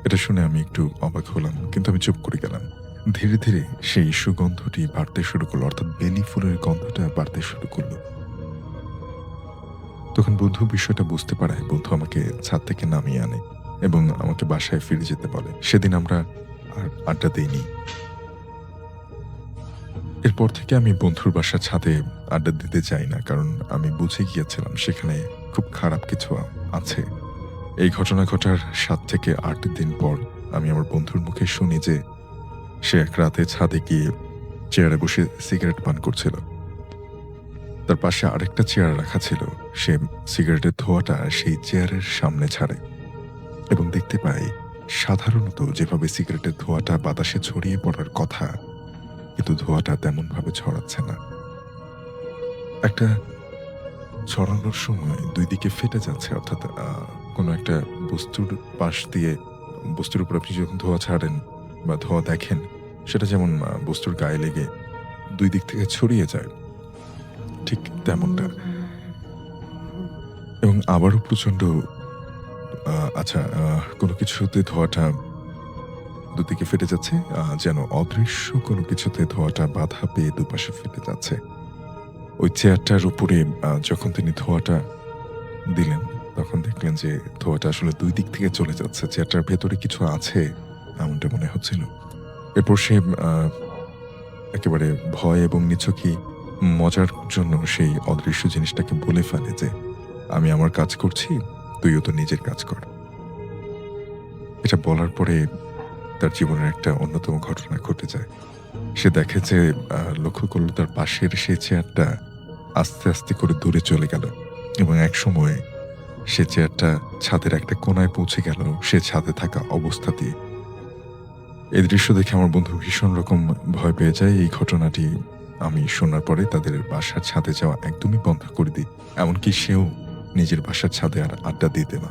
এটা শুনে আমি একটু অবাক হলাম, কিন্তু আমি চুপ করে গেলাম। ধীরে ধীরে সেই সুগন্ধটি বাড়তে শুরু করলো, অর্থাৎ বেলি ফুলের গন্ধটা বাড়তে শুরু করলো। তখন বন্ধু বিষয়টা বুঝতে পারায় বন্ধু আমাকে ছাদ থেকে নামিয়ে আনে এবং আমাকে বাসায় ফিরে যেতে বলে। সেদিন আমরা আর আড্ডা দিইনি। এরপর থেকে আমি বন্ধুর বাসার ছাদে আড্ডা দিতে যাই না, কারণ আমি বুঝে গিয়েছিলাম সেখানে খুব খারাপ কিছু আছে। এই ঘটনা ঘটার ৭ থেকে ৮ দিন পর আমি আমার বন্ধুর মুখে শুনি যে সে এক রাতে ছাদে গিয়ে চেয়ারে বসে সিগারেট পান করছিল। তার পাশে আরেকটা চেয়ার রাখা ছিল। সে সিগারেটের ধোঁয়াটা সেই চেয়ারের সামনে ছাড়ে এবং দেখতে পাই সাধারণত যেভাবে সিগারেটের ধোঁয়াটা বাতাসে ছড়িয়ে পড়ার কথা, কিন্তু ধোঁয়াটা তেমন ভাবে ছড়াচ্ছে না। একটা ছড়ানোর সময় দুই দিকে ফেটে যাচ্ছে, অর্থাৎ কোনো একটা বস্তুর পাশ দিয়ে, বস্তুর উপর আপনি যখন ধোঁয়া ছাড়েন বা ধোঁয়া দেখেন, সেটা যেমন বস্তুর গায়ে লেগে দুই দিক থেকে ছড়িয়ে যায়, ঠিক তেমনটা। এবং আবারও প্রচন্ড কোনো কিছুতে ধোঁয়াটা দুদিকে ফেটে যাচ্ছে, যেন অদৃশ্য কোনো কিছুতে ধোঁয়াটা বাধা পেয়ে দুপাশে ফেটে যাচ্ছে। ওই চেয়ারটার উপরে যখন তিনি ধোঁয়াটা দিলেন, তখন দেখলেন যে ধোঁয়াটা আসলে ২ দিক থেকে চলে যাচ্ছে। চেয়ারটার ভেতরে কিছু আছে এমনটা মনে হচ্ছিল। এরপর সে একেবারে ভয় এবং নিছকই মজার জন্য সেই অদৃশ্য জিনিসটাকে বলে ফেলে যে, "আমি আমার কাজ করছি, তুইও তো নিজের কাজ কর।" এটা বলার পরে তার জীবনের একটা অন্যতম ঘটনা ঘটে যায়। সে দেখে যে লক্ষ্য করল তার পাশের সেই চেয়ারটা আস্তে, আস্তে করে দূরে চলে গেল এবং একসময় সে চেয়ারটা ছাদের একটা কোণায় পৌঁছে গেল সে ছাদে থাকা অবস্থাতেই। এই দৃশ্য দেখে আমার বন্ধু ভীষণ রকম ভয় পেয়ে যায়। এই ঘটনাটি আমি শোনার পরে তাদের বাসার ছাদে যাওয়া একদমই বন্ধ করে দিই। এমনকি সেও নিজের বাসার ছাদে আর আড্ডা দিতে না।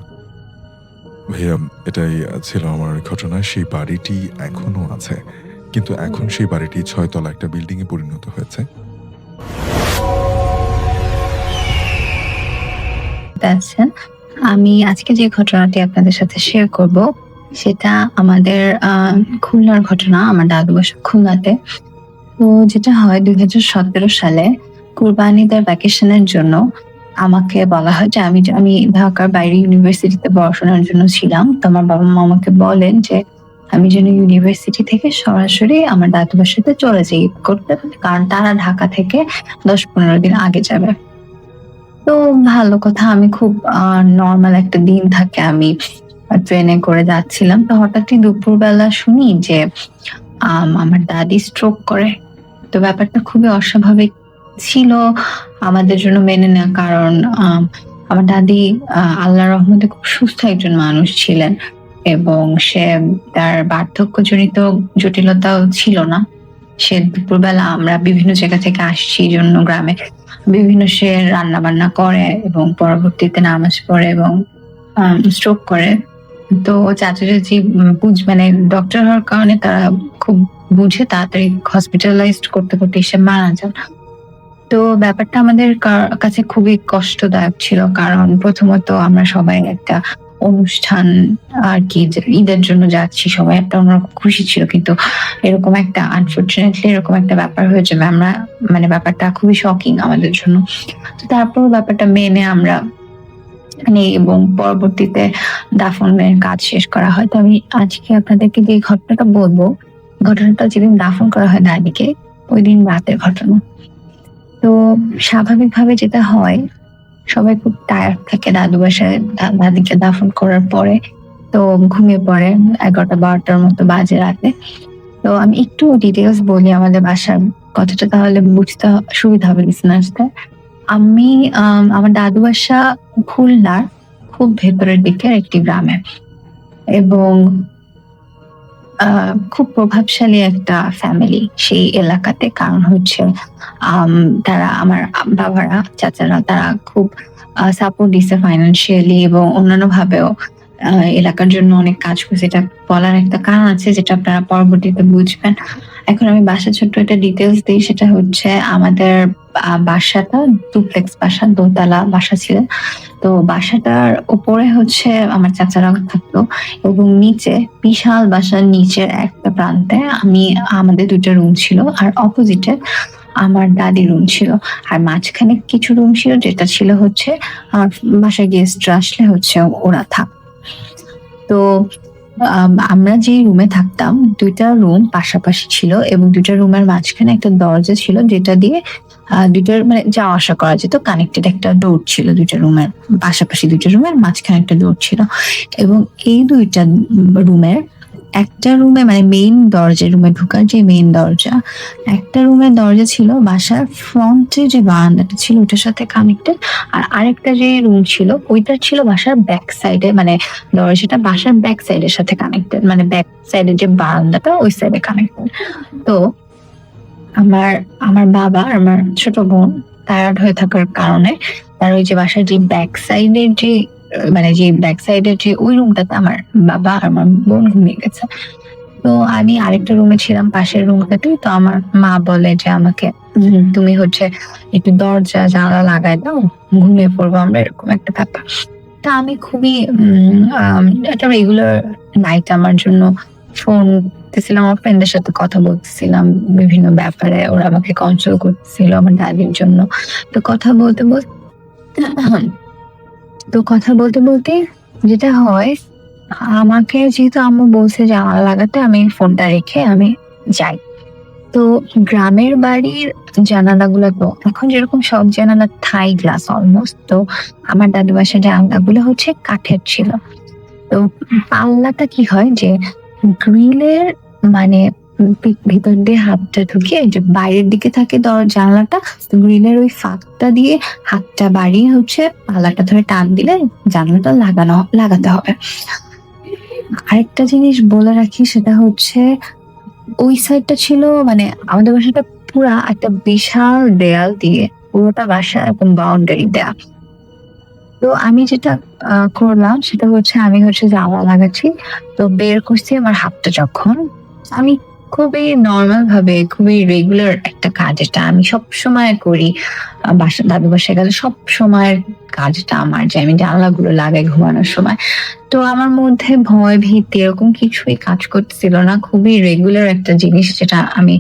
ভাইয়া, এটাই ছিল আমার ঘটনা। সেই বাড়িটি এখনো আছে। কিন্তু এখন সেই বাড়িটি ৬ তলা একটা বিল্ডিং এ পরিণত হয়েছে। আছেন। আমি আজকে যে ঘটনাটি আপনাদের সাথে শেয়ার করব সেটা আমাদের খুলনার ঘটনা। আমার দাদু বাসা খুলনাতে। তো যেটা হয় ২০১৭ সালে কুরবানি ঈদের ভ্যাকেশনের জন্য আমাকে বলা হয় যে আমি ঢাকার বাইরে ইউনিভার্সিটিতে পড়াশোনার জন্য ছিলাম। তো আমার বাবা-মা আমাকে বলেন যে আমি যেন ইউনিভার্সিটি থেকে সরাসরি আমার দাদু বাসাতে চলে যাই ঈদ করতে। কারণ তারা ঢাকা থেকে ১০-১৫ দিন আগে যাবে। তো ভালো কথা, আমি খুব নরমাল একটা দিন থাকে আমি ট্রেনে করে যাচ্ছিলাম। তো হঠাৎই দুপুরবেলা শুনি যে আমার দাদি স্ট্রোক করে। তো ব্যাপারটা খুবই অস্বাভাবিক ছিল আমাদের জন্য মেনে নেওয়া। কারণ আমার দাদি আল্লাহর রহমতে খুব সুস্থ একজন মানুষ ছিলেন এবং সে তার বার্ধক্যজনিত জটিলতাও ছিল না। সে দুপুরবেলা আমরা বিভিন্ন জায়গা থেকে আসছি জন্য গ্রামে বিভিন্ন সে রান্না বান্না করে এবং পরবর্তীতে নামাজ পড়ে এবং স্ট্রোক করে। তো চাচা চাচি মানে ডক্টর হওয়ার কারণে তারা খুব বুঝে তাড়াতাড়ি হসপিটালাইজড করতে করতে এসে মারা যান। তো ব্যাপারটা আমাদের কাছে খুবই কষ্টদায়ক ছিল। কারণ প্রথমত আমরা সবাই একটা অনুষ্ঠান আর কি ঈদের জন্য যাচ্ছি, সবাই একটা অন্যরকম খুশি ছিল। কিন্তু এরকম একটা আনফরচুনেটলি এরকম একটা ব্যাপার হয়ে যাবে, আমরা মানে ব্যাপারটা খুবই শকিং আমাদের জন্য। তো তারপর ব্যাপারটা মেনে আমরা এবং পরবর্তীতে দাফনের কাজ শেষ করা হয়। তো আমি আজকে আপনাদেরকে যে ঘটনাটা বলবো, ঘটনাটা যেদিন দাফন করা হয় দাদিকে, ওই দিন রাতের ঘটনা। তো স্বাভাবিকভাবে যেটা হয়, সবাই খুব টায়ার্ড থাকে দাদু বাসায় দাদিকে দাফন করার পরে। তো ঘুমিয়ে পড়ে ১১টা-১২টার মতো বাজে রাতে। তো আমি একটু ডিটেইলস বলি আমাদের বাসার কথাটা, তাহলে বুঝতে সুবিধা হবে লিসেনার্সদের। আমি আমার দাদু বাসা খুলনার খুব ভেতরের দিকের একটি গ্রামে এবং খুব প্রভাবশালী একটা ফ্যামিলি সেই এলাকাতে। কারণ হচ্ছে তারা আমার বাবারা চাচারা তারা খুব সাপোর্ট দিচ্ছে ফাইন্যান্সিয়ালি এবং অন্যান্য ভাবেও এলাকার জন্য অনেক কাজ করছে। এটা বলার একটা কারণ আছে যেটা আপনারা পরবর্তীতে বুঝবেন। এখন আমি বাসা ছোট্ট একটা ডিটেলস দিই। সেটা হচ্ছে আমাদের বাসাটা ডুপ্লেক্স বাসা, দোতলা বাসা ছিল। তো বাসাটার উপরে হচ্ছে আমার চাচারা থাকতো এবং নিচে বিশাল বাসার নিচের একটা প্রান্তে আমাদের ২টা রুম ছিল আর অপোজিটে আমার দাদির রুম ছিল। আর মাঝখানে কিছু রুম ছিল যেটা ছিল হচ্ছে আমার বাসায় গেস্টরা আসলে হচ্ছে ওরা থাক। তো আমরা যে রুমে থাকতাম ২টা রুম পাশাপাশি ছিল এবং ২টা রুমের মাঝখানে একটা দরজা ছিল যেটা দিয়ে ২টার মানে যাওয়া আসা করা যেত। কানেক্টেড একটা ডোর ছিল ২টা রুমের পাশাপাশি, ২টা রুমের মাঝখানে একটা ডোর ছিল এবং এই ২টা রুমের একটা রুমে মানে মেইন দরজা, রুমে ঢোকার যে মেইন দরজা, একটা রুমের দরজা ছিল বাসার ফ্রন্টে যে বারান্দাটা ছিল ওটার সাথে কানেক্টেড। আর আরেকটা যে রুম ছিল ওইটা ছিল বাসার ব্যাক সাইডে, মানে দরজাটা বাসার ব্যাক সাইডের সাথে কানেক্টেড, মানে ব্যাক সাইডের যে বারান্দাটা ওই সাইডে কানেক্টেড। তো আমার বাবা আর আমার ছোট বোন টায়ার্ড হয়ে থাকার কারণে তার ওই যে বাসার যে ব্যাক সাইডের যে মানে যে ব্যাক সাইডের যে ওই রুমটাতে আমার বাবা আর আমার বোন ঘুমিয়ে গেছে। তো আমি আরেকটা রুমে ছিলাম পাশের রুমটাতে। তো আমার মা বলে যে আমাকে তুমি হচ্ছে একটু দরজা জানালা লাগাই দাও, ঘুমিয়ে পড়বো আমরা, এরকম একটা ব্যাপার। তা আমি খুবই একটা রেগুলার নাইট আমার জন্য ফোন দিতেছিলাম, আমার ফ্রেন্ডের সাথে কথা বলতেছিলাম বিভিন্ন ব্যাপারে, ওরা আমাকে কনসোল করতেছিল আমার দাদির জন্য। তো কথা বলতে বলতে কথা বলতে বলতে যেটা হয়, আমাকে যেহেতু আম্মু বলছে জানালা লাগাতে, আমি ফোনটা রেখে আমি যাই। তো গ্রামের বাড়ির জানালাগুলো তো এখন যেরকম সব জানালা থাই গ্লাস অলমোস্ট, তো আমার দাদু বাসার জানালাগুলো হচ্ছে কাঠের ছিল। তো পাল্লাটা কি হয় যে গ্রিলের মানে ভিতর দিয়ে হাতটা ঢুকিয়ে, যে বাইরের দিকে থাকে জানালাটা, গ্রিলের ওই ফাঁকটা দিয়ে হাতটা বাড়িয়ে হচ্ছে পাল্লাটা ধরে টান দিলে জানালাটা লাগাতে হবে। আরেকটা জিনিস বলে রাখি, সেটা হচ্ছে ওই সাইডটা ছিল মানে আমাদের বাসাটা পুরা একটা বিশাল দেয়াল দিয়ে পুরোটা বাসা এবং বাউন্ডারি দেয়া। তো আমি যেটা করলাম সেটা হচ্ছে আমি হচ্ছে জানলা লাগাচ্ছি, তো বের করছি আমার হাতটা যখন, আমি খুবই নর্মাল ভাবে খুবই রেগুলার একটা কাজ, এটা আমি সব সময় করি দাদু বাসায় গেলে সব সময়ের কাজটা আমার, যে আমি জানলাগুলো লাগাই ঘুমানোর সময়। তো আমার মধ্যে ভয় ভীতি এরকম কিছুই কাজ করতেছিল না, খুবই রেগুলার একটা জিনিস যেটা আমি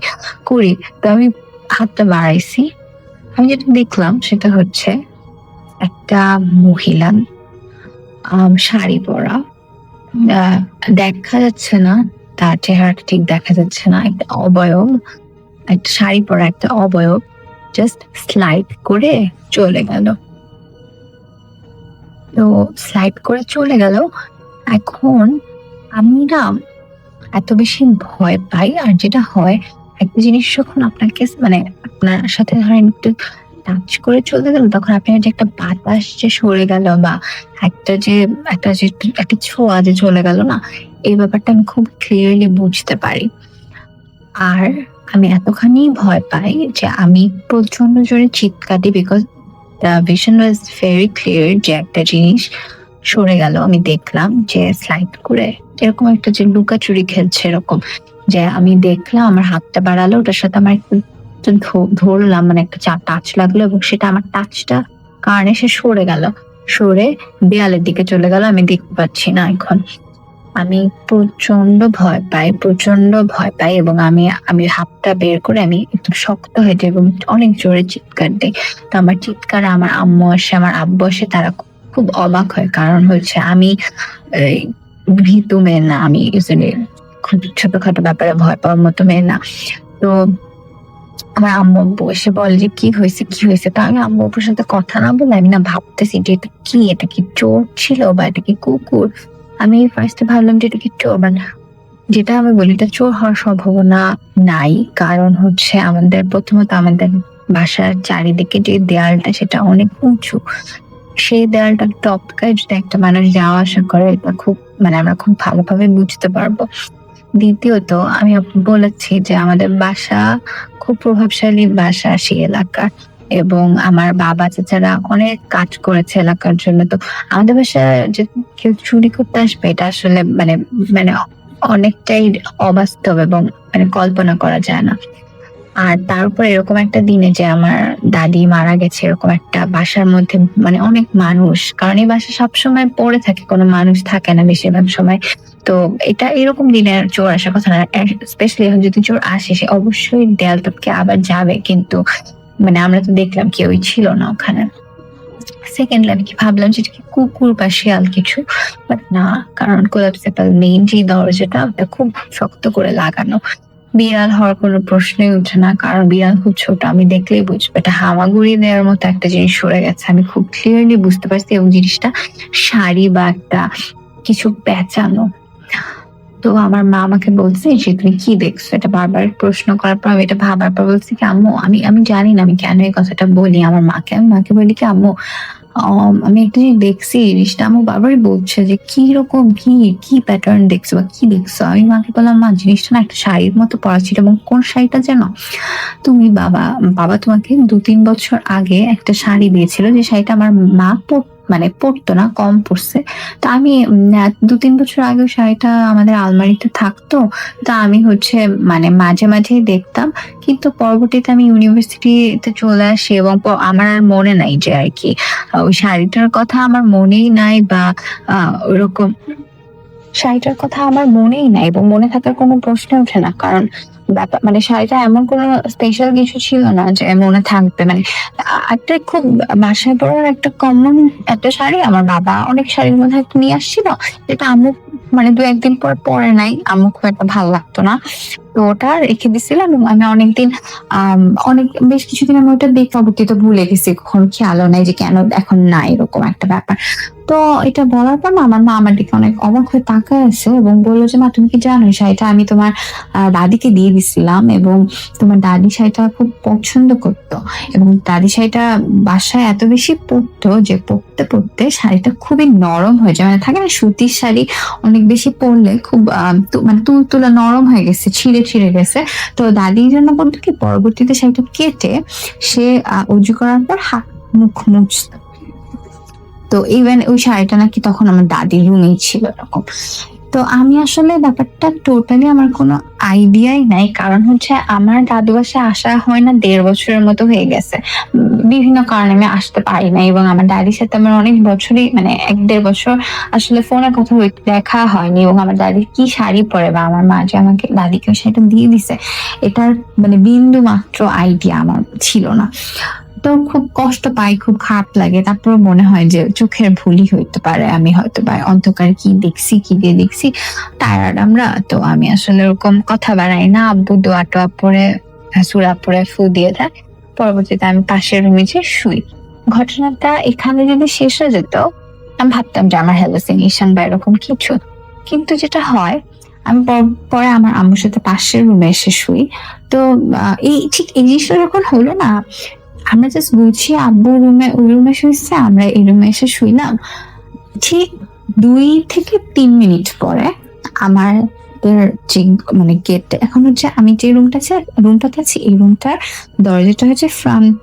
করি। তো আমি হাতটা বাড়াইছি, আমি যেটা দেখলাম সেটা হচ্ছে একটা মহিলা শাড়ি পরা, আহ, দেখা যাচ্ছে না তার চেহারাটা ঠিক দেখা যাচ্ছে না, একটা অবয়ব, একটা শাড়ি পরা একটা অবয়ব জাস্ট স্লাইড করে চলে গেল। তো স্লাইড করে চলে গেল। এখন আমি না এত বেশি ভয় পাই, আর যেটা হয় একটা জিনিস যখন আপনাকে মানে আপনার সাথে ধরেন একটু টাচ করে চলে গেল, তখন আপনার যে একটা বাতাস যে সরে গেল বা একটা ছোঁয়া যে চলে গেল না, এই ব্যাপারটা আমি খুব ক্লিয়ারলি বুঝতে পারি। আর আমি এতখানি ভয় পাই যে আমি প্রচন্ড জোরে চিৎকার দিই, because the vision was very clear যে একটা জিনিস সরে গেল। আমি দেখলাম যে স্লাইড করে এরকম একটা যে লুকাচুরি খেলছে এরকম, যে আমি দেখলাম আমার হাতটা বাড়ালো, ওটার সাথে আমার একটু ধরলাম, মানে একটা টাচ লাগলো এবং সেটা আমার টাচটা কারণে সে সরে গেল, সরে দেয়ালের দিকে চলে গেল, আমি দেখতে পাচ্ছি না এখন। আমি প্রচন্ড ভয় পাই এবং আমি হাতটা বের করে আমি একটু শক্ত হয়ে যাই এবং অনেক জোরে চিৎকার দিই। তো আমার চিৎকার আমার আম্মু আসে, আমার আব্বু আসে, তারা খুব অবাক হয়, কারণ হচ্ছে আমি ভীতু মেয়ে না, আমি ইউজুয়ালি খুব ছোটখাটো ব্যাপারে ভয় পাওয়ার মতো মেয়ে না। তো আমার আম্মু আব্বু এসে বলে যে কি হয়েছে, তো আমি আম্মু আব্বুর সাথে কথা না বলে আমি না ভাবতেছি যে এটা কি চোর ছিল বা এটা কি কুকুর। আমি ফার্স্টে ভাবলাম যে এটা কি চোর, মানে যেটা আমি বলি এটা চোর হওয়ার সম্ভাবনা নাই, কারণ হচ্ছে প্রথমত আমাদের বাসার চারিদিকে যে দেয়ালটা সেটা অনেক উঁচু, সেই দেয়ালটার টপকায় যদি একটা মানুষ যাওয়া আসা করে, এটা খুব মানে আমরা খুব ভালোভাবে বুঝতে পারবো। দ্বিতীয়ত আমি বলেছি যে আমাদের বাসা খুব প্রভাবশালী বাসা সেই এলাকার, এবং আমার বাবা চাচারা অনেক কাজ করেছে এলাকার জন্য। তো আমাদের বাসায় যে কেউ চুরি করতে আসবে এটা আসলে মানে মানে অনেকটাই অবাস্তব এবং মানে কল্পনা করা যায় না। আর তারপর এরকম একটা দিনে যে আমার দাদি মারা গেছে, এরকম একটা বাসার মধ্যে মানে অনেক মানুষ, কারণ এই বাসা সবসময় পড়ে থাকে, কোনো মানুষ থাকে না বেশিরভাগ সময়। তো এটা এরকম দিনে চোর আসার কথা না, স্পেশালি এখন যদি চোর আসে সে অবশ্যই দেয়াল টপকে আবার যাবে, কিন্তু মানে আমরা তো দেখলাম কেউই ছিল না ওখানে। সেকেন্ডলি আমি কি ভাবলাম যে কুকুর বা শিয়াল কিছু, বাট না, কারণ কোলাপসেবল মেইন যে দরজাটা ওটা খুব শক্ত করে লাগানো, বিড়াল হওয়ার কোনো প্রশ্নই উঠে না, কারণ বিড়াল খুব ছোট, আমি দেখলেই বুঝবো এটা হামাগুড়ি দেওয়ার মতো একটা জিনিস সরে গেছে, আমি খুব ক্লিয়ারলি বুঝতে পারছি, এবং জিনিসটা শাড়ি বা একটা কিছু পেঁচানো। তো আমার মা আমাকে বলছে যে তুমি কি দেখছো, এটা বারবার প্রশ্ন করার পর আমি এটা ভাবার পর বলছি কি আম্মু আমি জানি না আমি কেন এই কথাটা বলি আমার মাকে, আমি মাকে বলি কি আম্মু আমি একটা জিনিস দেখছি, জিনিসটা আম্মু বারবারই বলছে যে কি রকম কি প্যাটার্ন দেখছো বা কি দেখছো। আমি মাকে বললাম মা জিনিসটা না একটা শাড়ির মতো পরা ছিল, এবং কোন শাড়িটা যেন তুমি বাবা তোমাকে 2-3 বছর আগে একটা শাড়ি দিয়েছিল, যে শাড়িটা আমার মা মানে পড়তো না, কম পড়ছে। তো আমি 2-3 বছর আগে শাড়িটা আমাদের আলমারিতে থাকতো, তা আমি হচ্ছে মানে মাঝে মাঝে দেখতাম, কিন্তু পরবর্তীতে আমি ইউনিভার্সিটিতে চলে আসি এবং আমার আর মনে নাই যে আর কি ওই শাড়িটার কথা আমার মনেই নাই, বা ওরকম শাড়িটার কথা আমার মনেই নাই এবং মনে থাকার কোনো প্রশ্ন ওঠে না, কারণ ব্যাপার মানে শাড়িটা এমন কোনো স্পেশাল কিছু ছিল না যে মনে থাকবে। মানে একটা খুব বাসায় পরার একটা কমন একটা শাড়ি আমার বাবা অনেক শাড়ির মধ্যে একটা নিয়ে আসছিল, যেটা আম্মু মানে দু একদিন পর পরে নাই, আম্মু খুব একটা ভালো লাগতো না, তো ওটা রেখে দিছিলাম এবং আমি অনেকদিন অনেক বেশ কিছুদিন আমি ওটা দেখে পরবর্তীতে ভুলে গেছি, কখনো খেয়ালও নাই যে কেন এখন নাই, এরকম একটা ব্যাপার। তো এটা বলার পর না আমার মা আমার দিকে অনেক অবাক হয়ে তাকায় আছে এবং বললো যে মা তুমি কি জানো এই শাড়িটা আমি তোমার দাদিকে দিয়ে দিছিলাম এবং তোমার দাদি শাড়িটা খুব পছন্দ করতো এবং দাদি শাড়িটা বাসায় এত বেশি পরতো যে পরতে পরতে শাড়িটা খুবই নরম হয়ে যায়, মানে থাকে না সুতির শাড়ি অনেক বেশি পরলে খুব মানে তুলতুলা নরম হয়ে গেছে, ছিঁড়ে ছিঁড়ে গেছে। তো দাদির জন্য বলতো কি পরবর্তীতে শাড়িটা কেটে সে উজু করার পর হাত মুখ মুছতো। তো ইভেন ওই শাড়িটা নাকি তখন আমার দাদির রুমেই ছিল এরকম। তো আমি আসলে ব্যাপারটা টোটালি আমার কোনো আইডিয়াই নাই, কারণ হচ্ছে আমার দাদু বাসায় আসা হয় না 1.5 বছরের মতো হয়ে গেছে। বিভিন্ন কারণে আমি আসতে পারি না এবং আমার দাদির সাথে আমার অনেক বছরই মানে 1-1.5 বছর আসলে ফোনে কথা দেখা হয়নি এবং আমার দাদি কি শাড়ি পরে বা আমার মা যে আমাকে দাদিকে ওই শাড়িটা দিয়ে দিছে এটার মানে বিন্দু মাত্র আইডিয়া আমার ছিল না। তো খুব কষ্ট পাই, খুব খারাপ লাগে, তারপর মনে হয় যে চোখের ভুলই হইতে পারে, আমি হয়তো বা অন্ধকার কি দেখছি কি দিয়ে দেখছি, টায়ার্ড আমরা তো আমি আসলে ওরকম কথা বাড়াই না। আব্বু দোয়া টোয়া পরে সূরা পরে ফু দিয়ে দেয়, পরবর্তীতে আমি পাশের রুমে যে শুই। ঘটনাটা এখানে যদি শেষ হয়ে যেত আমি ভাবতাম যে আমার হ্যালুসিনেশন বা এরকম কিছু, কিন্তু যেটা হয় আমি পরে আমার আম্মুর সাথে পাশের রুমে এসে শুই। তো এই ঠিক এই জিনিসটা যখন হলো না, আমরা জাস্ট গুছিয়ে আব্বু রুমে ওই রুমে শুয়েছে, আমরা এই রুমে এসে শুইলাম। ঠিক 2 থেকে 3 মিনিট পরে আমার যে মানে গেট এখন হচ্ছে আমি যে রুমটাতে আছি এই রুমটার দরজাটা হচ্ছে ফ্রন্ট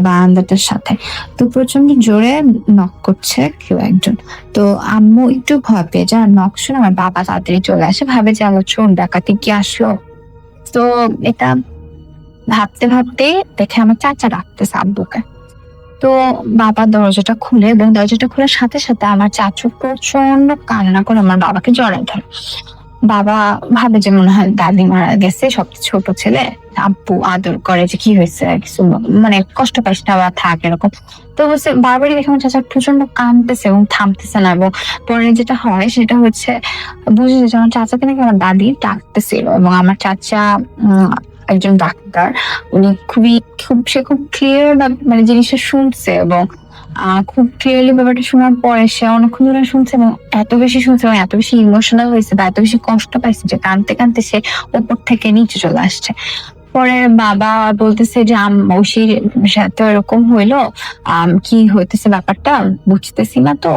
বারান্দাটার সাথে। তো প্রচন্ড জোরে নক করছে কেউ একজন। তো আম্মু একটু ভয় পেয়ে যায়, নক শুনে আমার বাবা তাড়াতাড়ি চলে আসে, ভাবে যে আলো চোর ডাকাতি কি আসলো। তো এটা ভাবতে ভাবতে দেখে আমার চাচা ডাকতেছে আব্বুকে। তো বাবা দরজাটা খুলে এবং দরজাটা খোলার সাথে সাথে আমার চাচু প্রচন্ড কান্না করে আমার বাবাকে জড়ায় ধরে। বাবা ভাবে যে মনে হয় দাদি মারা গেছে, সবচেয়ে ছোট ছেলে, আব্বু আদর করে যে কি হয়েছে কিছু মানে কষ্ট পাইস না বা থাক এরকম। তো হচ্ছে বারবারই দেখে আমার চাচা প্রচন্ড কাঁদতেছে এবং থামতেছে না, এবং পরে যেটা হয় সেটা হচ্ছে বুঝে যে আমার চাচাকে নাকি আমার দাদি ডাকতেছিল এবং আমার চাচা একজন ডাক্তার, উনি সে খুব ক্লিয়ার মানে জিনিসটা শুনছে এবং খুব ক্লিয়ারলি ব্যাপারটা শোনার পরে সে অনেকক্ষণ ধরে শুনছে এবং এত বেশি শুনছে এবং এত বেশি ইমোশনাল হয়েছে বা এত বেশি কষ্ট পাইছে যে কাঁদতে কাঁদতে সে ওপর থেকে নিচে চলে আসছে। পরে বাবা বলতেছে যে ঐশীর সাথে এরকম হইলো, কি হইতেছে ব্যাপারটা বুঝতেছি না, তো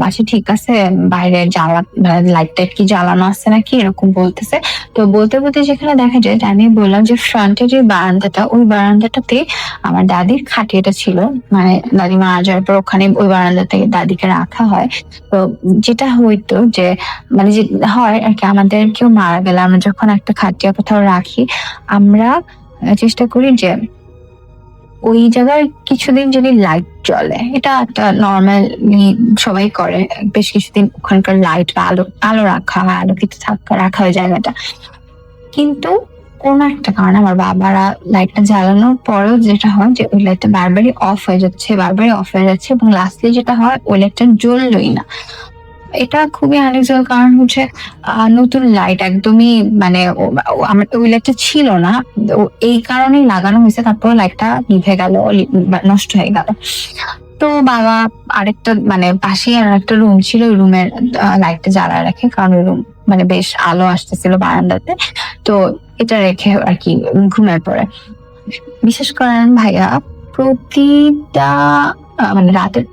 আচ্ছা ঠিক আছে বাইরে লাইট টাইট কি জ্বালানো আছে নাকি এরকম বলতেছে। তো বলতে বলতে যেখানে দেখা যায় যে আমি বললাম যে ফ্রন্টের যে বারান্দাটা ওই বারান্দাটাতে আমার দাদির খাটিয়াটা ছিল, মানে দাদি মারা যাওয়ার পর ওখানে ওই বারান্দাতে দাদিকে রাখা হয়। তো যেটা হইতো যে মানে যে হয় আর কি, আমাদের কেউ মারা গেলে আমরা যখন একটা খাটিয়া কোথাও রাখি আমরা চেষ্টা করি যে ওই জায়গায় কিছুদিন যদি লাইট জ্বলে, এটা একটা নর্মালি সবাই করে, বেশ কিছুদিন ওখানকার লাইট বা আলো রাখা হয়, আলোকিত রাখা হয় জায়গাটা। কিন্তু কোন একটা কারণে আমার বাবারা লাইটটা জ্বালানোর পরেও যেটা হয় যে ওই লাইটটা বারবারই অফ হয়ে যাচ্ছে এবং লাস্টলি যেটা হয় ওই লাইটটা জ্বললোই না। এটা খুবই আনইউজুয়াল, কারণ হচ্ছে নতুন লাইট একদমই মানে আমার ওই লাইটটা ছিল না, এই কারণেই লাগানো হয়েছে, তারপর লাইটটা নিভে গেল, নষ্ট হয়ে গেল। তো বাবা আরেকটা মানে পাশে আর একটা রুম ছিল, ওই রুমের লাইটটা জ্বালায় রাখে, কারণ ওই রুম মানে বেশ আলো আসতেছিল বারান্দাতে, তো এটা রেখে আর কি ঘুমের পরে। বিশেষ করেন ভাইয়া প্রতিটা মানে রাতের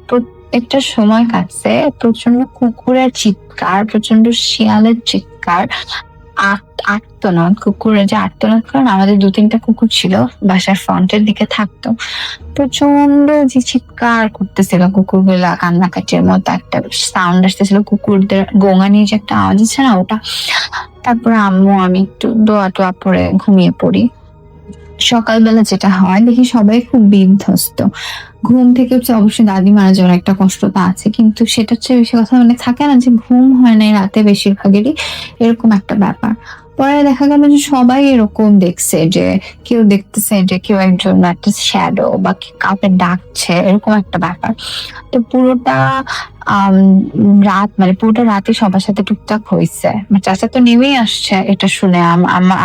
একটা সময় কাটছে প্রচন্ড কুকুরের চিৎকার, প্রচন্ড শিয়ালের চিৎকার, আর্তনাদ, কুকুরের যে আর্তনাদ করেন, আমাদের 2-3টা কুকুর ছিল বাসার ফ্রন্টের দিকে থাকতো, প্রচন্ড যে চিৎকার করতেছিল কুকুরগুলা, কান্নাকাটির মতো একটা সাউন্ড আসতেছিল, কুকুরদের গোঙানি যে একটা আওয়াজ আছে না ওটা। তারপরে আম্মু আমি একটু দোয়া টোয়া পরে ঘুমিয়ে পড়ি। সকালবেলা যেটা হয় দেখি সবাই খুব বিধ্বস্ত, ঘুম থেকে হচ্ছে অবশ্যই দাদি মারা যাওয়ার একটা কষ্টতা আছে, কিন্তু সেটা হচ্ছে বেশি কথা মানে থাকে না যে ঘুম হয় নাই রাতে বেশিরভাগেরই, এরকম একটা ব্যাপার। পরে দেখা গেল যে সবাই এরকম দেখছে, যে কেউ দেখতেছে যে কেউ একজন একটা শ্যাডো বা কাউকে ডাকছে, এরকম একটা ব্যাপার। তো পুরোটা রাত মানে পুরোটা রাতে সবার সাথে টুকটাক হয়েছে। আমার চাচা তো নেমেই আসছে এটা শুনে,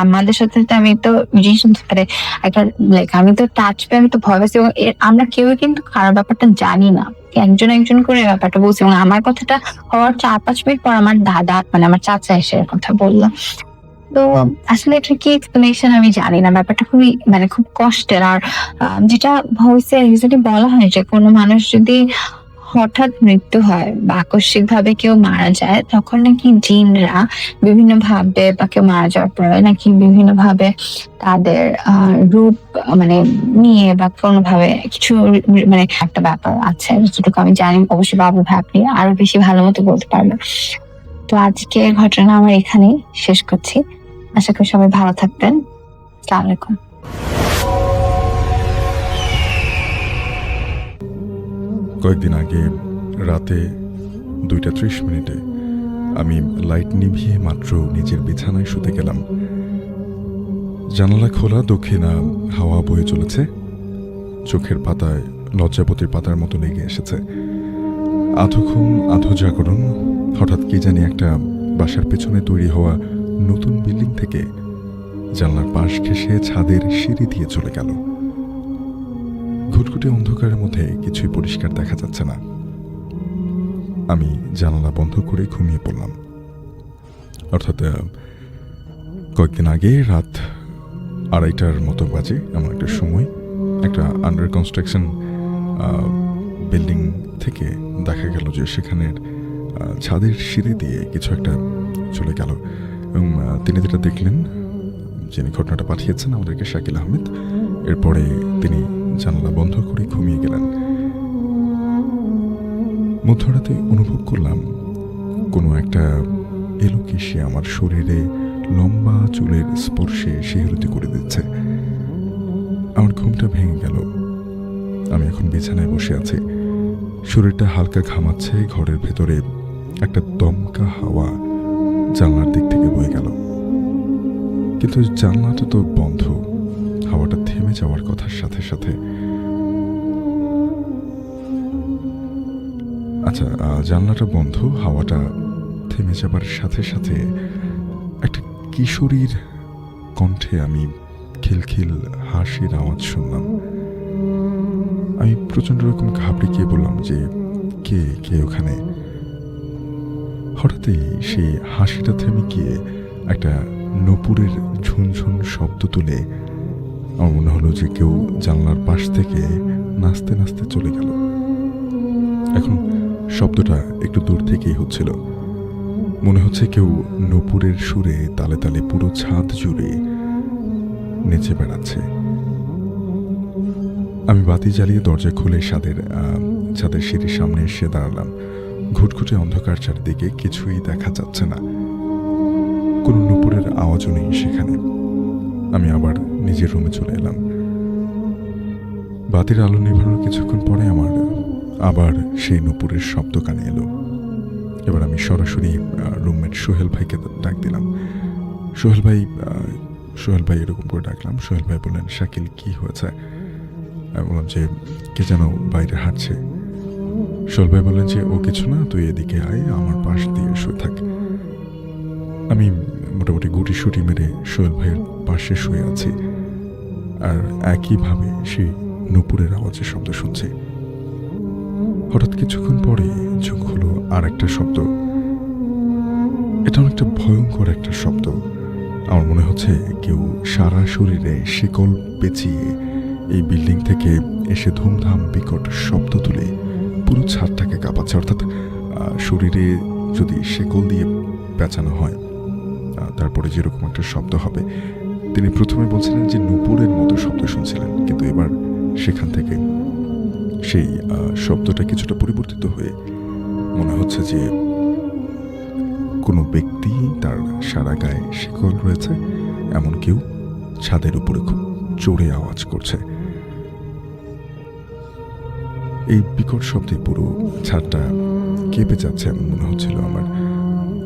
আমাদের সাথে তো আমি তো জিনিস মানে একটা লাইক আমি তো টাচ পেয়ে আমি তো ভয় পাচ্ছি, এবং আমরা কেউই কিন্তু খারাপ ব্যাপারটা জানি না, একজন একজন করে ব্যাপারটা বলছি। এবং আমার কথাটা হওয়ার 4-5 মিনিট পর আমার দাদা মানে আমার চাচা এসে এর কথা বললো। তো আসলে এটা কি এক্সপ্লেনেশন আমি জানি না, ব্যাপারটা খুবই মানে খুব কষ্টের। আর যেটা হয়েছে যদি বলা হয় যে কোনো মানুষ যদি হঠাৎ মৃত্যু হয় বা আকস্মিক ভাবে কেউ মারা যায়, তখন নাকি জিনরা বিভিন্ন ভাবে বা কেউ মারা যাওয়ার পরে নাকি বিভিন্ন ভাবে তাদের রূপ মানে নিয়ে বা কোনো ভাবে কিছু মানে একটা ব্যাপার আছে যতটুকু আমি জানি। অবশ্যই বাবু ভাই আপনি আরো বেশি ভালো মতো বলতে পারবেন। তো আজকে ঘটনা আমার এখানেই শেষ করছি। আশা করি সবাই ভালো থাকবেন। আসসালামু আলাইকুম। কয়েকদিন আগে রাতে 2:30 আমি লাইট নিভিয়ে মাত্র নিজের বিছানায় শুতে গেলাম। জানালা খোলা, দক্ষিণা হাওয়া বয়ে চলেছে, চোখের পাতায় লজ্জাপতির পাতার মতো লেগে এসেছে। আধো ঘুম আধো জাগরণ, হঠাৎ কি জানি একটা বাসার পেছনে তৈরি হওয়া নতুন বিল্ডিং থেকে জানলার পাশ ঘেঁষে ছাদের সিঁড়ি দিয়ে চলে গেল। ঘুটঘুটে অন্ধকারের মধ্যে কিছুই পরিষ্কার দেখা যাচ্ছে না। আমি জানালা বন্ধ করে ঘুমিয়ে পড়লাম। অর্থাৎ কয়েকদিন আগে রাত 2:30টার মতো বাজে এমন একটা সময় একটা আন্ডার কনস্ট্রাকশন বিল্ডিং থেকে দেখা গেল যে সেখানের ছাদের সিঁড়ি দিয়ে কিছু একটা চলে গেল। এবং তিনি যেটা দেখলেন, যিনি ঘটনাটা পাঠিয়েছেন আমাদেরকে, শাকিল আহমেদ, এরপরে তিনি জানালা বন্ধ করে ঘুমিয়ে গেলেন। মধ্যরাতে অনুভব করলাম কোনো একটা এলোকে সে আমার শরীরে লম্বা চুলের স্পর্শে শিহরিত করে দিচ্ছে। আমার ঘুমটা ভেঙে গেল। আমি এখন বিছানায় বসে আছি, শরীরটা হালকা ঘামাচ্ছে। ঘরের ভেতরে একটা দমকা হাওয়া জানলার দিক থেকে বয়ে গেল, কিন্তু জানলাটা তো বন্ধ। হাওয়াটা থেমে যাওয়ার কথার সাথে সাথে আচ্ছা, জানলাটা বন্ধ, হাওয়াটা থেমে যাবার সাথে সাথে একটা কিশোরীর কণ্ঠে আমি খিলখিল হাসির আওয়াজ শুনলাম। আমি প্রচন্ড রকম ঘাবড়ে গিয়ে বললাম যে কে কে ওখানে। হঠাৎই সেই হাসিটা থেমে গিয়ে একটা নূপুরের ঝুনঝুন শব্দ তুলে আমার মনে হলো যে কেউ জানলার পাশ থেকে নাচতে নাচতে চলে গেল। এখন শব্দটা একটু দূর থেকেই হচ্ছিল। মনে হচ্ছে কেউ নূপুরের সুরে তালে তালে পুরো ছাদ জুড়ে নেচে বেড়াচ্ছে। আমি বাতি জ্বালিয়ে দরজা খুলে ছাদের সিঁড়ির সামনে এসে দাঁড়ালাম। ঘুটঘুটে অন্ধকার, চারিদিকে কিছুই দেখা যাচ্ছে না, কোনো নূপুরের আওয়াজও নেই সেখানে। আমি আবার নিজের রুমে চলে এলাম। বাতির আলো নিভানোর কিছুক্ষণ পরে আমার আবার সেই নূপুরের শব্দ কানে এলো। এবার আমি সরাসরি রুমমেট সোহেল ভাইকে ডাক দিলাম। সোহেল ভাই এরকম করে ডাকলাম। সোহেল ভাই বললেন, শাকিল কি হয়েছে? আমি বললাম যে কে যেন বাইরে হাঁটছে। সোহেল ভাই বললেন যে ও কিছু না, তুই এদিকে আয়, আমার পাশ দিয়ে শুয়ে থাক। আমি মোটামুটি গুটি সুটি মেরে সোহেল ভাইয়ের পাশে শুয়ে আছি, আর একইভাবে সেই নূপুরের আওয়াজের শব্দ শুনছি। হঠাৎ কিছুক্ষণ পরে চোখ হলো আর একটা শব্দ। এটা অনেকটা ভয়ঙ্কর একটা শব্দ। আমার মনে হচ্ছে কেউ সারা শরীরে শিকল পেঁচিয়ে এই বিল্ডিং থেকে এসে ধুমধাম বিকট শব্দ তুলে পুরো ছাদটাকে কাঁপাচ্ছে। অর্থাৎ শরীরে যদি শিকল দিয়ে পেঁচানো হয় তারপরে যেরকম একটা শব্দ হবে। তিনি প্রথমে বলছিলেন যে নূপুরের মতো শব্দ শুনছিলেন, কিন্তু এবার সেখান থেকে সেই শব্দটা কিছুটা পরিবর্তিত হয়ে মনে হচ্ছে যে কোনো ব্যক্তি, তার সারা গায়ে শিকল রয়েছে, এমন কেউ ছাদের উপরে খুব জোরে আওয়াজ করছে। এই বিকট শব্দে পুরো ছাদটা কেঁপে যাচ্ছে এমন মনে হচ্ছিল আমার।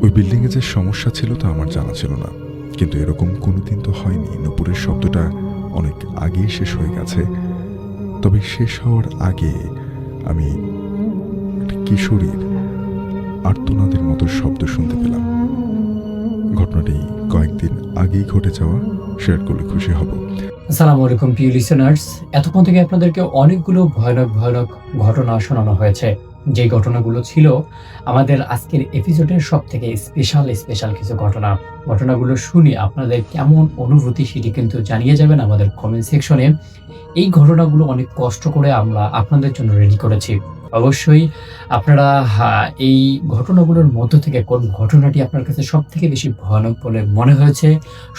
ওই বিল্ডিংয়ে যে সমস্যা ছিল তা আমার জানা ছিল না, কিন্তু এরকম কোনোদিন তো হয়নি। নূপুরের শব্দটা অনেক আগেই শেষ হয়ে গেছে, তবে শেষ হওয়ার আগে আমি একটা কিশোরীর আর্তনাদের মতো শব্দ শুনতে পেলাম। ঘটনাটি কয়েকদিন আগেই ঘটে যাওয়া, শেয়ার করলে খুশি হব। আসসালামু আলাইকুম প্রিয় লিসেনার্স, এতক্ষণ থেকে আপনাদেরকে অনেকগুলো ভয়ানক ভয়ানক ঘটনা শোনানো হয়েছে। যে ঘটনাগুলো ছিল আমাদের আজকের এপিসোডের সব থেকে স্পেশাল কিছু ঘটনাগুলো শুনে আপনাদের কেমন অনুভূতি সেটি কিন্তু জানিয়ে যাবেন আমাদের কমেন্ট সেকশনে। এই ঘটনাগুলো অনেক কষ্ট করে আমরা আপনাদের জন্য রেডি করেছি। অবশ্যই আপনারা এই ঘটনাগুলোর মধ্য থেকে কোন ঘটনাটি আপনার কাছে সব থেকে বেশি ভয়ানক বলে মনে হয়েছে,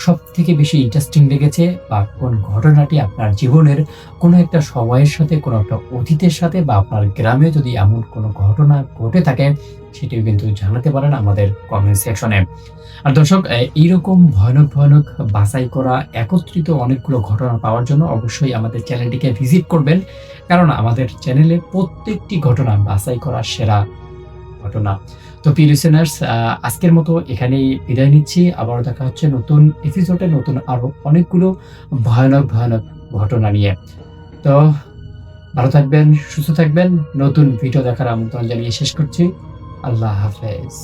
সব থেকে বেশি ইন্টারেস্টিং লেগেছে, বা কোন ঘটনাটি আপনার জীবনের কোনো একটা সময়ের সাথে, কোনো একটা অতীতের সাথে, বা আপনার গ্রামে যদি এমন কোনো ঘটনা ঘটে থাকে সেটিও কিন্তু জানাতে পারেন আমাদের কমেন্ট সেকশনে। আর দর্শক, এইরকম ভয়ানক বাছাই করা একত্রিত অনেকগুলো ঘটনা পাওয়ার জন্য অবশ্যই আমাদের চ্যানেলটিকে ভিজিট করবেন, কারণ আমাদের চ্যানেলে প্রত্যেকটি ঘটনা বাছাই করা সেরা ঘটনা। তো প্রিয় লিসেনার্স, আজকের মতো এখানেই বিদায় নিচ্ছি। আবারও দেখা হচ্ছে নতুন এপিসোডে, নতুন আরো অনেকগুলো ভয়ানক ঘটনা নিয়ে। তো ভালো থাকবেন, সুস্থ থাকবেন। নতুন ভিডিও দেখার আমন্ত্রণ জানিয়ে শেষ করছি। আল্লাহ হাফেজ।